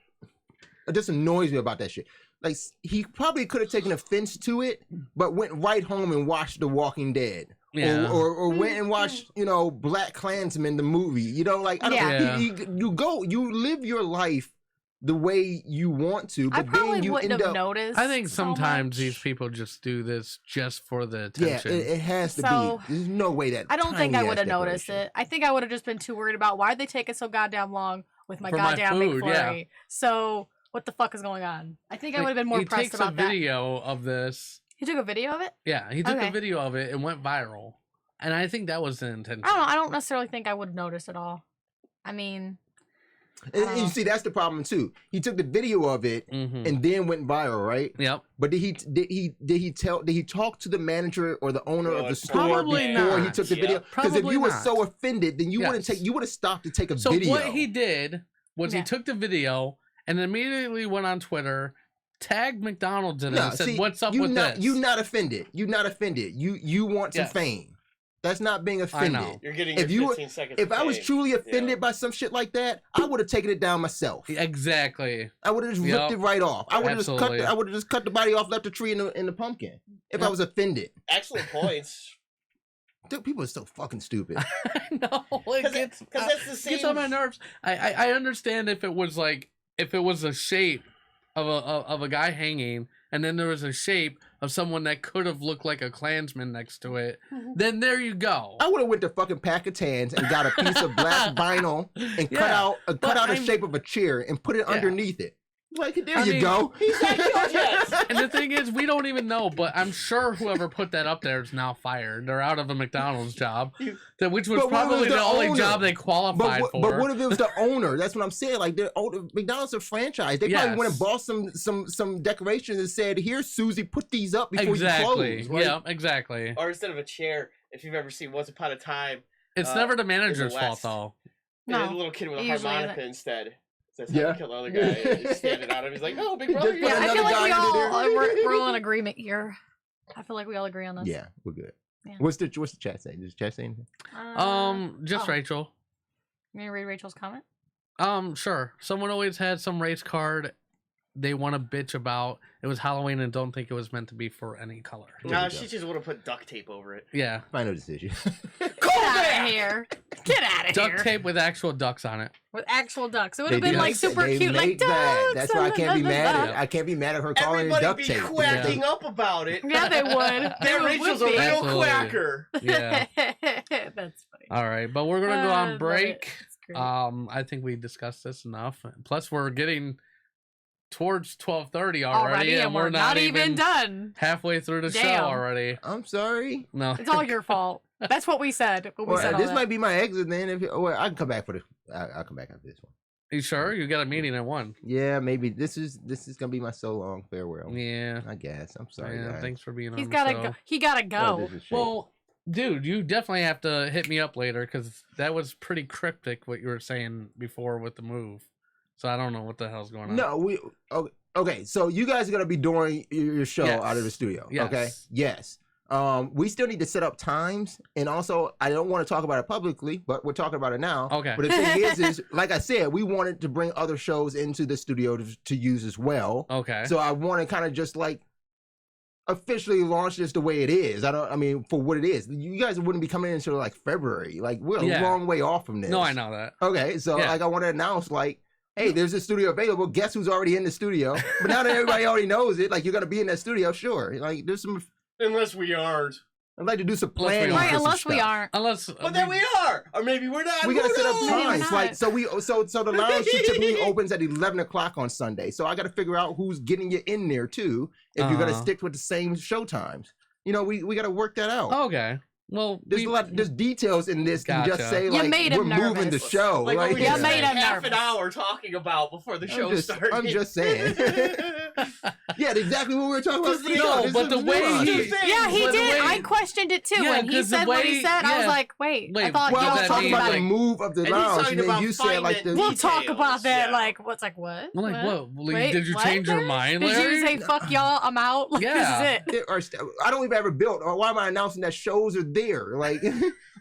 just annoys me about that shit. Like, he probably could have taken offense to it, but went right home and watched The Walking Dead. Yeah. Or went and watched, Black Klansman, the movie. Like, you live your life the way you want to, but then you end up noticed. I think sometimes these people just do this just for the attention. Yeah, it has to be. There's no way that. I don't think I would have noticed it. I think I would have just been too worried about why are they taking so goddamn long with my goddamn McFlurry. Yeah. So what the fuck is going on? I think I would have been more pressed about that. He takes a video of this. He took a video of it? Yeah, he took a video of it and went viral. And I think that was the intention. I don't know. I don't necessarily think I would have noticed at all. I mean... And you see, that's the problem too. He took the video of it and then went viral, right? Yep. But did he talk to the manager or the owner of the store before he took the video? Because if you were so offended, then you would have stopped to take a video. So what he did was he took the video and immediately went on Twitter, tagged McDonald's in it, and said, "What's up with this?" You're not offended. You're not offended. You want some fame. That's not being offended. I know. You're getting your 15 seconds. If I was truly offended by some shit like that, I would have taken it down myself. Exactly. I would have just ripped it right off. I would have just cut the body off, left the tree in the pumpkin. If I was offended. Excellent points. Dude, people are so fucking stupid. I know. Because that's the same. It gets on my nerves. I understand if it was a shape of a guy hanging, and then there was a shape of someone that could have looked like a Klansman next to it, then there you go. I would have went to fucking Packatans and got a piece of black vinyl and cut out a shape of a chair and put it underneath it. Like, there you go. And the thing is, we don't even know, but I'm sure whoever put that up there is now fired. They're out of a McDonald's job, which was probably the only job they qualified for. But what if it was the owner? That's what I'm saying. Like, McDonald's a franchise. They probably went and bought some decorations and said, "Here, Susie, put these up before you close." Right? Yeah, exactly. Or instead of a chair, if you've ever seen Once Upon a Time, it's never the manager's fault though. No, a little kid with a harmonica instead. That's how to kill the other guy. Standing on him. He's like, "Oh, big brother." Yeah, I feel like we're all in agreement here. I feel like we all agree on this. Yeah, we're good. Yeah. What's the chat saying? Does the chat say anything? Just Rachel. You want to read Rachel's comment? Sure. Someone always had some race card they want to bitch about. It was Halloween and don't think it was meant to be for any color. No, she just would have put duct tape over it. Yeah. Final decision. Get out of here. Get out of here. Duct tape with actual ducks on it. With actual ducks. It would have been like super cute, like ducks. That's why I can't be mad. I can't be mad at her calling it duct tape. Everybody be quacking up about it. Yeah, they would. Rachel's a real quacker. Yeah. That's funny. All right, but we're gonna go on break. I think we discussed this enough. Plus, we're getting towards 12:30 already, and we're not even done halfway through the show already. I'm sorry. No, it's all your fault. That's what we said. This might be my exit then. I can come back for the. I'll come back after this one. You sure? You got a meeting at 1. Yeah, maybe this is gonna be my so long farewell. Yeah, I guess. I'm sorry. Yeah, guys. thanks for being on. He's gotta go. He gotta go. Well, dude, you definitely have to hit me up later because that was pretty cryptic what you were saying before with the move. So I don't know what the hell's going on. No, okay. So you guys are gonna be doing your show out of the studio. Yes. Okay. Yes. We still need to set up times, and also I don't want to talk about it publicly, but we're talking about it now. Okay. But the thing is like I said, we wanted to bring other shows into the studio to use as well. Okay. So I want to kind of just like officially launch this the way it is. I mean, for what it is. You guys wouldn't be coming in until like February. Like, we're a long way off from this. No, I know that. Okay, so like I want to announce like, hey, there's a studio available. Guess who's already in the studio? But now that everybody already knows it, like you're gonna be in that studio, sure. Like there's some. Unless we aren't. I'd like to do some planning. Right, unless we aren't. But then we are, or maybe we're not. We gotta set up Maybe times, like so the lounge typically opens at 11 o'clock on Sunday. So I gotta figure out who's getting you in there too. If you're gonna stick with the same show times, you know, we gotta work that out. Okay. Well, there's details in this. Gotcha. You just say like we're moving the show. Like you made him half nervous. an hour talking about before the show started. I'm just saying. Yeah, exactly what we were talking about. No, but the way he did. I questioned it too. When he said what he said, I was like, wait. I thought I was talking about like, the move of the lounge, and then you said like we'll talk about that. Like, what's like what? I'm like, what? Wait, did you change your mind, Larry? Did you say fuck y'all? I'm out. Like, yeah. This is it. I don't even ever build. Or why am I announcing that shows are there? Like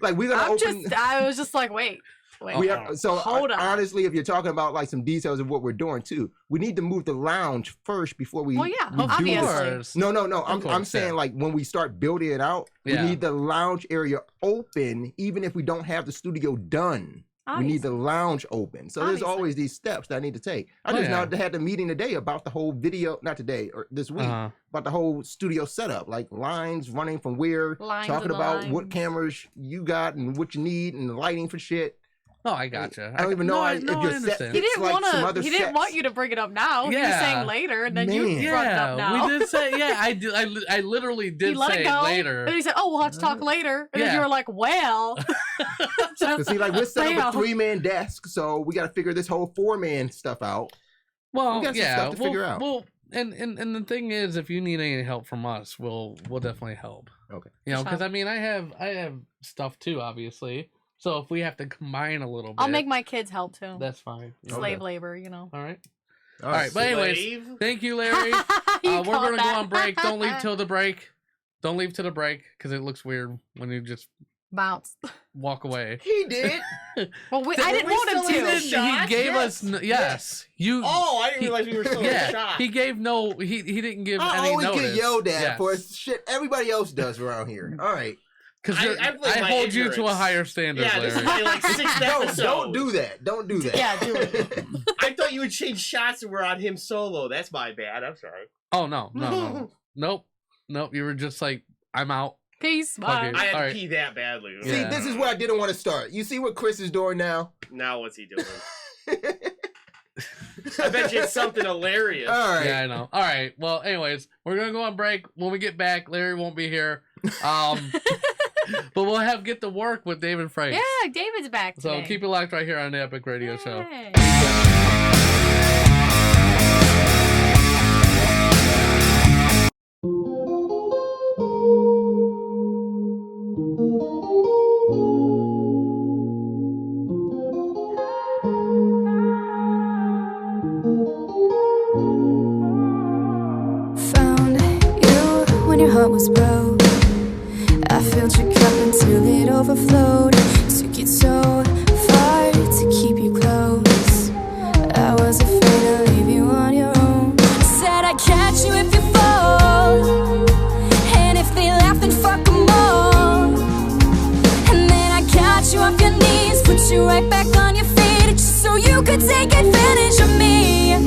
we're gonna open. I was just like, wait. Hold on. Honestly, if you're talking about like some details of what we're doing too, we need to move the lounge first before we. Well, yeah, obviously. No. I'm saying like when we start building it out, we need the lounge area open, even if we don't have the studio done. Obviously. We need the lounge open. So there's always these steps that I need to take. I just now had the meeting today about the whole video, not today or this week, about the whole studio setup, like lines running from where, talking about what cameras you got and what you need and the lighting for shit. Oh, I gotcha. I don't even know if your set he didn't like some other He didn't want you to bring it up now. He was saying later, and then you brought it up now. We did say, I literally did say later. And he said, "Oh, we'll have to talk later." And then you were like, "Well." See, like we're set up a 3-man desk, so we got to figure this whole 4-man stuff out. Well, we got some stuff to figure out. Well, and the thing is, if you need any help from us, we'll definitely help. Okay. You know, because I mean, I have stuff too, obviously. So if we have to combine a little bit, I'll make my kids help too. That's fine. Slave labor, you know. All right. But anyways, thank you, Larry. We're gonna go on break. Don't leave till the break. Don't leave till the break because it looks weird when you just bounce, walk away. He did. Well, I didn't want him to. He gave us you. Oh, I didn't realize we were still in a shot. He gave no. He didn't give any notice. I always get yelled at for shit everybody else does around here. All right. Because I hold you to a higher standard, Larry. This is like 6th episode. Don't do that. Don't do that. Yeah, do it. I thought you would change shots and we're on him solo. That's my bad. I'm sorry. Oh, no. Nope. You were just like, I'm out. Peace. Bye. I had to pee that badly. See, this is where I didn't want to start. You see what Chris is doing now? Now what's he doing? I bet you it's something hilarious. All right. Yeah, I know. All right. Well, anyways, we're going to go on break. When we get back, Larry won't be here. But we'll get to work with David Frank. Yeah, David's back today. So keep it locked right here on the Epic Radio Show. Found you when your heart was broke. I filled your cup until it overflowed. Took it so far to keep you close. I was afraid to leave you on your own. Said I'd catch you if you fall, and if they laugh then fuck them all. And then I got you off your knees, put you right back on your feet, just so you could take advantage of me.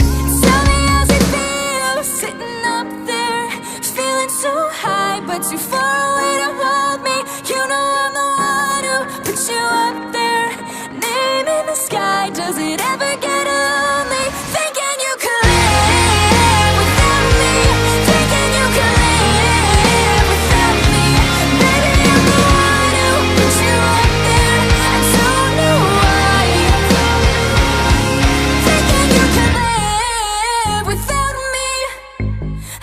Tell me how's it feel, sitting up there, feeling so high but too far away to hold me. You know I'm the one who put you up there, name in the sky. Does it ever get lonely? Thinking you could live without me, thinking you could live without me. Baby, I'm the one who put you up there. I don't know why. Thinking you could live without me,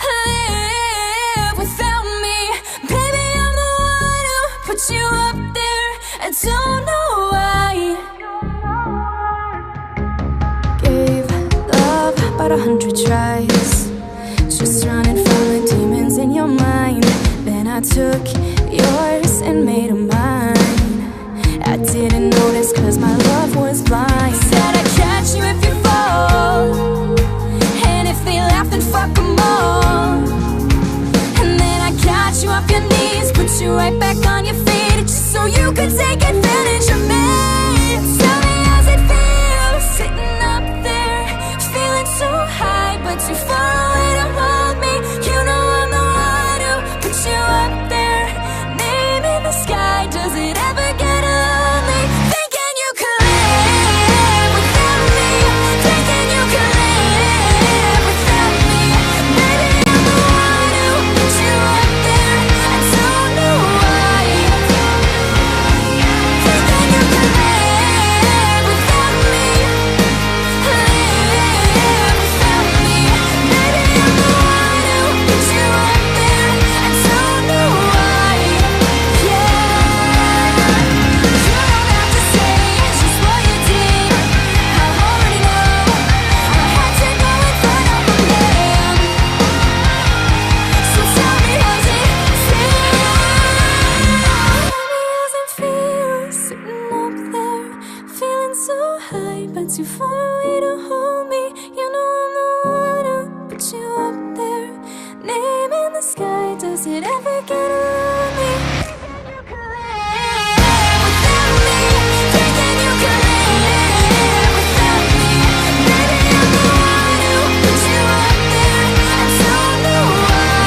live without me. Baby, I'm the one who put you up there. I don't know why. Gave love about 100 tries, just running from the demons in your mind. Then I took yours and made them mine. I didn't notice cause my love was blind. Said I'd catch you if you fall, and if they laugh then fuck them all. And then right back on your feet just so you could take advantage of me. Tell me how's it feel sitting up there, feeling so high but too far away to hold me. You know I'm the one who put you up there, name in the sky. Does it ever get lonely? Thinking you could live without me, thinking you could live without me. Maybe I'm the one who put you up there, I don't know why. Thinking you could live without me, live without me. Maybe I'm the one who put you up there, I don't know why. Yeah, you don't have to say it's just what you did. I already know I had to go in front of a man. So tell me how's it feel? How's it feel sitting up there, feeling so high but too far away to hold me? You know I'm the one who put you up there, name in the sky. Does it ever get lonely? Without me, thinking you could live without me. Maybe I'm the one who put you up there, I don't know why.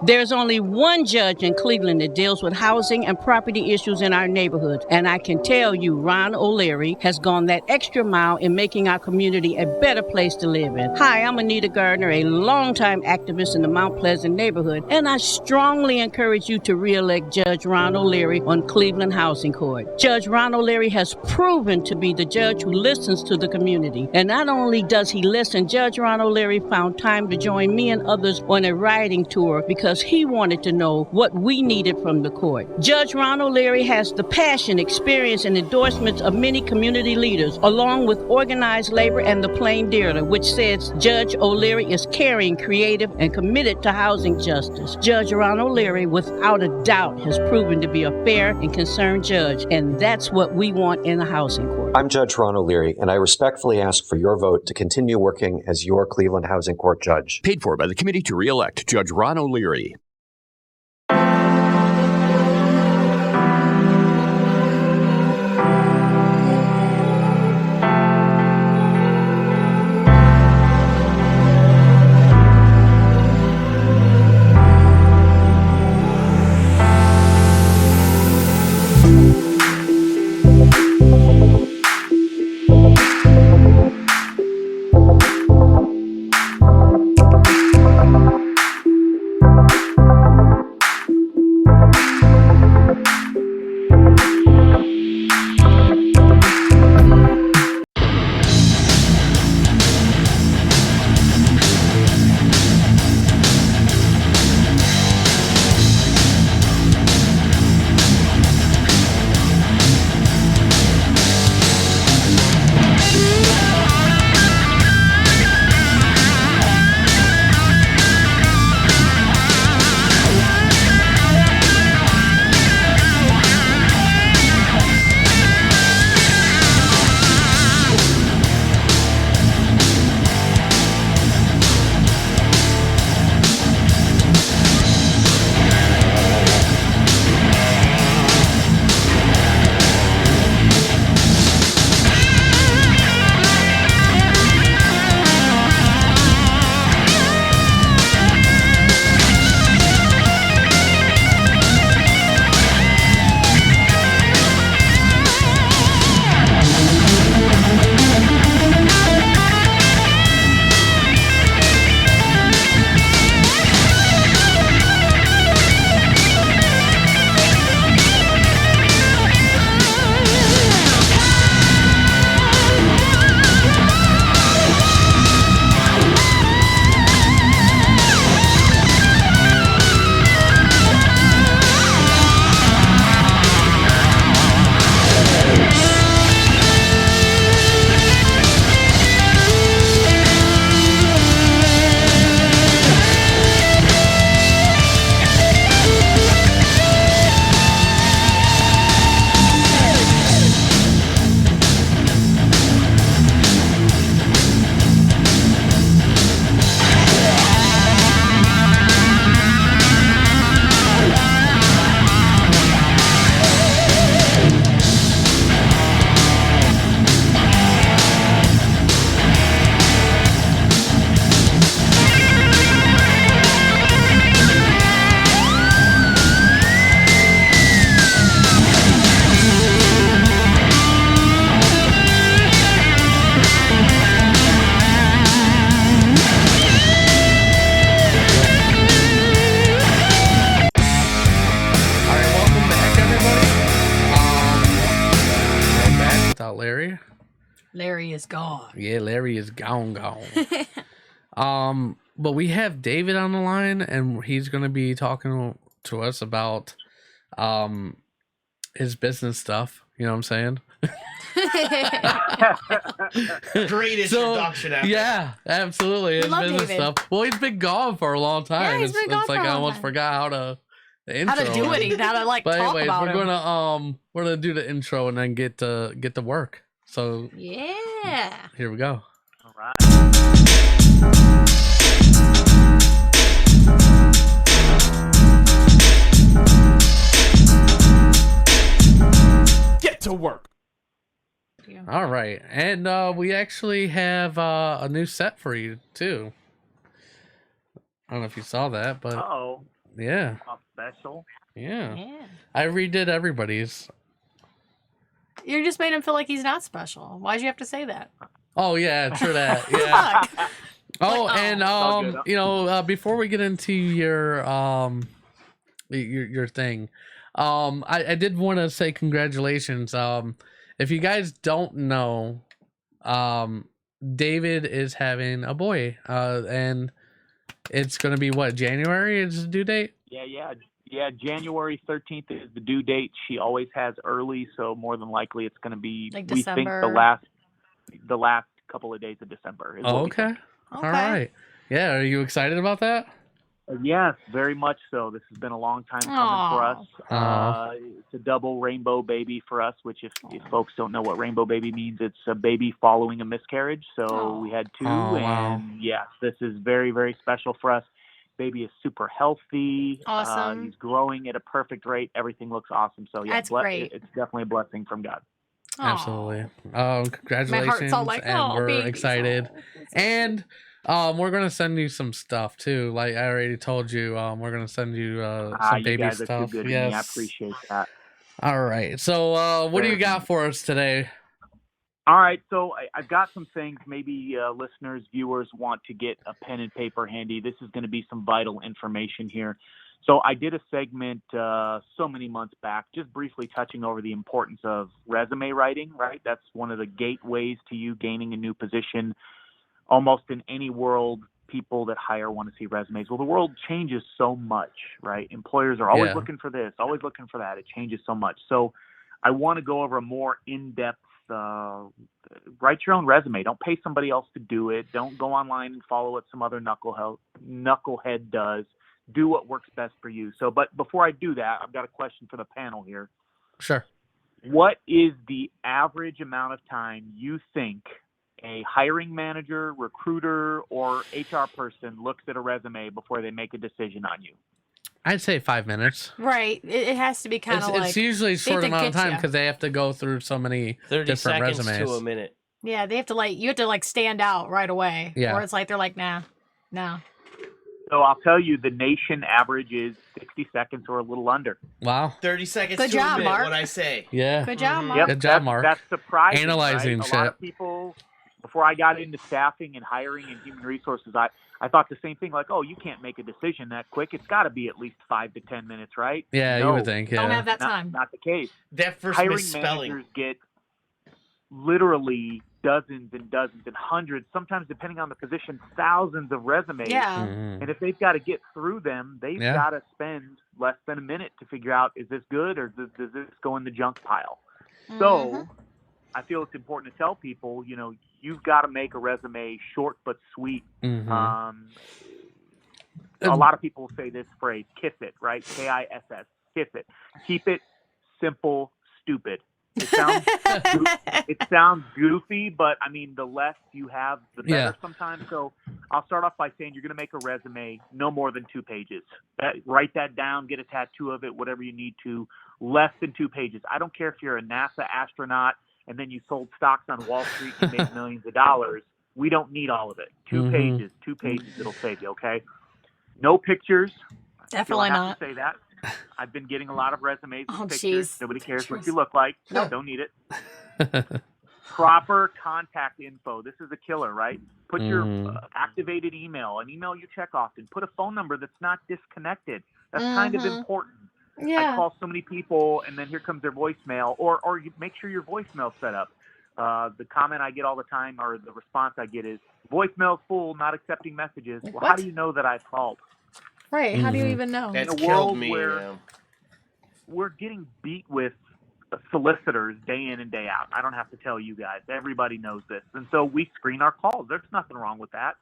There's only one judge in Cleveland that deals with housing and property issues in our neighborhood. And I can tell you, Ron O'Leary has gone that extra mile in making our community a better place to live in. Hi, I'm Anita Gardner, a longtime activist in the Mount Pleasant neighborhood. And I strongly encourage you to re-elect Judge Ron O'Leary on Cleveland Housing Court. Judge Ron O'Leary has proven to be the judge who listens to the community. And not only does he listen, Judge Ron O'Leary found time to join me and others on a riding tour because he wanted to know what we needed from the court. Judge Ron O'Leary has the passion, experience, and endorsements of many community leaders, along with organized labor and the plain dealer, which says Judge O'Leary is caring, creative, and committed to housing justice. Judge Ron O'Leary, without a doubt, has proven to be a fair and concerned judge, and that's what we want in a housing court. I'm Judge Ron O'Leary, and I respectfully ask for your vote to continue working as your Cleveland Housing Court judge. Paid for by the Committee to Re-elect Judge Ron O'Leary. Larry is gone. Yeah, Larry is gone. But we have David on the line, and he's going to be talking to us about his business stuff. You know what I'm saying? Great introduction ever. Yeah, absolutely. His business stuff. Well, he's been gone for a long time. Yeah, he's been gone it's like for a I long almost time. forgot how to do anything. How to like but talk anyways, about we're gonna do the intro and then get to work. So yeah, here we go. All right. Get to work. All right, and we actually have a new set for you too. I don't know if you saw that, but yeah, a special. Yeah, I redid everybody's. You just made him feel like he's not special. Why'd you have to say that? Oh yeah, true that. Yeah. And before we get into your thing, I did want to say congratulations. If you guys don't know, David is having a boy, and it's gonna be what, January is the due date? Yeah. January 13th is the due date. She always has early, so more than likely it's going to be like we think the last couple of days of December. Okay. All right. Yeah. Are you excited about that? Yes, very much so. This has been a long time coming for us. It's a double rainbow baby for us, which if folks don't know what rainbow baby means, it's a baby following a miscarriage. So we had two, and yes, this is very, very special for us. Baby is super healthy. Awesome. He's growing at a perfect rate. Everything looks awesome. So yeah, that's great. It's definitely a blessing from God. Absolutely. Congratulations. My heart's all like, and we're baby. excited. And we're gonna send you some stuff too. Like I already told you, we're gonna send you some baby you guys stuff. Are too good to me. I appreciate that. All right. So what do you got for us today? All right, so I've got some things maybe listeners, viewers want to get a pen and paper handy. This is going to be some vital information here. So I did a segment so many months back, just briefly touching over the importance of resume writing, right? That's one of the gateways to you gaining a new position. Almost in any world, people that hire want to see resumes. Well, the world changes so much, right? Employers are always looking for this, always looking for that. It changes so much. So I want to go over a more in-depth write your own resume. Don't pay somebody else to do it. Don't go online and follow what some other knucklehead does. Do what works best for you. So, but before I do that, I've got a question for the panel here. Sure. What is the average amount of time you think a hiring manager, recruiter, or HR person looks at a resume before they make a decision on you? I'd say 5 minutes. Right. It has to be kind of like... It's usually a short amount of time because they have to go through so many 30 different seconds resumes. to a minute. Yeah, they have to you have to stand out right away. Yeah. Or it's like, they're like, nah. So I'll tell you, the nation average is 60 seconds or a little under. Wow. 30 seconds Good to job, a minute, Mark. what I say. Yeah. Good job, Mark. Yep, Good job, Mark. That's surprising. Analyzing right? shit. A lot of people, before I got into staffing and hiring and human resources, I thought the same thing, like, oh, you can't make a decision that quick. It's got to be at least 5 to 10 minutes, right? Yeah, No, you would think. Yeah. Don't have that time. Not the case. That first Hiring misspelling. managers get literally dozens and dozens and hundreds, sometimes depending on the position, thousands of resumes. Yeah. Mhm. And if they've got to get through them, they've got to spend less than a minute to figure out, is this good or does this go in the junk pile? So I feel it's important to tell people, you've got to make a resume short but sweet. Mhm. A lot of people say this phrase, KISS it, right? KISS, KISS it. Keep it simple, stupid. It sounds goofy, but I mean, the less you have, the better sometimes. So I'll start off by saying you're going to make a resume no more than 2 pages. Write that down, get a tattoo of it, whatever you need to. Less than 2 pages. I don't care if you're a NASA astronaut and then you sold stocks on Wall Street and made millions of dollars. We don't need all of it. 2 pages, 2 pages, it'll save you, okay? No pictures. Definitely I have not. to say that. I've been getting a lot of resumes with Oh, pictures. jeez. Nobody cares what you look like. No, don't need it. Proper contact info. This is a killer, right? Put your activated email, an email you check often. Put a phone number that's not disconnected. That's kind of important. Yeah. I call so many people, and then here comes their voicemail, or you make sure your voicemail's set up. The comment I get all the time, or the response I get, is voicemail's full, not accepting messages. Well, how do you know that I called? Right. How do you even know? That's In a killed world me. where we're getting beat with solicitors day in and day out. I don't have to tell you guys. Everybody knows this. And so we screen our calls. There's nothing wrong with that.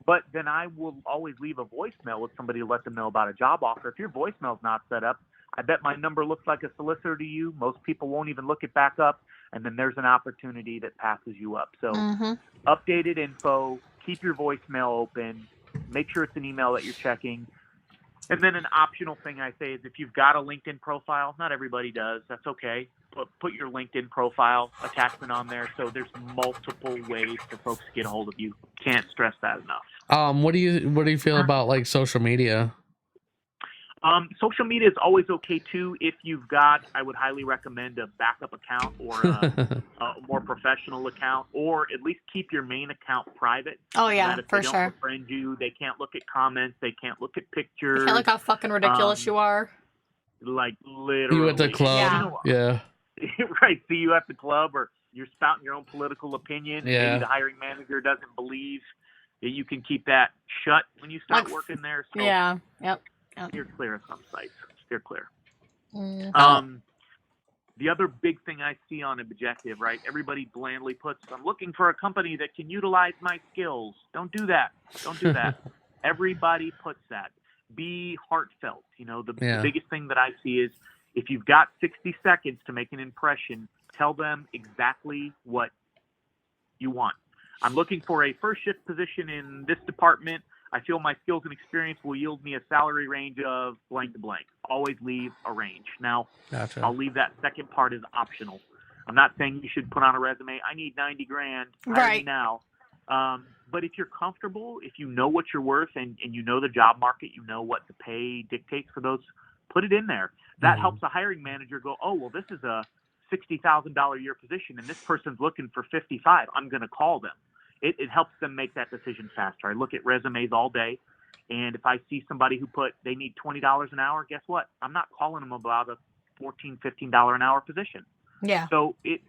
But then I will always leave a voicemail with somebody to let them know about a job offer. If your voicemail's not set up, I bet my number looks like a solicitor to you. Most people won't even look it back up. And then there's an opportunity that passes you up. So updated info, keep your voicemail open, make sure it's an email that you're checking. And then an optional thing I say is if you've got a LinkedIn profile, not everybody does, that's okay. But put your LinkedIn profile attachment on there so there's multiple ways for folks to get a hold of you. Can't stress that enough. What do you feel about like social media? Social media is always okay too. If you've got, I would highly recommend a backup account or a more professional account, or at least keep your main account private. Oh yeah, that if for they sure. don't friend you, they can't look at comments, they can't look at pictures. They can't look how fucking ridiculous you are. Like literally. You at the club? Yeah. Right. See you at the club, or you're spouting your own political opinion. Yeah. Maybe the hiring manager doesn't believe that you can keep that shut when you start working there. So yeah. Yep. Steer clear of some sites. Steer clear. Mm. The other big thing I see on Objective, right? Everybody blandly puts, I'm looking for a company that can utilize my skills. Don't do that. Don't do that. Everybody puts that. Be heartfelt. You know, the biggest thing that I see is if you've got 60 seconds to make an impression, tell them exactly what you want. I'm looking for a first shift position in this department. I feel my skills and experience will yield me a salary range of blank to blank. Always leave a range. Now, Gotcha. I'll leave that second part as optional. I'm not saying you should put on a resume, I need 90 grand right now. But if you're comfortable, if you know what you're worth and you know the job market, you know what the pay dictates for those, put it in there. That helps a hiring manager go, oh, well, this is a $60,000 a year position and this person's looking for 55. I'm going to call them. It helps them make that decision faster. I look at resumes all day, and if I see somebody who they need $20 an hour, guess what? I'm not calling them about a $14, $15 an hour position. Yeah. So it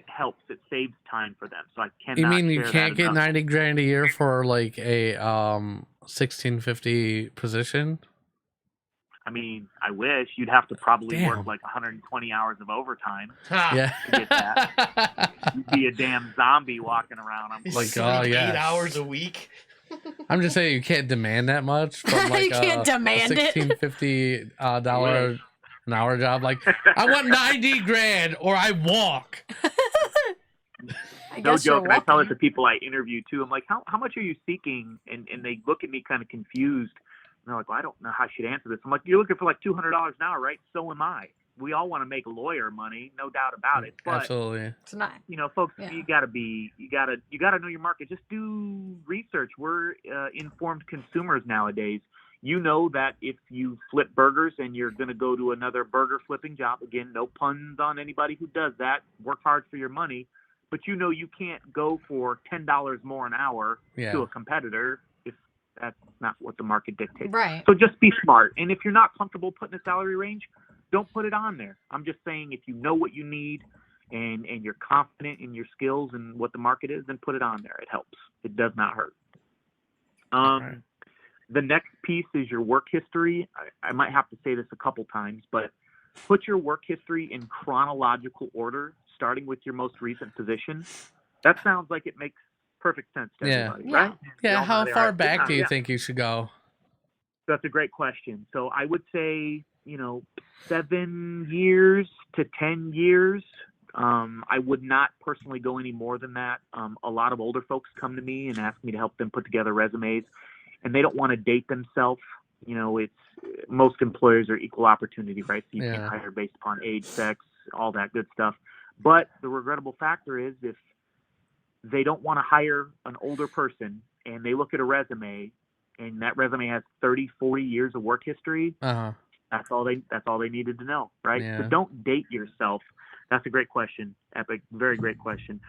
helps. It saves time for them. So I cannot. You mean you share can't that get enough. 90 grand a year for like a 1650 position? I mean, I wish. You'd have to probably Damn. work like 120 hours of overtime Yeah. to get that. You'd be a damn zombie walking around. I'm Like, oh, yeah. 8 hours a week. I'm just saying you can't demand that much from like You can't demand it. $1650 an hour job. Like, I want 90 grand or I walk. I no guess you're joke, and I tell it walking. to people I interview too. I'm like, how much are you seeking? And they look at me kind of confused. And they're like, well, I don't know how I should answer this. I'm like, you're looking for like $200 an hour, right? So am I. We all want to make lawyer money, no doubt about it. But Absolutely. It's not. you know, folks, Yeah. you gotta know your market. Just do research. We're informed consumers nowadays. You know that if you flip burgers and you're going to go to another burger flipping job, again, no puns on anybody who does that. Work hard for your money, but you know you can't go for $10 more an hour to a competitor if that's not what the market dictates. Right. So just be smart. And if you're not comfortable putting a salary range, don't put it on there. I'm just saying if you know what you need and you're confident in your skills and what the market is, then put it on there. It helps. It does not hurt. Right. The next piece is your work history. I might have to say this a couple times, but put your work history in chronological order, starting with your most recent position. That sounds like it makes perfect sense to everybody, right? Yeah, We how all know far they are. back do you Yeah. think you should go? That's a great question. So I would say, 7 years to 10 years. I would not personally go any more than that. A lot of older folks come to me and ask me to help them put together resumes, and they don't want to date themselves. It's most employers are equal opportunity, right? So you can't hire based upon age, sex, all that good stuff. But the regrettable factor is if they don't want to hire an older person and they look at a resume and that resume has 30, 40 years of work history, that's all they needed to know, right? Yeah. So don't date yourself. That's a great question, Epic. Very great question.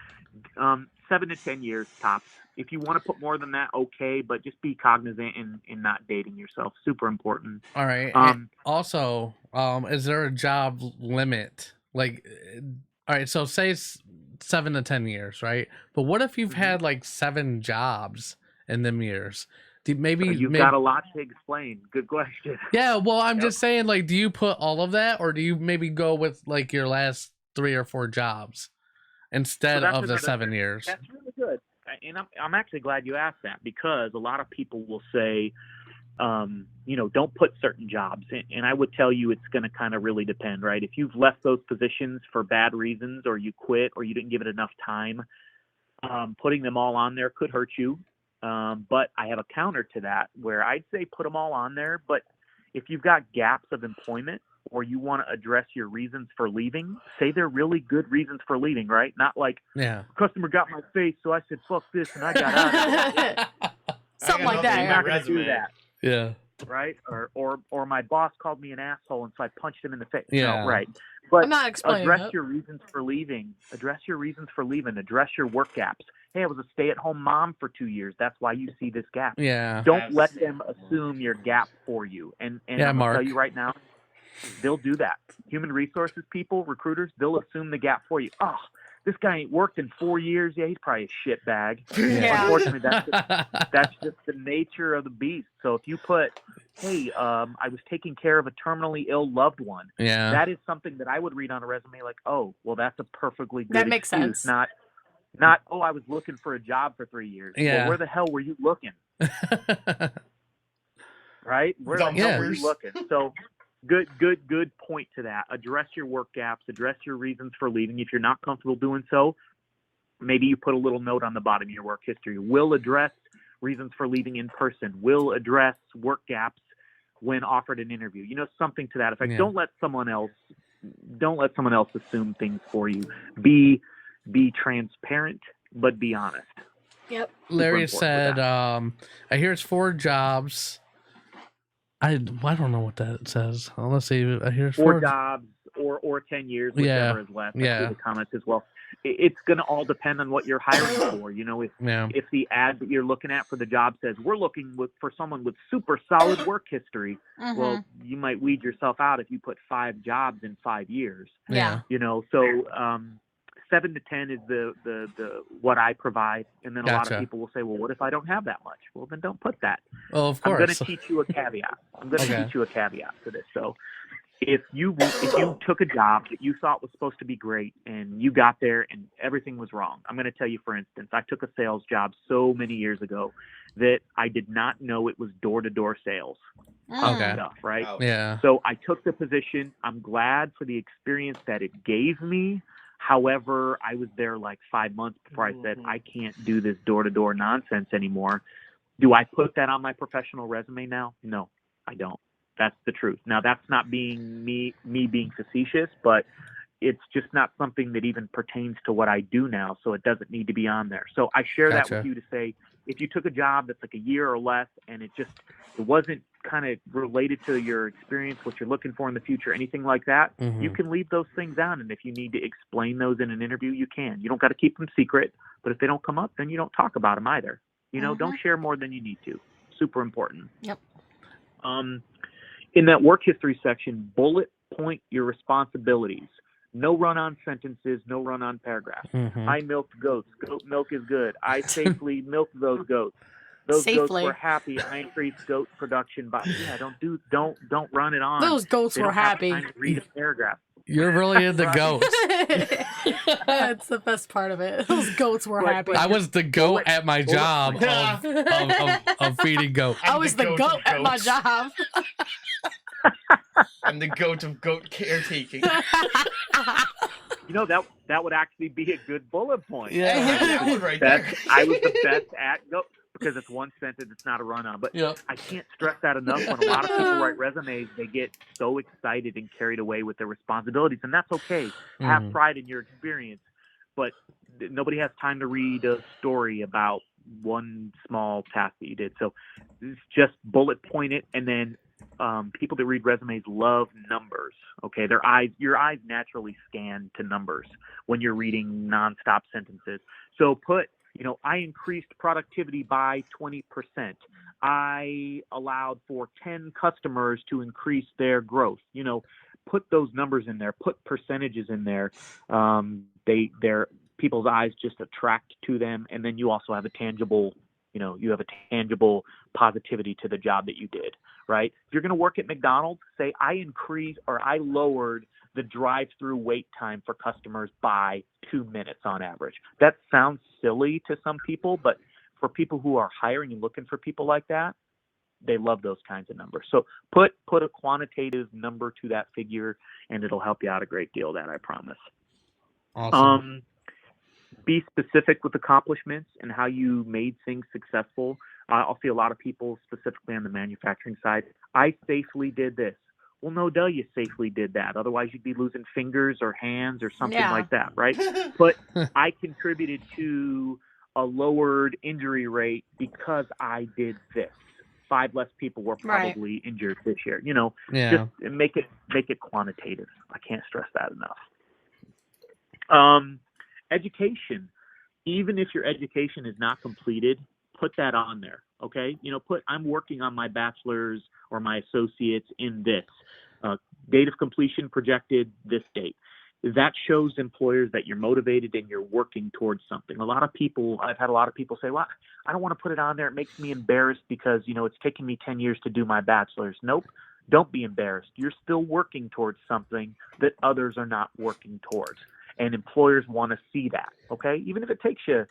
7 to 10 years tops. If you want to put more than that, okay, but just be cognizant in not dating yourself. Super important. All right. And also, is there a job limit? Like, all right, so say 7 to 10 years, right? But what if you've had like 7 jobs in them years? Maybe you've got a lot to explain. Good question. Yeah, well, I'm just saying, like, do you put all of that, or do you maybe go with like your last 3 or 4 jobs instead of the 7 years? That's really good, and I'm actually glad you asked that, because a lot of people will say, don't put certain jobs, and I would tell you it's going to kind of really depend, right? If you've left those positions for bad reasons, or you quit, or you didn't give it enough time, putting them all on there could hurt you. But I have a counter to that, where I'd say put them all on there. But if you've got gaps of employment, or you want to address your reasons for leaving, say they're really good reasons for leaving, right? Not like, customer got my face, so I said, fuck this, and I got out of it. Something like that. You're not going to do that. Yeah. Right? Or my boss called me an asshole, and so I punched him in the face. Yeah. No, right. But I'm not explaining address your reasons for leaving. Address your work gaps. Hey, I was a stay-at-home mom for 2 years. That's why you see this gap. Yeah. Don't let them assume your gap for you. And I'm going to tell you right now, they'll do that. Human resources people, recruiters, they'll assume the gap for you. Oh, this guy ain't worked in 4 years. Yeah, he's probably a shit bag. Yeah. Unfortunately, that's just the nature of the beast. So if you put, hey, I was taking care of a terminally ill loved one. Yeah. That is something that I would read on a resume like, oh, well, that's a perfectly good That makes excuse. sense. Not, oh, I was looking for a job for 3 years. Yeah. Well, where the hell were you looking? Right? Where the hell were you looking? So good point to that. Address your work gaps. Address your reasons for leaving. If you're not comfortable doing so, maybe you put a little note on the bottom of your work history. Will address reasons for leaving in person. Will address work gaps when offered an interview. Something to that effect. Don't let someone else assume things for you. Be transparent, but be honest. Yep. Larry said, I hear it's 4 jobs. I don't know what that says. Let's see. I hear it's 4 jobs or 10 years, whichever is left. I see the comments as well. It's going to all depend on what you're hiring for. If the ad that you're looking at for the job says we're looking for someone with super solid work history, well, you might weed yourself out if you put 5 jobs in 5 years. Yeah. So 7 to 10 is the what I provide, and then a lot of people will say, well, what if I don't have that much? Well, then don't put that. Oh, of course. I'm going to teach you a caveat. To this. So if you took a job that you thought was supposed to be great, and you got there and everything was wrong. I'm going to tell you, for instance, I took a sales job so many years ago that I did not know it was door-to-door sales. Stuff, right? Yeah. So I took the position. I'm glad for the experience that it gave me. However, I was there like 5 months before I said, I can't do this door-to-door nonsense anymore. Do I put that on my professional resume now? No, I don't. That's the truth. Now, that's not being me being facetious, but it's just not something that even pertains to what I do now, so it doesn't need to be on there. So I share that with you to say, if you took a job that's like a year or less and it wasn't kind of related to your experience, what you're looking for in the future, anything like that, you can leave those things out. And if you need to explain those in an interview, you can. You don't got to keep them secret, but if they don't come up, then you don't talk about them either. Don't share more than you need to. Super important. Yep. In that work history section, bullet point your responsibilities. No run-on sentences, no run-on paragraphs. I milked goats. Goat milk is good. I safely milked those goats. Those goats were happy. I increased goat production by don't run it on. Those goats were happy. Read a paragraph. You're really into goats. That's the best part of it. Those goats were happy. I was the goat at my job of feeding goats. I was the goat at my job. I'm the goat of goat caretaking. That would actually be a good bullet point. Yeah, that one right there. I was the best at goat, because it's one sentence, it's not a run-on. But I can't stress that enough. When a lot of people write resumes, they get so excited and carried away with their responsibilities, and that's okay. Have pride in your experience, but nobody has time to read a story about one small task that you did. So just bullet point it, and then people that read resumes love numbers. Okay, your eyes naturally scan to numbers when you're reading nonstop sentences. So put, I increased productivity by 20%. I allowed for 10 customers to increase their growth. Put those numbers in there. Put percentages in there. people's eyes just attract to them, and then you also have a tangible, you have a tangible positivity to the job that you did, right? If you're going to work at McDonald's, say I lowered the drive-through wait time for customers by 2 minutes on average. That sounds silly to some people, but for people who are hiring and looking for people like that, they love those kinds of numbers. So put a quantitative number to that figure, and it'll help you out a great deal. That I promise. Awesome. Be specific with accomplishments and how you made things successful. I'll see a lot of people, specifically on the manufacturing side. I safely did this. Well, no duh, you safely did that. Otherwise, you'd be losing fingers or hands or something like that, right? But I contributed to a lowered injury rate because I did this. 5 less people were probably injured this year. Just make it quantitative. I can't stress that enough. Education. Even if your education is not completed, put that on there. Okay. I'm working on my bachelor's or my associate's in this. Date of completion projected this date. That shows employers that you're motivated and you're working towards something. I've had a lot of people say, well, I don't want to put it on there. It makes me embarrassed because, it's taken me 10 years to do my bachelor's. Nope. Don't be embarrassed. You're still working towards something that others are not working towards. And employers want to see that. Okay. Even if it takes you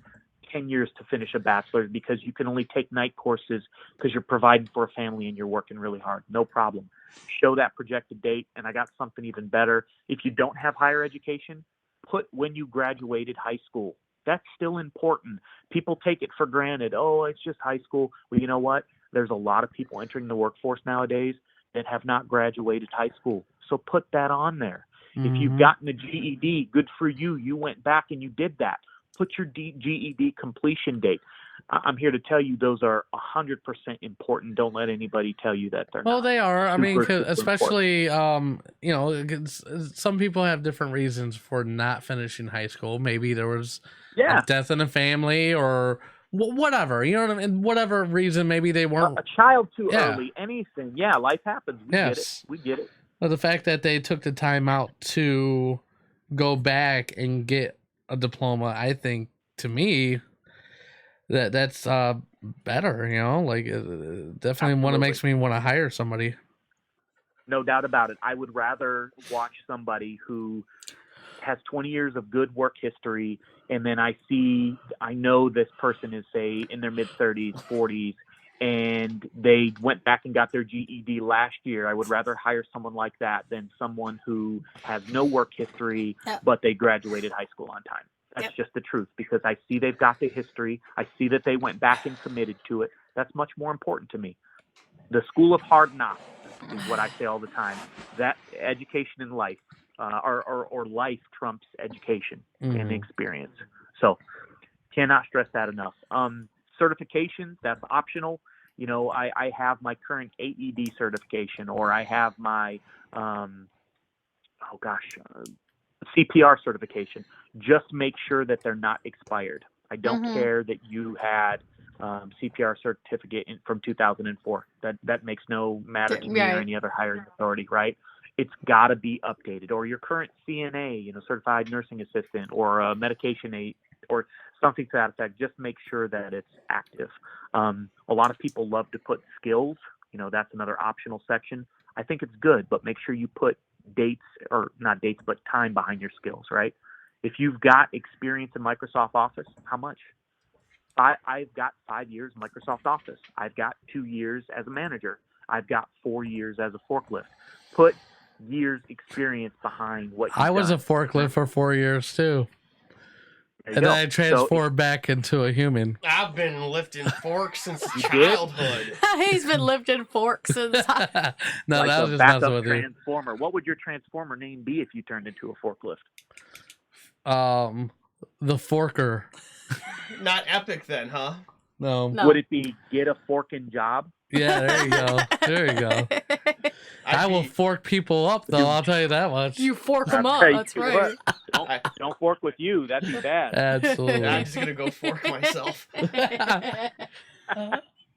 10 years to finish a bachelor's because you can only take night courses because you're providing for a family and you're working really hard. No problem. Show that projected date. And I got something even better. If you don't have higher education, put when you graduated high school. That's still important. People take it for granted. Oh, it's just high school. Well, you know what? There's a lot of people entering the workforce nowadays that have not graduated high school. So put that on there. If you've gotten a GED, good for you. You went back and you did that. Put your GED completion date. I'm here to tell you those are 100% important. Don't let anybody tell you that they're not. Well, they are. I mean, especially, some people have different reasons for not finishing high school. Maybe there was a death in the family or whatever. You know what I mean? Whatever reason, maybe they weren't. A child too early, anything. Yeah, life happens. We get it. Well, the fact that they took the time out to go back and get a diploma, I think, to me, that's better. Definitely makes me want to hire somebody. No doubt about it. I would rather watch somebody who has 20 years of good work history, and then I know this person is, say, in their mid-30s, 40s, and they went back and got their GED last year. I would rather hire someone like that than someone who has no work history, but they graduated high school on time. That's just the truth, because I see they've got the history. I see that they went back and committed to it. That's much more important to me. The school of hard knocks is what I say all the time. That education in life, or life trumps education and experience. So cannot stress that enough. Certifications, that's optional. I have my current AED certification, or I have my, CPR certification. Just make sure that they're not expired. I don't care that you had CPR certificate from 2004. That makes no matter to me or any other hiring authority, right? It's got to be updated. Or your current CNA, certified nursing assistant, or a medication aid, or something to that effect. Just make sure that it's active. A lot of people love to put skills. That's another optional section. I think it's good, but make sure you put dates, or not dates, but time behind your skills, right? If you've got experience in Microsoft Office, how much? I've got 5 years Microsoft Office. I've got 2 years as a manager. I've got 4 years as a forklift. Put years experience behind what you've I was done. a forklift for 4 years too. And then I transformed back into a human. I've been lifting forks since childhood. He's been lifting forks since. No, like that was just messing with you. Transformer. What would your transformer name be if you turned into a forklift? The Forker. Not Epic then, huh? No. Would it be Get a Forkin' Job? Yeah, there you go. There you go. I will fork people up, though. I'll tell you that much. You fork them up. That's right. Don't fork with you. That'd be bad. Absolutely. I'm just gonna go fork myself. Yeah,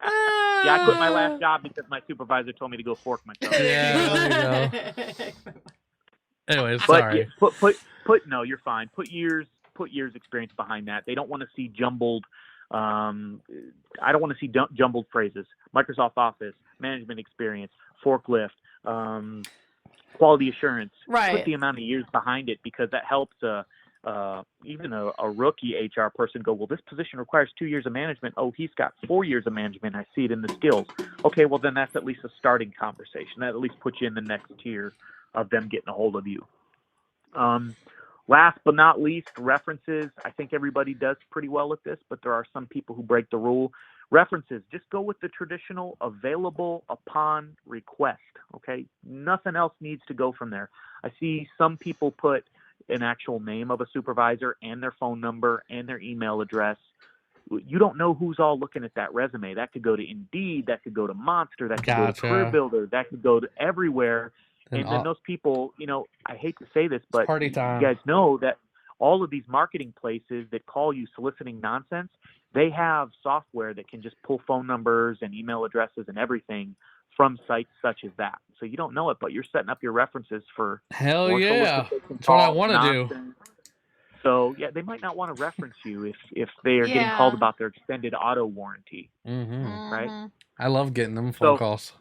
I quit my last job because my supervisor told me to go fork myself. Yeah, there you go. Anyways, but sorry. No, you're fine. Put put years experience behind that. They don't want to see jumbled. I don't want to see jumbled phrases. Microsoft Office, management experience, forklift, quality assurance. Right. Put the amount of years behind it, because that helps even a rookie HR person go, well, this position requires 2 years of management. Oh, he's got 4 years of management. I see it in the skills. Okay, well, then that's at least a starting conversation. That at least puts you in the next tier of them getting a hold of you. Last but not least, references. I think everybody does pretty well at this, but there are some people who break the rule. References, just go with the traditional available upon request, okay? Nothing else needs to go from there. I see some people put an actual name of a supervisor and their phone number and their email address. You don't know who's all looking at that resume. That could go to Indeed, that could go to Monster, that could go to Career Builder, that could go to everywhere. And then those people, I hate to say this, but you guys know that all of these marketing places that call you soliciting nonsense, they have software that can just pull phone numbers and email addresses and everything from sites such as that. So you don't know it, but you're setting up your references for hell yeah. That's what I want to do. So yeah, they might not want to reference you if they are getting called about their extended auto warranty, right? I love getting them phone calls.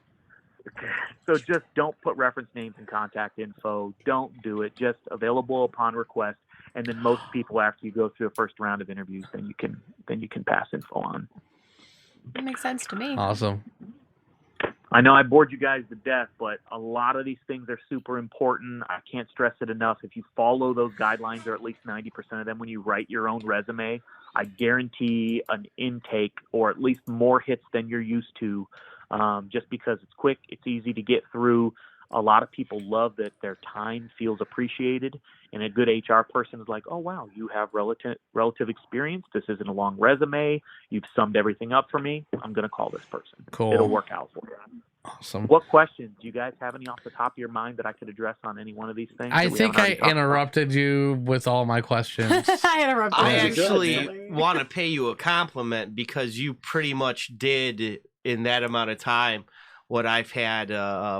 So just don't put reference names and contact info. Don't do it. Just available upon request. And then most people, after you go through the first round of interviews, then you can pass info on. That makes sense to me. Awesome. I know I bored you guys to death, but a lot of these things are super important. I can't stress it enough. If you follow those guidelines, or at least 90% of them, when you write your own resume, I guarantee an intake or at least more hits than you're used to, just because it's quick, it's easy to get through. A lot of people love that their time feels appreciated, and a good HR person is like, oh, wow, you have relative experience. This isn't a long resume. You've summed everything up for me. I'm going to call this person. Cool. It'll work out for you. Awesome. What questions? Do you guys have any off the top of your mind that I could address on any one of these things? I think I interrupted you with all my questions. I interrupted. I actually want to pay you a compliment, because you pretty much did in that amount of time what I've had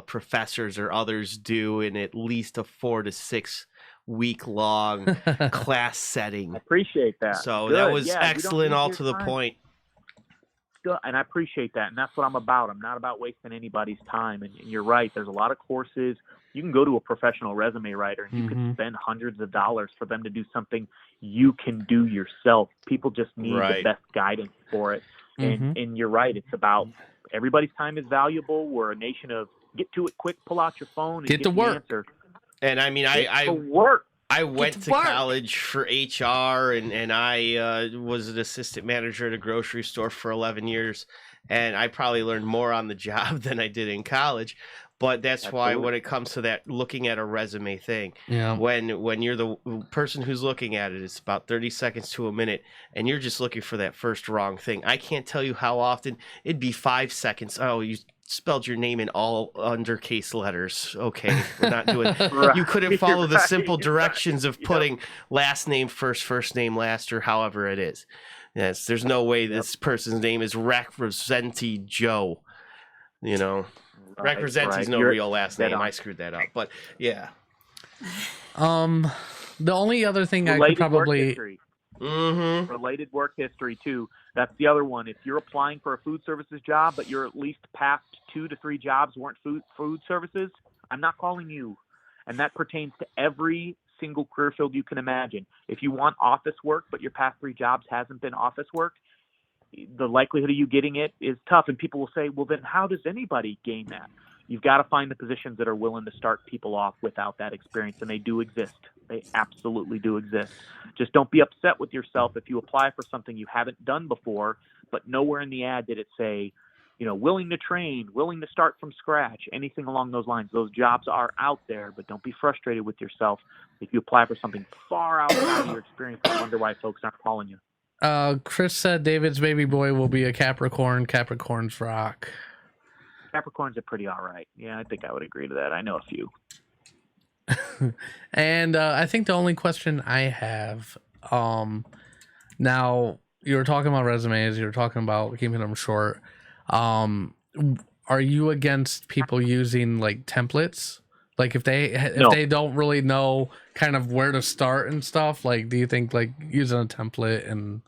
professors or others do in at least a 4 to 6 week long class setting. I appreciate that. So Good. that was excellent, all to the point. Good. And I appreciate that. And that's what I'm about. I'm not about wasting anybody's time. And you're right. There's a lot of courses. You can go to a professional resume writer and you can spend hundreds of dollars for them to do something you can do yourself. People just need the best guidance for it. And you're right. It's about everybody's time is valuable. We're a nation of get to it quick, pull out your phone, and get to work. The answer. And I mean, I went to college for HR, and I was an assistant manager at a grocery store for 11 years, and I probably learned more on the job than I did in college. But that's why when it comes to that looking at a resume thing, when you're the person who's looking at it, it's about 30 seconds to a minute, and you're just looking for that first wrong thing. I can't tell you how often it'd be 5 seconds. Oh, you spelled your name in all undercase letters. Okay, we're not doing You couldn't follow the simple directions of putting last name first, first name last, or however it is. Yes, there's no way this person's name is Representi Joe. Representi's no real last name. I screwed that up. But yeah. The only other thing I could probably related work history too. That's the other one. If you're applying for a food services job, but you're at least past 2 to 3 jobs weren't food services, I'm not calling you. And that pertains to every single career field you can imagine. If you want office work, but your past 3 jobs hasn't been office work, the likelihood of you getting it is tough. And people will say, well, then how does anybody gain that? You've got to find the positions that are willing to start people off without that experience. And they do exist. They absolutely do exist. Just don't be upset with yourself if you apply for something you haven't done before, but nowhere in the ad did it say, willing to train, willing to start from scratch, anything along those lines. Those jobs are out there, but don't be frustrated with yourself. If you apply for something far outside of your experience, I wonder why folks aren't calling you. Chris said David's baby boy will be a Capricorn. Capricorns rock. Capricorns are pretty all right. Yeah, I think I would agree to that. I know a few. And I think the only question I have, now you were talking about resumes, you were talking about keeping them short. Are you against people using like templates Like if they don't really know kind of where to start and stuff, like do you think like using a template and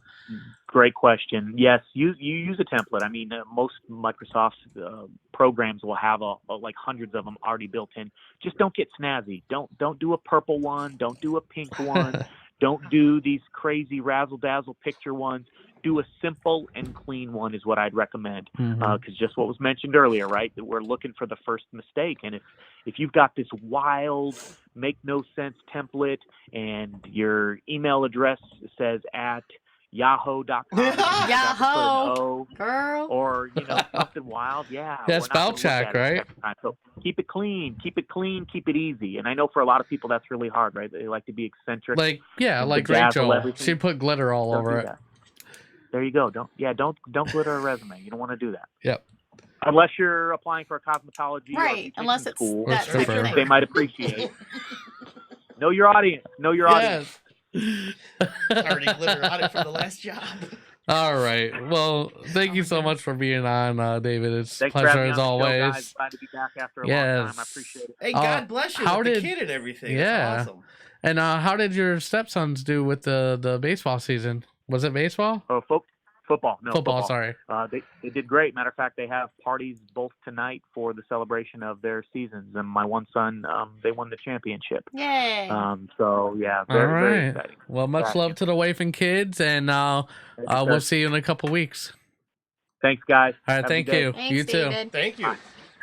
Great question. Yes, you use a template. I mean, most Microsoft programs will have like hundreds of them already built in. Just don't get snazzy. Don't do a purple one. Don't do a pink one. Don't do these crazy razzle dazzle picture ones. Do a simple and clean one is what I'd recommend. Because just what was mentioned earlier, right? That we're looking for the first mistake. And if you've got this wild, make no sense template and your email address says at yahoo.com, Yahoo, girl, or something wild, that's spell check, right? So keep it clean, keep it easy. And I know for a lot of people that's really hard, right? They like to be eccentric, like Rachel. She put glitter all over it. There you go. Don't glitter a resume. You don't want to do that. Yep. Unless you're applying for a cosmetology, right? Unless it's school, that type of thing. They might appreciate. Know your audience. Audience. Already glitter on it from the last job. All right. Well, thank you so much for being on, David. It's a pleasure as always. Show, guys. Glad to be back after a long time. I appreciate it. Hey, God bless you with the kid and everything. Yeah. That's awesome. And how did your stepsons do with the baseball season? Was it baseball? Oh, football. No, football. Sorry. They did great. Matter of fact, they have parties both tonight for the celebration of their seasons. And my one son, they won the championship. Yay! So yeah, very exciting. Well, much love to the wife and kids, and we'll see you in a couple weeks. Thanks, guys. All right, thank you. Thanks, you too. David. Thank you.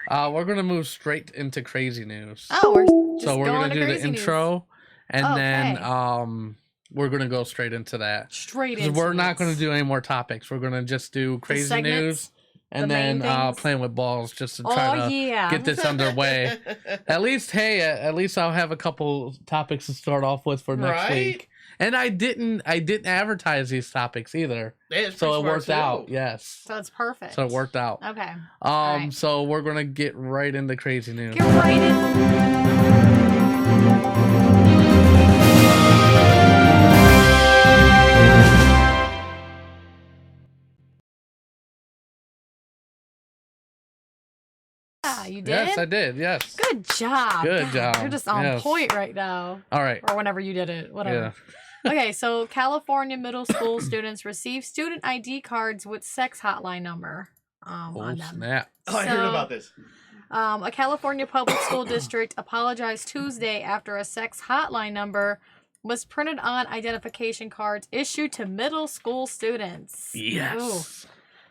We're gonna move straight into crazy news. Oh, we're gonna do the intro, news. and then we're gonna go straight into that. We're not gonna do any more topics. We're gonna just do crazy news, and then playing with balls just to try to get this underway. At least I'll have a couple topics to start off with for next week. And I didn't advertise these topics either, so it worked out. Yes, so it's perfect. So it worked out. Okay. Right. So we're gonna get right into crazy news. Get right in. You did? Yes, I did. Yes. Good job. Good job. You're just on point right now. All right. Or whenever you did it. Whatever. Yeah. Okay, so California middle school students receive student ID cards with sex hotline number on them. Snap. I heard about this. A California public school district apologized Tuesday after a sex hotline number was printed on identification cards issued to middle school students. Yes. Ooh.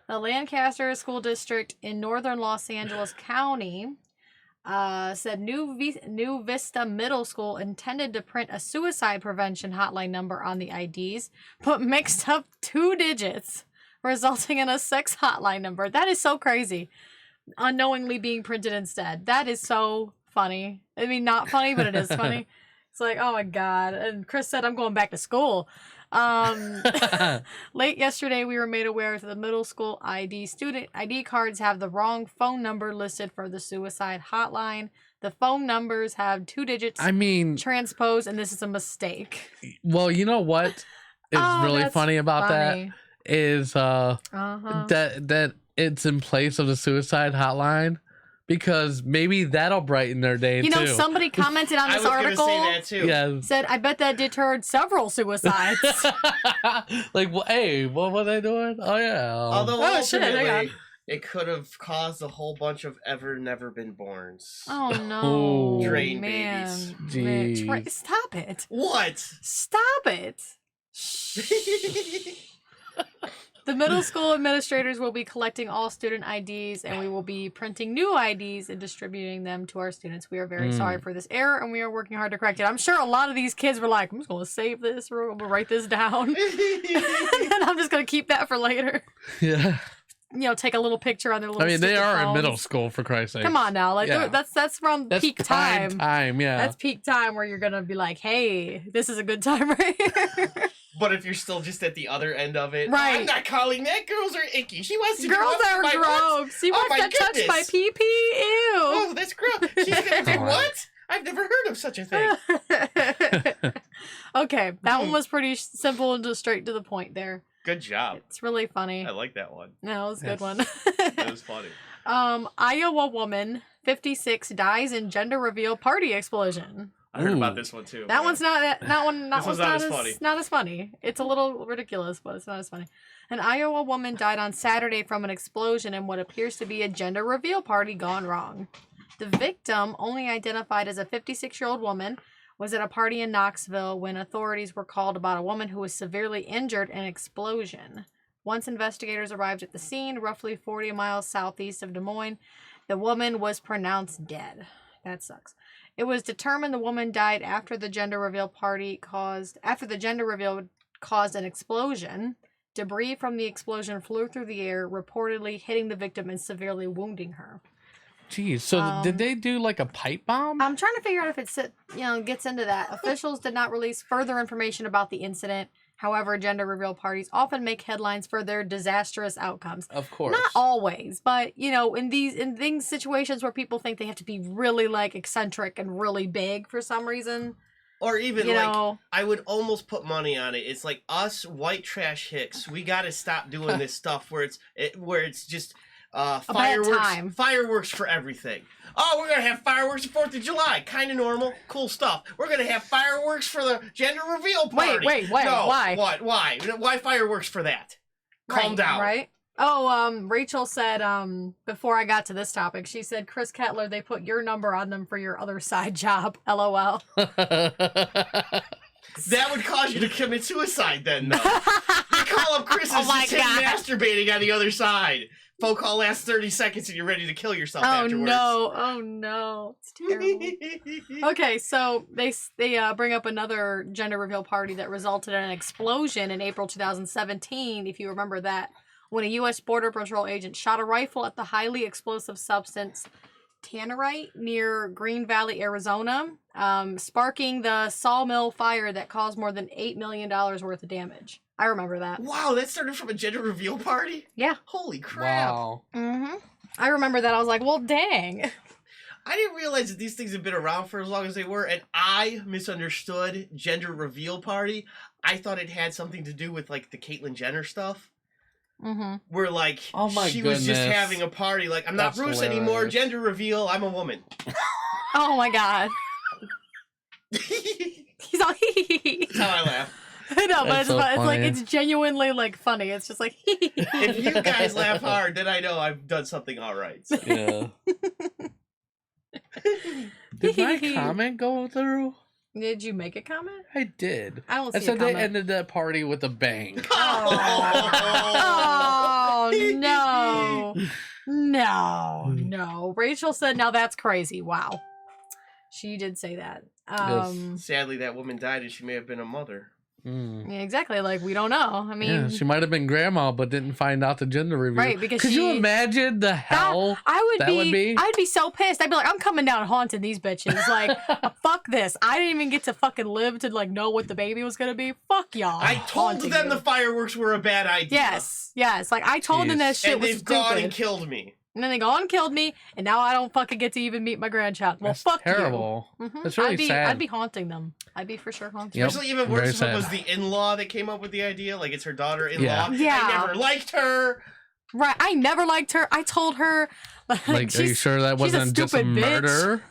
The Lancaster School District in northern Los Angeles County said New Vista Middle School intended to print a suicide prevention hotline number on the IDs, but mixed up 2 digits, resulting in a sex hotline number. That is so crazy. Unknowingly being printed instead. That is so funny. I mean, not funny, but it is funny. It's like, oh my God. And Chris said, I'm going back to school. Late yesterday, we were made aware that the middle school student ID cards have the wrong phone number listed for the suicide hotline. The phone numbers have 2 digits transposed, and this is a mistake. Well, you know what is really funny about that is that it's in place of the suicide hotline. Because maybe that'll brighten their day, too. Somebody commented on this article. I was going to say that, too. Yeah. Said, I bet that deterred several suicides. Like, well, hey, what were they doing? Oh, yeah. Although, ultimately, it could have caused a whole bunch of never been borns. Oh, no. Drain babies. Jeez. Stop it. What? Stop it. The middle school administrators will be collecting all student IDs, and we will be printing new IDs and distributing them to our students. We are very sorry for this error, and we are working hard to correct it. I'm sure a lot of these kids were like, I'm just going to save this, or I'm going to write this down, and I'm just going to keep that for later. Yeah. Take a little picture on their little they are phones. in middle school, for Christ's sake. Come on now. That's around peak prime time. Yeah. That's peak time where you're going to be like, hey, this is a good time right here. But if you're still just at the other end of it, right. I'm not calling that. Girls are icky. She wants to Girls are gross. She wants to touch my pee-pee. Ew. Oh, that's gross. She's going to do what? I've never heard of such a thing. Okay, that one was pretty simple and just straight to the point there. Good job. It's really funny. I like that one. No, it was a good one. That was funny. Iowa woman 56 dies in gender reveal party explosion. I heard about this one too. That one's not funny. Not as funny. It's a little ridiculous, but it's not as funny. An Iowa woman died on Saturday from an explosion in what appears to be a gender reveal party gone wrong. The victim, only identified as a 56-year-old woman, was at a party in Knoxville when authorities were called about a woman who was severely injured in an explosion. Once investigators arrived at the scene, roughly 40 miles southeast of Des Moines, the woman was pronounced dead. That sucks. It was determined the woman died after the gender reveal caused an explosion. Debris from the explosion flew through the air, reportedly hitting the victim and severely wounding her. Jeez, so did they do like a pipe bomb? I'm trying to figure out if it gets into that. Officials did not release further information about the incident. However, gender reveal parties often make headlines for their disastrous outcomes. Of course. Not always, but in these situations where people think they have to be really like eccentric and really big for some reason. Or even I would almost put money on it. It's like us white trash hicks. We got to stop doing this stuff where it's just fireworks for everything. Oh, we're gonna have fireworks the 4th of July. Kind of normal, cool stuff. We're gonna have fireworks for the gender reveal party. Wait, no, why? What? Why fireworks for that? Calm down. Right. Oh, Rachel said, before I got to this topic, she said, Chris Kettler, they put your number on them for your other side job. LOL. That would cause you to commit suicide then, though. You call up Chris and just him masturbating on the other side. Phone call lasts 30 seconds and you're ready to kill yourself afterwards. Oh no. It's terrible. Okay, so they bring up another gender reveal party that resulted in an explosion in April 2017, if you remember that, when a U.S. Border Patrol agent shot a rifle at the highly explosive substance tannerite near Green Valley, Arizona, sparking the sawmill fire that caused more than $8 million worth of damage. I remember that. Wow, that started from a gender reveal party? Yeah. Holy crap. Wow. Mm-hmm. I remember that. I was like, well, dang. I didn't realize that these things have been around for as long as they were, and I misunderstood gender reveal party. I thought it had something to do with, like, the Caitlyn Jenner stuff. Mm-hmm. Where, like, she was just having a party, like, I'm not Bruce anymore, gender reveal, I'm a woman. Oh my god. He's all That's how I laugh. No, but it's like it's genuinely like funny. It's just like if you guys laugh hard, then I know I've done something all right. So. Yeah. Did my comment go through? Did you make a comment? I did. I don't see I said a comment. they ended that party with a bang. Oh no. Rachel said, "Now that's crazy." Wow, she did say that. Yes. Sadly, that woman died, and she may have been a mother. Yeah, exactly. Like, we don't know. I mean, yeah, she might have been grandma, but didn't find out the gender reveal. Right, because could you imagine the hell that would be? I'd be so pissed. I'd be like, I'm coming down haunting these bitches. Like, fuck this. I didn't even get to fucking live to like know what the baby was gonna be. Fuck y'all. I told them the fireworks were a bad idea. Yes. Like, I told them that shit was stupid. And they've gone and killed me. And then they gone and killed me, and now I don't fucking get to even meet my grandchild. Well, That's fuck terrible. you. Mm-hmm. That's really sad. I'd be haunting them. I'd be for sure haunting them. Especially even worse if it was the in-law that came up with the idea. Like, it's her daughter-in-law. Yeah. I never liked her. Right. I never liked her. I told her. Like, are you sure that wasn't just a murder?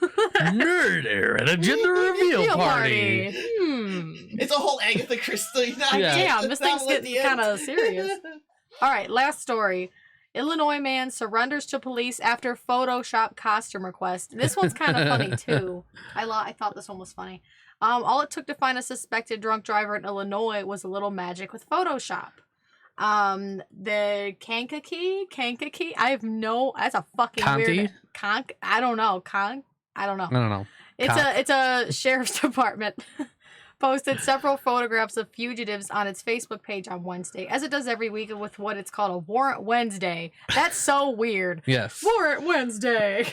Murder at a gender reveal party. It's a whole Agatha Christie. Damn, this thing's getting kind of serious. All right, last story. Illinois man surrenders to police after Photoshop costume request. This one's kind of funny too. I thought this one was funny. All it took to find a suspected drunk driver in Illinois was a little magic with Photoshop. The Kankakee. That's a fucking weird. I don't know. It's a sheriff's department. Posted several photographs of fugitives on its Facebook page on Wednesday, as it does every week with what it's called a Warrant Wednesday. That's so weird. Yes. Warrant Wednesday.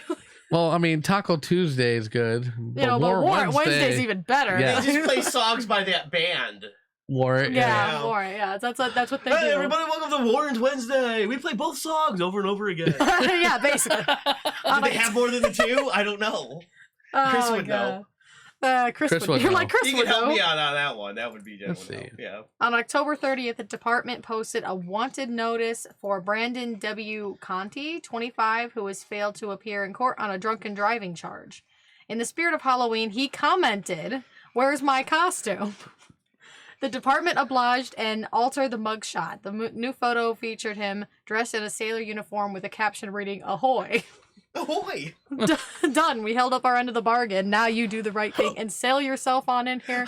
Well, I mean, Taco Tuesday is good. But Warrant Wednesday's even better. Yeah. They just play songs by that band. Warrant. Yeah. Warrant. Yeah, that's what they do. Hey, everybody, welcome to Warrant Wednesday. We play both songs over and over again. Yeah, basically. Do they have more than the two? I don't know. Chris would know. Chris Chris would. would You're know. like Chris You would can help know. me out on that one. That would be Let's that would see. help. Yeah. On October 30th, the department posted a wanted notice for Brandon W. Conti, 25, who has failed to appear in court on a drunken driving charge. In the spirit of Halloween, he commented, "Where's my costume?" The department obliged and altered the mugshot. The new photo featured him dressed in a sailor uniform with a caption reading, "Ahoy." Ahoy! Done. We held up our end of the bargain. Now you do the right thing and sail yourself on in here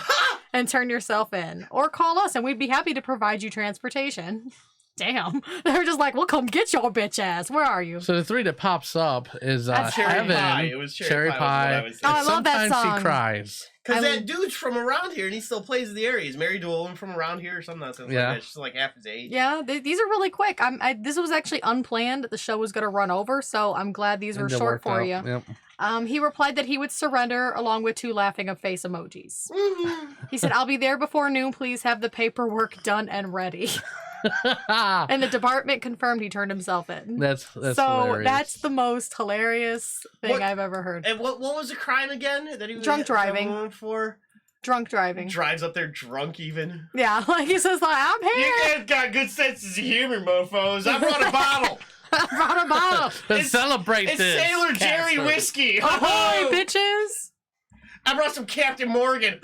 and turn yourself in. Or call us and we'd be happy to provide you transportation. Damn. They're just like, "We'll come get your bitch ass. Where are you?" So the 3 that pops up is That's Cherry Heaven, Pie. It was Cherry Pie was what I was Oh, I saying. love that sometimes song. he cries. Because that dude's from around here and he still plays in the area. He's married to a woman from around here or something nonsense Yeah. like that. She's like half his age. Yeah, these are really quick. This was actually unplanned. The show was going to run over, so I'm glad these were And it short worked for out. you. Yep. He replied that he would surrender along with 2 laughing face emojis. He said, "I'll be there before noon. Please have the paperwork done and ready." And the department confirmed he turned himself in. That's so hilarious. that's the most hilarious thing I've ever heard. And what was the crime again that he was Drunk driving. going for? Drunk driving. Drives up there drunk even. Yeah, like he says, like, "I'm here." You guys got good senses of humor, mofos. I brought a bottle. I brought a bottle. Let's celebrate It's this. Sailor Jerry Casper. whiskey. Ahoy, bitches. I brought some Captain Morgan.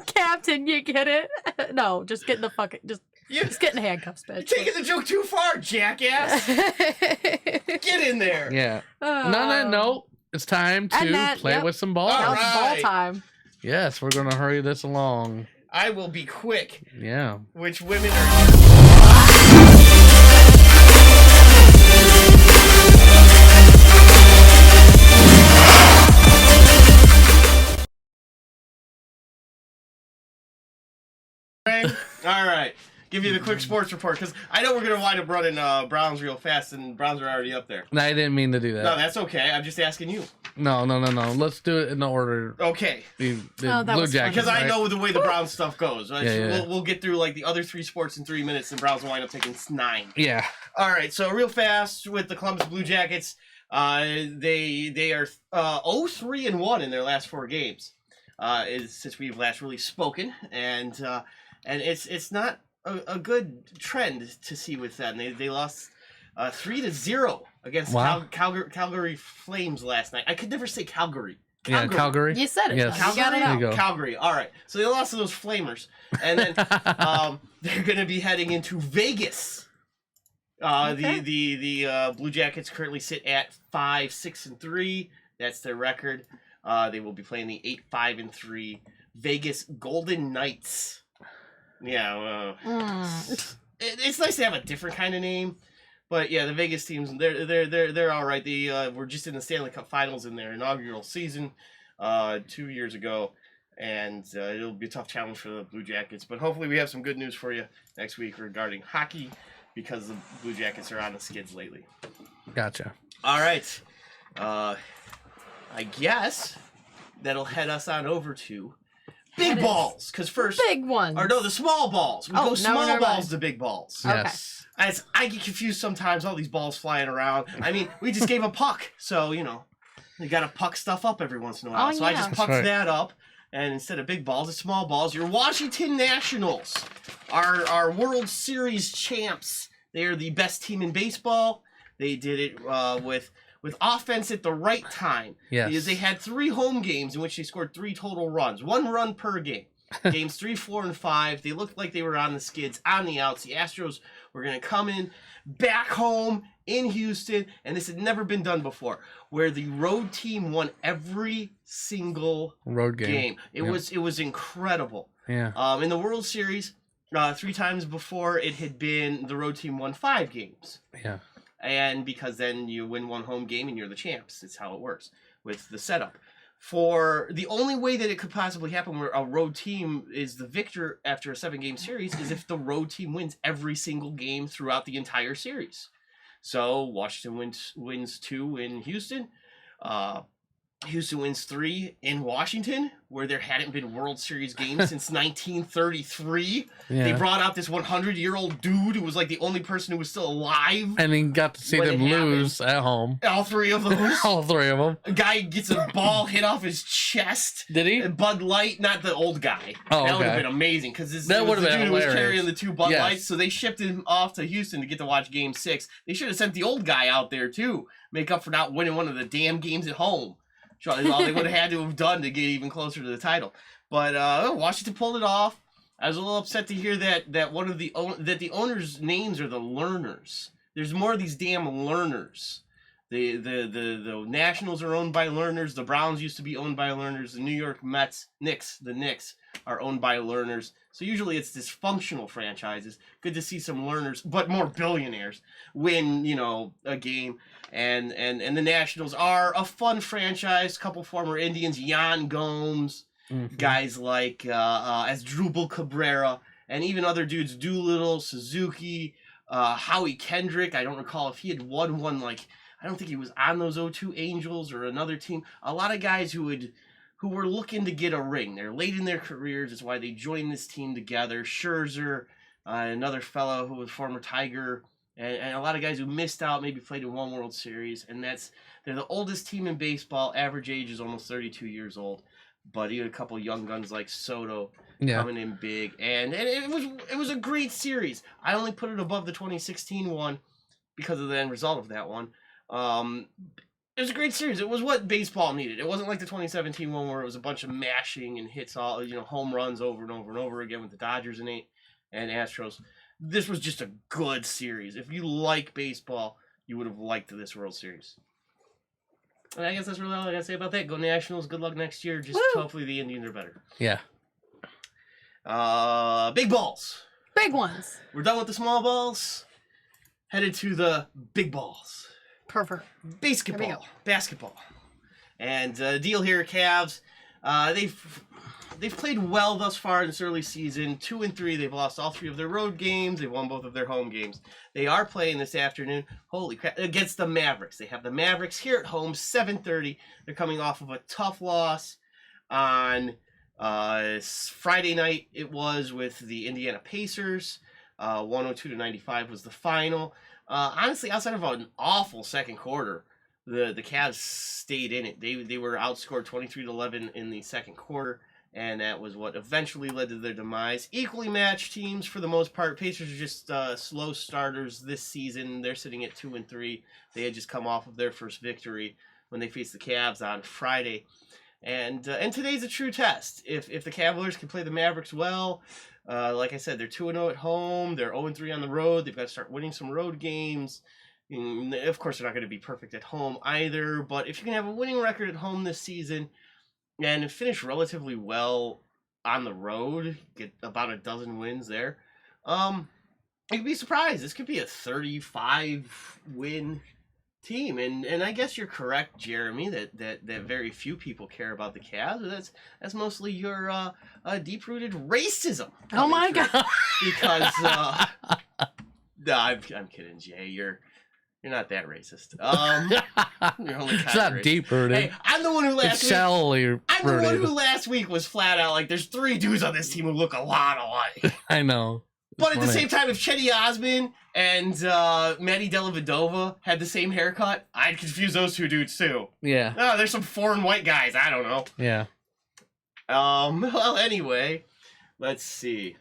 Captain, you get it? No, just get in the fucking just get in handcuffs, bitch. You're taking the joke too far, jackass. Get in there. Yeah. And on that note, it's time to play with some balls. Now it's ball time. Yes, we're going to hurry this along. I will be quick. Yeah. Which women are... All right. Give you the quick sports report because I know we're going to wind up running Browns real fast and Browns are already up there. No, I didn't mean to do that. No, that's okay. I'm just asking you. No. Let's do it in the order. Okay. The that Blue was Jackets. Because I right? know the way the Browns stuff goes. Right? Yeah. We'll get through like the other 3 sports in 3 minutes and Browns will wind up taking 9. Yeah. All right, so real fast with the Columbus Blue Jackets, they are 0-3-1 in their last 4 games since we've last really spoken, and it's not a good trend to see with them. They lost 3-0 against Calgary Flames last night. I could never say Calgary. Yeah, Calgary. You said it. Yes. You got it There you out. go. Calgary. All right, so they lost to those Flamers, and then they're going to be heading into Vegas. Okay. The Blue Jackets currently sit at 5-6-3. That's their record. They will be playing the 8-5-3 Vegas Golden Knights. Yeah, it's nice to have a different kind of name, but yeah, the Vegas teams they're all right. They were just in the Stanley Cup Finals in their inaugural season 2 years ago, and it'll be a tough challenge for the Blue Jackets. But hopefully, we have some good news for you next week regarding hockey. Because the Blue Jackets are on the skids lately. Gotcha. All right. I guess that'll head us on over to big balls. Because first... Big ones. Or no, the small balls. We go small balls to big balls. Yes. As I get confused sometimes, all these balls flying around. I mean, we just gave a puck. So, you got to puck stuff up every once in a while. Oh, so I yeah. just That's pucked right. that up. And instead of big balls, it's small balls. Your Washington Nationals are World Series champs. They are the best team in baseball. They did it with offense at the right time. Yes. Because they had 3 home games in which they scored 3 total runs. 1 run per game. Games 3, 4, and 5. They looked like they were on the skids, on the outs. The Astros were going to come in back home in Houston, and this had never been done before, where the road team won every single Road game. It was incredible. Yeah. In the World Series, 3 times before it had been the road team won 5 games. Yeah. And because then you win 1 home game and you're the champs. It's how it works with the setup. For the only way that it could possibly happen where a road team is the victor after a 7-game series is if the road team wins every single game throughout the entire series. So Washington wins 2 in Houston. Houston wins 3 in Washington, where there hadn't been World Series games since 1933. Yeah. They brought out this 100-year-old dude who was like the only person who was still alive. And he got to see them lose at home. All 3 of those. All 3 of them. A guy gets a ball hit off his chest. Did he? And Bud Light, not the old guy. Oh, that would okay. have been amazing because That would have the been dude who was hilarious. carrying the 2 Bud Yes. Lights, so they shipped him off to Houston to get to watch Game 6. They should have sent the old guy out there too, make up for not winning one of the damn games at home. All they would have had to have done to get even closer to the title. But Washington pulled it off. I was a little upset to hear that one of the owners' names are the learners. There's more of these damn learners. The Nationals are owned by learners. The Browns used to be owned by learners. The New York Knicks are owned by learners. So usually it's dysfunctional franchises. Good to see some learners, but more billionaires win, a game. And the Nationals are a fun franchise. Couple former Indians, Yan Gomes, guys like Asdrubal Cabrera, and even other dudes, Doolittle, Suzuki, Howie Kendrick. I don't recall if he had won one, I don't think he was on those 02 Angels or another team. A lot of guys who were looking to get a ring. They're late in their careers. That's why they joined this team together. Scherzer, another fellow who was former Tiger, and a lot of guys who missed out, maybe played in one World Series. And they're the oldest team in baseball. Average age is almost 32 years old. But even a couple young guns like Soto coming in big. And it was a great series. I only put it above the 2016 one because of the end result of that one. It was a great series. It was what baseball needed. It wasn't like the 2017 one where it was a bunch of mashing and hits, all home runs over and over and over again with the Dodgers and Astros. This was just a good series. If you like baseball, you would have liked this World Series. And I guess that's really all I gotta say about that. Go Nationals. Good luck next year. Just hopefully the Indians are better. Yeah. Big balls. Big ones. We're done with the small balls. Headed to the big balls. Perfect. Basketball. And the deal here, Cavs, they've played well thus far in this early season. 2-3. They've lost all 3 of their road games. They've won both of their home games. They are playing this afternoon, holy crap, against the Mavericks. They have the Mavericks here at home, 7:30. They're coming off of a tough loss on Friday night. It was with the Indiana Pacers. 102-95 was the final. Honestly, outside of an awful second quarter, the Cavs stayed in it. They were outscored 23-11 in the second quarter, and that was what eventually led to their demise. Equally matched teams for the most part. Pacers are just slow starters this season. They're sitting at 2-3. They had just come off of their first victory when they faced the Cavs on Friday. And today's a true test. If the Cavaliers can play the Mavericks well, like I said, they're 2-0 at home. They're 0-3 on the road. They've got to start winning some road games. And of course, they're not going to be perfect at home either. But if you can have a winning record at home this season and finish relatively well on the road, get about a dozen wins there, you'd be surprised. This could be a 35-win team. And I guess you're correct, Jeremy, that very few people care about the Cavs. That's mostly your deep-rooted racism. Oh my God! Because no, I'm kidding, Jay. You're not that racist. You're only It's not deep-rooted. Hey, I'm the one who last week was flat out like, there's 3 dudes on this team who look a lot alike. I know. But at the same time, if Chetty Osman and Matty Dellavedova had the same haircut, I'd confuse those 2 dudes too. Yeah. Oh, there's some foreign white guys. I don't know. Yeah. Well, anyway, let's see.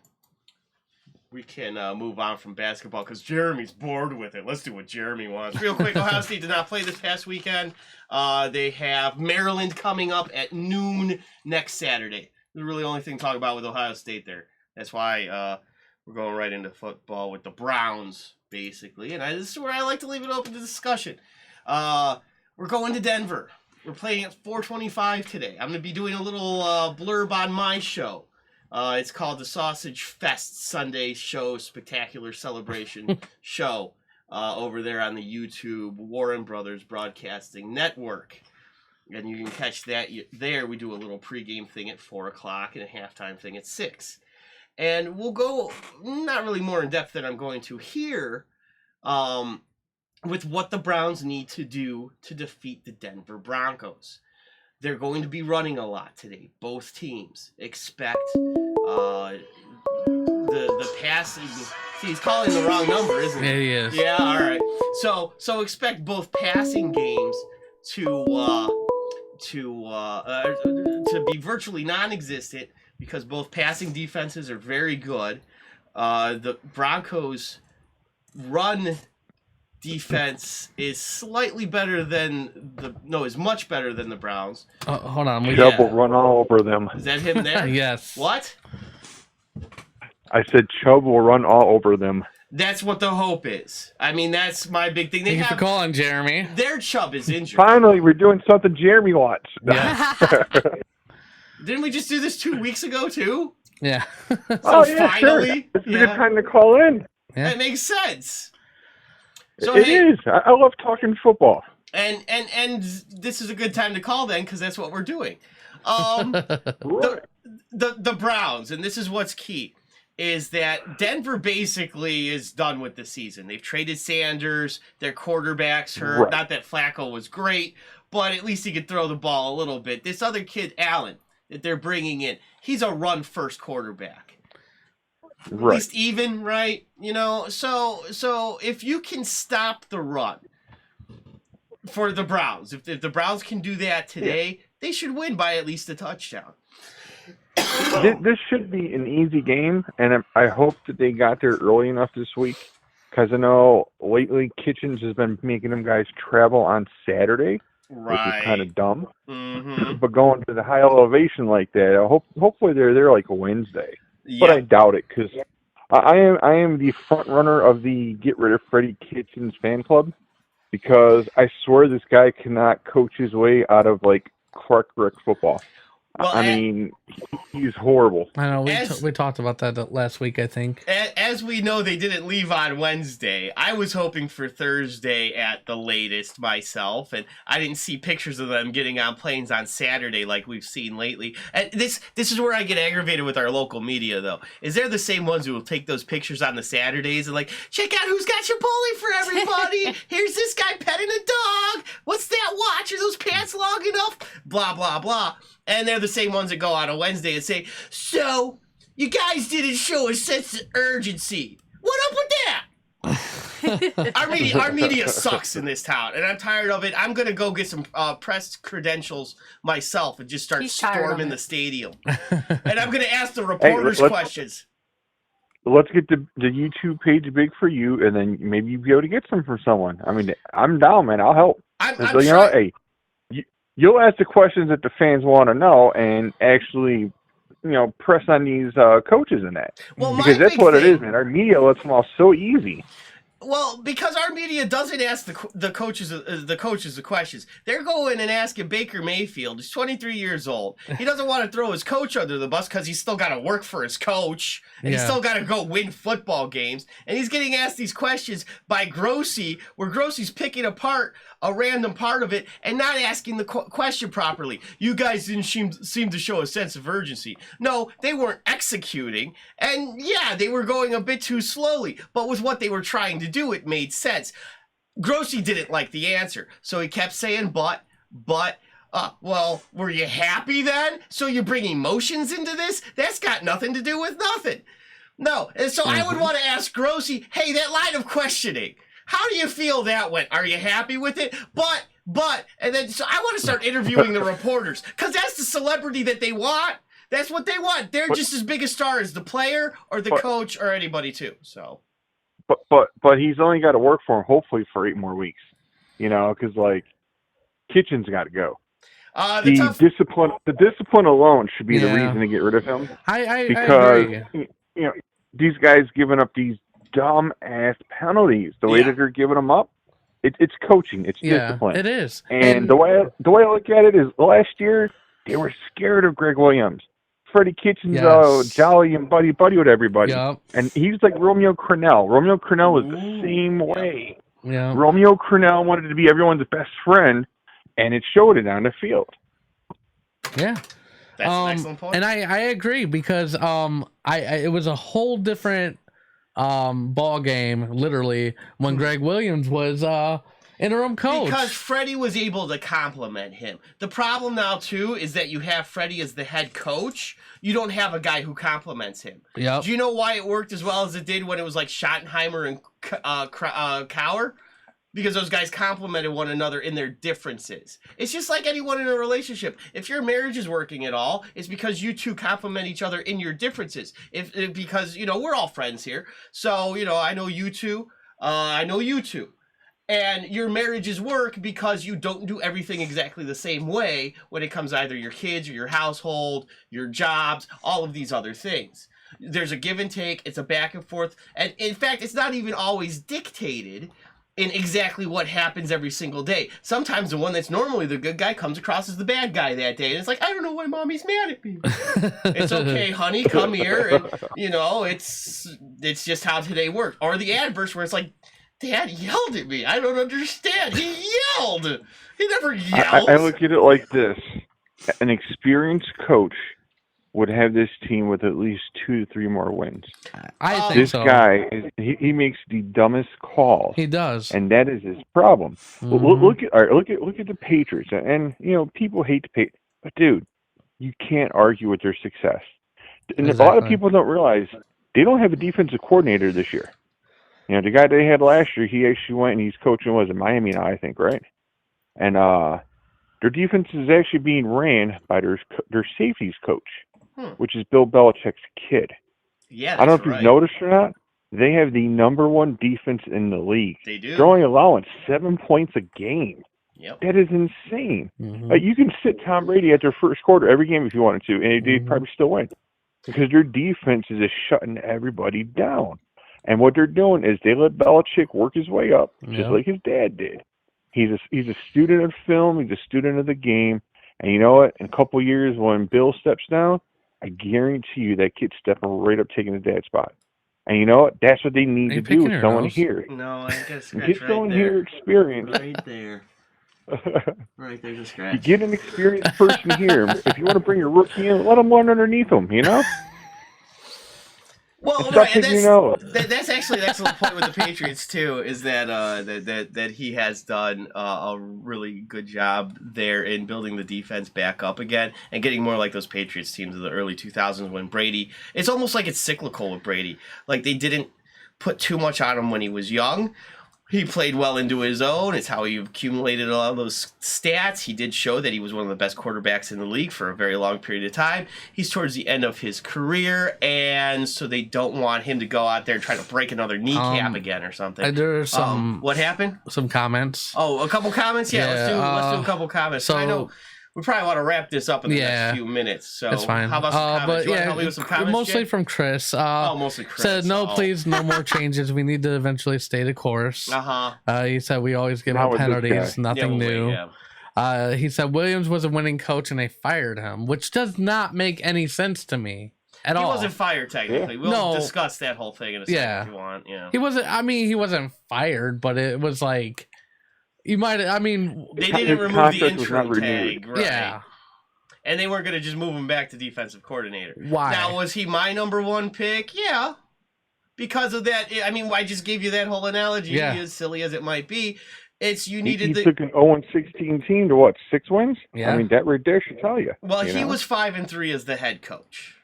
We can move on from basketball because Jeremy's bored with it. Let's do what Jeremy wants. Real quick, Ohio State did not play this past weekend. They have Maryland coming up at noon next Saturday. The really only thing to talk about with Ohio State there. That's why we're going right into football with the Browns, basically. And this is where I like to leave it open to discussion. We're going to Denver. We're playing at 4:25 today. I'm going to be doing a little blurb on my show. It's called the Sausage Fest Sunday Show Spectacular Celebration Show over there on the YouTube Warren Brothers Broadcasting Network. And you can catch that there. We do a little pregame thing at 4 o'clock and a halftime thing at 6. And we'll go not really more in depth than I'm going to here with what the Browns need to do to defeat the Denver Broncos. They're going to be running a lot today. Both teams expect the passing. See, he's calling the wrong number, isn't he? Yeah, he is. Yeah, all right. So expect both passing games to be virtually non-existent because both passing defenses are very good. The Broncos' run defense is slightly better than is much better than the Browns. Hold on. Chubb will run all over them. Is that him there? Yes. What? I said Chubb will run all over them. That's what the hope is. I mean, that's my big thing. Thank you for calling, Jeremy. Their Chubb is injured. Finally, we're doing something Jeremy wants. Yeah. Didn't we just do this 2 weeks ago, too? Yeah. So finally, sure. It's a good time to call in. Yeah. That makes sense. So, It is. I love talking football. And this is a good time to call then because that's what we're doing. Right. The Browns, and this is what's key, is that Denver basically is done with the season. They've traded Sanders, their quarterback's hurt. Right. Not that Flacco was great, but at least he could throw the ball a little bit. This other kid, Allen, that they're bringing in, he's a run-first quarterback. At least even, right? You know, so if you can stop the run for the Browns, if the Browns can do that today, they should win by at least a touchdown. This should be an easy game, and I hope that they got there early enough this week, because I know lately Kitchens has been making them guys travel on Saturday, which is kind of dumb. Mm-hmm. But going to the high elevation like that, hopefully they're there like a Wednesday. Yeah. But I doubt it, because I am the front runner of the Get Rid of Freddie Kitchens fan club, because I swear this guy cannot coach his way out of like Clark Rick football. Well, I mean, he's horrible. I know. We talked about that last week, I think. As we know, they didn't leave on Wednesday. I was hoping for Thursday at the latest myself, and I didn't see pictures of them getting on planes on Saturday like we've seen lately. And this is where I get aggravated with our local media, though. Is they're the same ones who will take those pictures on the Saturdays and like, check out who's got Chipotle for everybody. Here's this guy petting a dog. What's that watch? Are those pants long enough? Blah, blah, blah. And they're the same ones that go out on Wednesday and say, so, you guys didn't show a sense of urgency. What up with that? Our media sucks in this town, and I'm tired of it. I'm going to go get some press credentials myself and just start storming the stadium. And I'm going to ask the reporters questions. Let's get the YouTube page big for you, and then maybe you'll be able to get some from someone. I mean, I'm down, man. I'll help. I'm you know, hey, you'll ask the questions that the fans want to know, and actually, you know, press on these coaches in that. Well, because that's what it is, man. Our media lets them off so easy. Well, because our media doesn't ask the coaches the questions. They're going and asking Baker Mayfield. He's 23 years old. He doesn't want to throw his coach under the bus because he's still got to work for his coach. And he's still got to go win football games. And he's getting asked these questions by Grossi, where Grossi's picking apart a random part of it and not asking the question properly. You guys didn't seem to show a sense of urgency. No, they weren't executing. And yeah, they were going a bit too slowly. But with what they were trying to do, it made sense. Grossi didn't like the answer. So he kept saying, but, well, were you happy then? So you bring emotions into this? That's got nothing to do with nothing. No. And so I would want to ask Grossi, hey, that line of questioning, how do you feel that went? Are you happy with it? But, and then so I want to start interviewing the reporters because that's the celebrity that they want. That's what they want. They're just as big a star as the player or the coach or anybody too. So, but he's only got to work for him hopefully for 8 more weeks. You know, because like Kitchens got to go. The discipline alone should be the reason to get rid of him. I agree. You know, these guys giving up these dumb ass penalties. The way that they're giving them up, it's coaching. It's discipline. It is. And the way I look at it is, last year they were scared of Greg Williams. Freddie Kitchens, jolly and buddy with everybody. Yep. And he's like Romeo Crennel. Romeo Crennel was the same way. Yeah. Romeo Crennel wanted to be everyone's best friend, and it showed it on the field. Yeah. That's an excellent point. And I agree because it was a whole different ball game, literally, when Greg Williams was interim coach. Because Freddie was able to compliment him. The problem now, too, is that you have Freddie as the head coach. You don't have a guy who compliments him. Yep. Do you know why it worked as well as it did when it was like Schottenheimer and Cowher? Because those guys complimented one another in their differences. It's just like anyone in a relationship. If your marriage is working at all, it's because you two compliment each other in your differences. Because, we're all friends here. So, I know you two. I know you two. And your marriages work because you don't do everything exactly the same way when it comes to either your kids or your household, your jobs, all of these other things. There's a give and take. It's a back and forth. And in fact, it's not even always dictated in exactly what happens every single day. Sometimes the one that's normally the good guy comes across as the bad guy that day. And it's like, I don't know why mommy's mad at me. It's okay, honey, come here. And, it's just how today worked. Or the adverse where it's like, Dad yelled at me. I don't understand. He yelled. He never yelled. I look at it like this. An experienced coach would have this team with at least 2 to 3 more wins. I think this so. guy he makes the dumbest calls. He does, and that is his problem. Mm-hmm. Look at the Patriots, and people hate the Patriots, but dude, you can't argue with their success. And exactly. A lot of people don't realize they don't have a defensive coordinator this year. The guy they had last year, he actually went and he's coaching in Miami now, I think, right? And their defense is actually being ran by their safeties coach. Which is Bill Belichick's kid. Yeah, I don't know if you've noticed or not. They have the #1 defense in the league. They do. They're only allowing 7 points a game. Yep. That is insane. Mm-hmm. You can sit Tom Brady at their first quarter every game if you wanted to, and they'd probably still win. Because their defense is just shutting everybody down. And what they're doing is they let Belichick work his way up, just like his dad did. He's a student of film. He's a student of the game. And you know what? In a couple of years, when Bill steps down, I guarantee you that kid's stepping right up taking his dad's spot. And you know what? That's what they need to do with someone here. No, I got to scratch Get someone here experienced. Right there. Right there to scratch. You get an experienced person here. If you want to bring your rookie in, let him run underneath him, Well, right, and that's actually an excellent point with the Patriots too. Is that that he has done a really good job there in building the defense back up again and getting more like those Patriots teams of the early 2000s when Brady. It's almost like it's cyclical with Brady. Like they didn't put too much on him when he was young. He played well into his own. It's how he accumulated all those stats. He did show that he was one of the best quarterbacks in the league for a very long period of time. He's towards the end of his career, and so they don't want him to go out there and try to break another kneecap again or something. There's some. What happened? Some comments. Oh, a couple comments? Yeah, let's do a couple comments. So I know we probably want to wrap this up in the next few minutes. So that's fine. How about some comments? You want to help me with some comments, mostly Jay? from Chris. Mostly Chris. Said, no, please, no more changes. We need to eventually stay the course. He said, we always give him penalties. Nothing new. He said, Williams was a winning coach and they fired him, which does not make any sense to me at all. He wasn't fired, technically. We'll discuss that whole thing in a second if you want. Yeah. He wasn't fired, but it was like... You might. I mean, they didn't remove the intro tag, right? Yeah, and they weren't going to just move him back to defensive coordinator. Why? Now, was he my #1 pick? Yeah, because of that. I mean, I just gave you that whole analogy, as silly as it might be. It's you needed. He took an 0-16 team to what, 6 wins? Yeah, I mean that right there should tell you. Well, he was 5-3 as the head coach.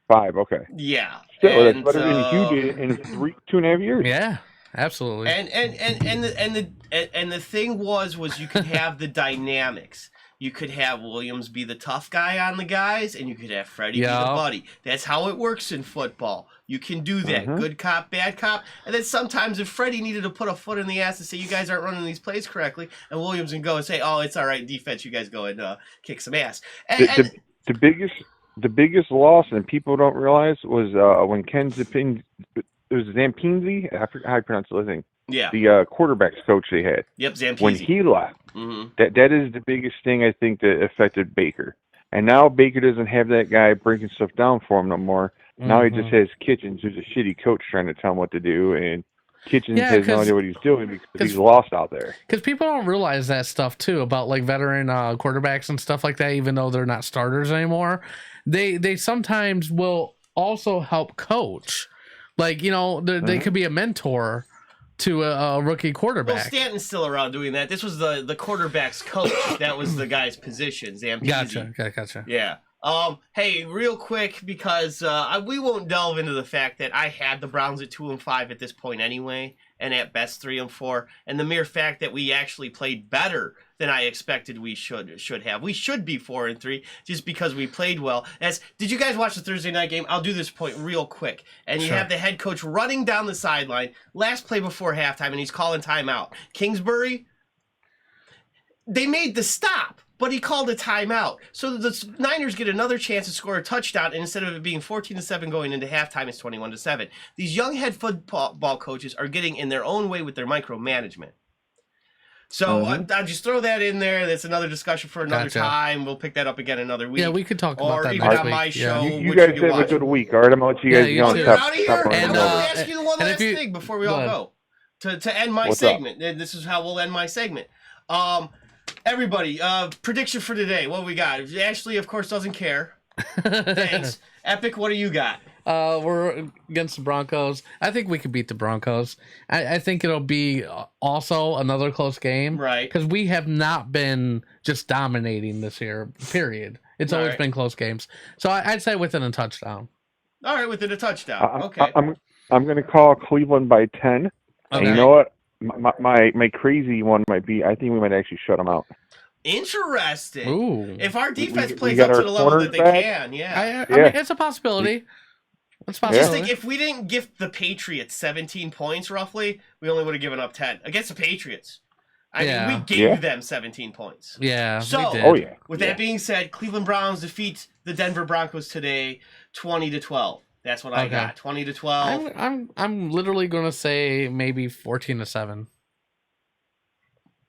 5, okay. Yeah, still that's better than you did in 2.5 years. Yeah. Absolutely. And the thing was you could have the dynamics. You could have Williams be the tough guy on the guys, and you could have Freddie be the buddy. That's how it works in football. You can do that. Good cop, bad cop. And then sometimes if Freddie needed to put a foot in the ass and say, you guys aren't running these plays correctly, and Williams can go and say, oh, it's all right, defense, you guys go and kick some ass. The biggest loss, and people don't realize, was when Ken Zappin... It was Zampinzi. I forgot how I pronounce the thing. Yeah. The quarterbacks coach they had. Yep, Zampinzi. When he left, that is the biggest thing I think that affected Baker. And now Baker doesn't have that guy breaking stuff down for him no more. Now he just has Kitchens, who's a shitty coach, trying to tell him what to do, and Kitchens has no idea what he's doing because he's lost out there. Because people don't realize that stuff too about like veteran quarterbacks and stuff like that. Even though they're not starters anymore, they sometimes will also help coach. Like, they could be a mentor to a rookie quarterback. Well, Stanton's still around doing that. This was the quarterback's coach. That was the guy's position. Zampese. Gotcha. Yeah. Hey, real quick, because we won't delve into the fact that I had the Browns at 2-5 at this point anyway, and at best 3-4, and the mere fact that we actually played better than I expected we should have. We should be 4-3 just because we played well. Did you guys watch the Thursday night game? I'll do this point real quick. And you have the head coach running down the sideline, last play before halftime, and he's calling timeout. Kingsbury, they made the stop, but he called a timeout. So the Niners get another chance to score a touchdown, and instead of it being 14-7 going into halftime, it's 21-7. These young head football coaches are getting in their own way with their micromanagement. So I'll just throw that in there. That's another discussion for another time. We'll pick that up again another week. Yeah, we could talk about that even next on week. my show. You guys have a good week. All right, I'm going to let you guys go. Get out of here. And I'll ask you the one last thing before we all go. To end my segment. And this is how we'll end my segment. Everybody, prediction for today. What we got? Ashley, of course, doesn't care. Thanks. Epic, what do you got? We're against the Broncos. I think we could beat the Broncos. I think it'll be also another close game. Right. Because we have not been just dominating this year, period. It's always been close games. So I'd say within a touchdown. All right, within a touchdown. Okay. I'm going to call Cleveland by 10. Okay. And you know what? My crazy one might be, I think we might actually shut them out. Interesting. Ooh. If our defense plays up to the level that they can, I mean, it's a possibility. Just think, if we didn't gift the Patriots 17 points roughly, we only would have given up 10 against the Patriots. I mean, we gave them 17 points. Yeah. So, with that being said, Cleveland Browns defeat the Denver Broncos today, 20-12. That's what I got. 20-12. I'm literally gonna say maybe 14-7.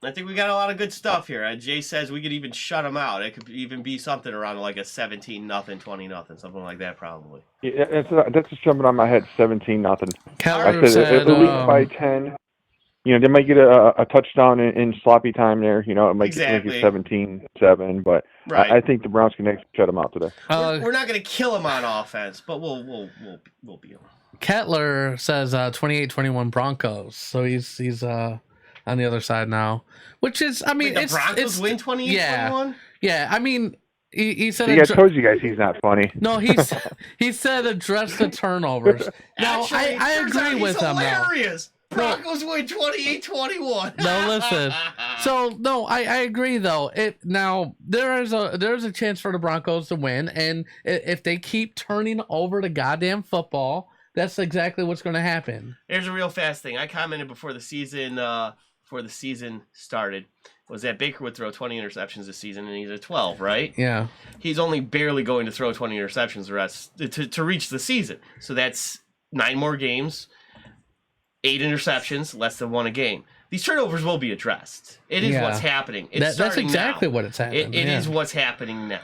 I think we got a lot of good stuff here. Jay says we could even shut them out. It could even be something around like a 17-0, 20-0, something like that probably. Yeah, that's just jumping on my head. 17-0. Keller said at least by 10. You know, they might get a touchdown in sloppy time there. You know, it might make it 17-7, but I think the Browns can actually shut them out today. We're not going to kill them on offense, but we'll beat them. Kettler says 28-21 Broncos, so he's on the other side now, which is, I mean, the Broncos win 28-21. Yeah, I mean, he said. I told you guys he's not funny. No, he said address the turnovers. Now I agree with him. Hilarious. Broncos win 28-21. No, listen. So no, I agree though. Now there's a chance for the Broncos to win, and if they keep turning over the goddamn football, that's exactly what's going to happen. Here's a real fast thing. I commented before the season started, was that Baker would throw 20 interceptions this season, and he's at 12, right? Yeah. He's only barely going to throw 20 interceptions the rest to reach the season. So that's 9 more games. 8 interceptions, less than 1 a game. These turnovers will be addressed. It is what's happening. That's exactly what it's happening. It is what's happening now.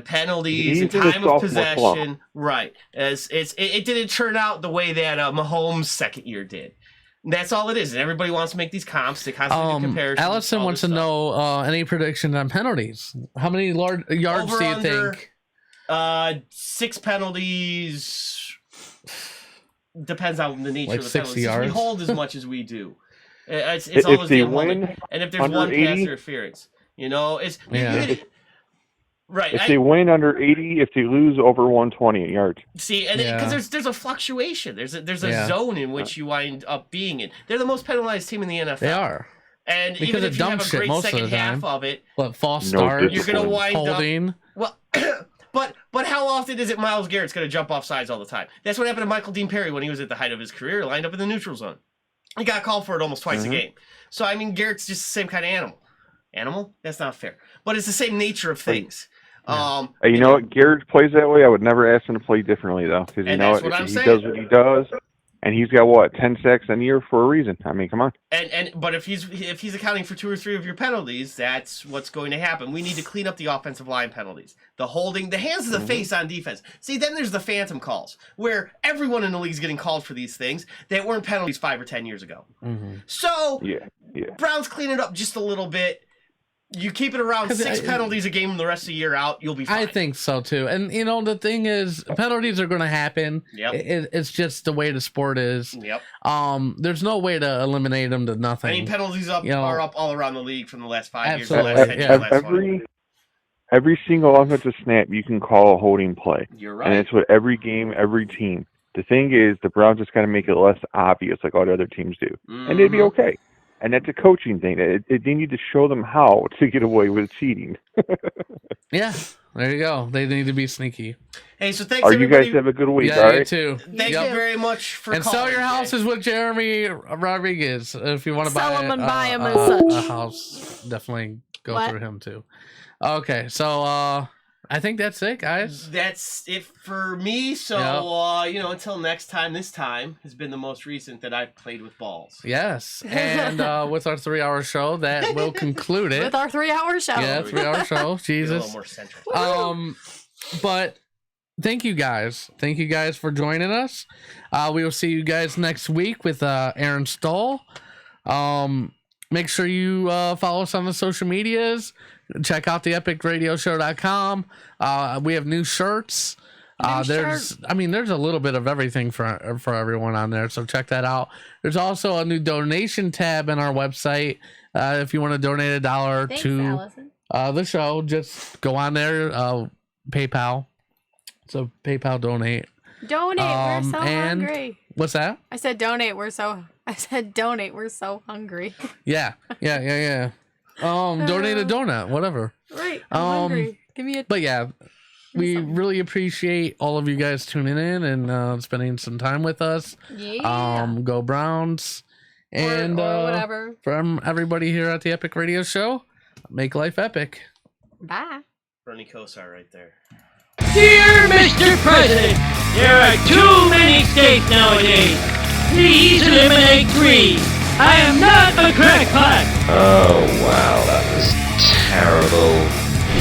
Penalties and time of possession. Right. It didn't turn out the way that Mahomes' second year did. That's all it is. And everybody wants to make these comps. They constantly do comparisons. Allison wants to know any prediction on penalties. How many yards do you think? 6 penalties. Depends on the nature like of the 60 penalties. yards. We hold as much as we do. It's always the holding. And if there's one pass interference, you know, right. If they win under 80, if they lose over 120 yards. See, and because there's a fluctuation. There's a zone in which you wind up being in. They're the most penalized team in the NFL. They are. And because even if you have a great second half of it, false start, you're going to wind holding. up. Well, but how often is it Myles Garrett's going to jump off sides all the time? That's what happened to Michael Dean Perry when he was at the height of his career, lined up in the neutral zone. He got called for it almost twice a game. So, I mean, Garrett's just the same kind of animal. Animal? That's not fair. But it's the same nature of things. You know what? Garrett plays that way. I would never ask him to play differently, though. Because you know what? He does what he does. And he's got 10 sacks a year for a reason. I mean, come on. But if he's accounting for 2 or 3 of your penalties, that's what's going to happen. We need to clean up the offensive line penalties. The holding, the hands to the face on defense. See, then there's the phantom calls, where everyone in the league is getting called for these things that weren't penalties 5 or 10 years ago. So, Browns clean it up just a little bit. You keep it around 6 penalties a game the rest of the year out, you'll be fine. I think so too. And the thing is, penalties are going to happen. Yep. It's just the way the sport is. Yep. There's no way to eliminate them to nothing. I mean, penalties are up all around the league from the last 5 years. Absolutely. The last 10 years, the last 20. Every single offensive snap you can call a holding play. You're right. And it's what every game, every team. The thing is, the Browns just got to make it less obvious like all the other teams do. And they'd be okay. And that's a coaching thing. They need to show them how to get away with cheating. Yeah, there you go. They need to be sneaky. Hey, so thanks, everybody. You guys have a good week, yeah, all right? You too. Thank you very much for and calling. sell your houses with Jeremy Rodriguez. If you want to Sell buy them and buy them as such. a house, definitely go through him too. Okay, so I think that's it, guys. That's it for me. So, until next time, this time has been the most recent that I've played with Ballz. Yes. And with our 3-hour show, that will conclude it. With our 3-hour show. Yeah, 3-hour show. Jesus. A little more central. But thank you guys. Thank you guys for joining us. We will see you guys next week with Aaron Stoll. Make sure you follow us on the social medias. Check out the epicradioshow.com. We have new shirts. There's a little bit of everything for everyone on there, so check that out. There's also a new donation tab in our website. If you want to donate $1 to the show, just go on there, PayPal. So PayPal donate. Donate, we're so hungry. What's that? I said donate, we're so hungry. Yeah. Donate a donut, whatever. Right. I'm hungry. Give me a. But yeah, we really appreciate all of you guys tuning in and spending some time with us. Yeah. Go Browns. And or whatever. From everybody here at the Epic Radio Show, make life epic. Bye. Bernie Kosar right there. Dear Mr. President, there are too many states nowadays. Please eliminate 3. I am not a crackpot. Oh, wow, that was terrible.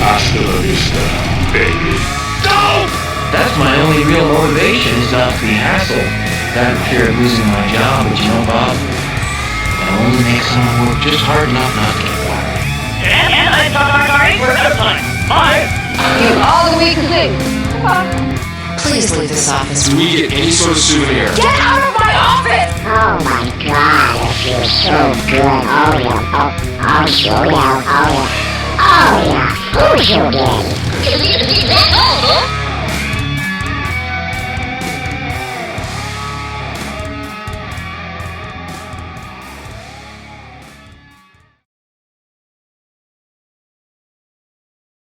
Hasta la vista, baby. Go! That's my only real motivation is not to be hassled. I have fear of losing my job, but you know, Bob, I'll only make someone work just hard enough not to get fired. And I thought our party were out of time. Bye. You have all the week to think. Please leave this office. Do we get any sort of souvenir? Get out of my office! Oh my God, it feels so good. Oh yeah, I'll show you. Oh yeah, who's your daddy? Is he that old, huh?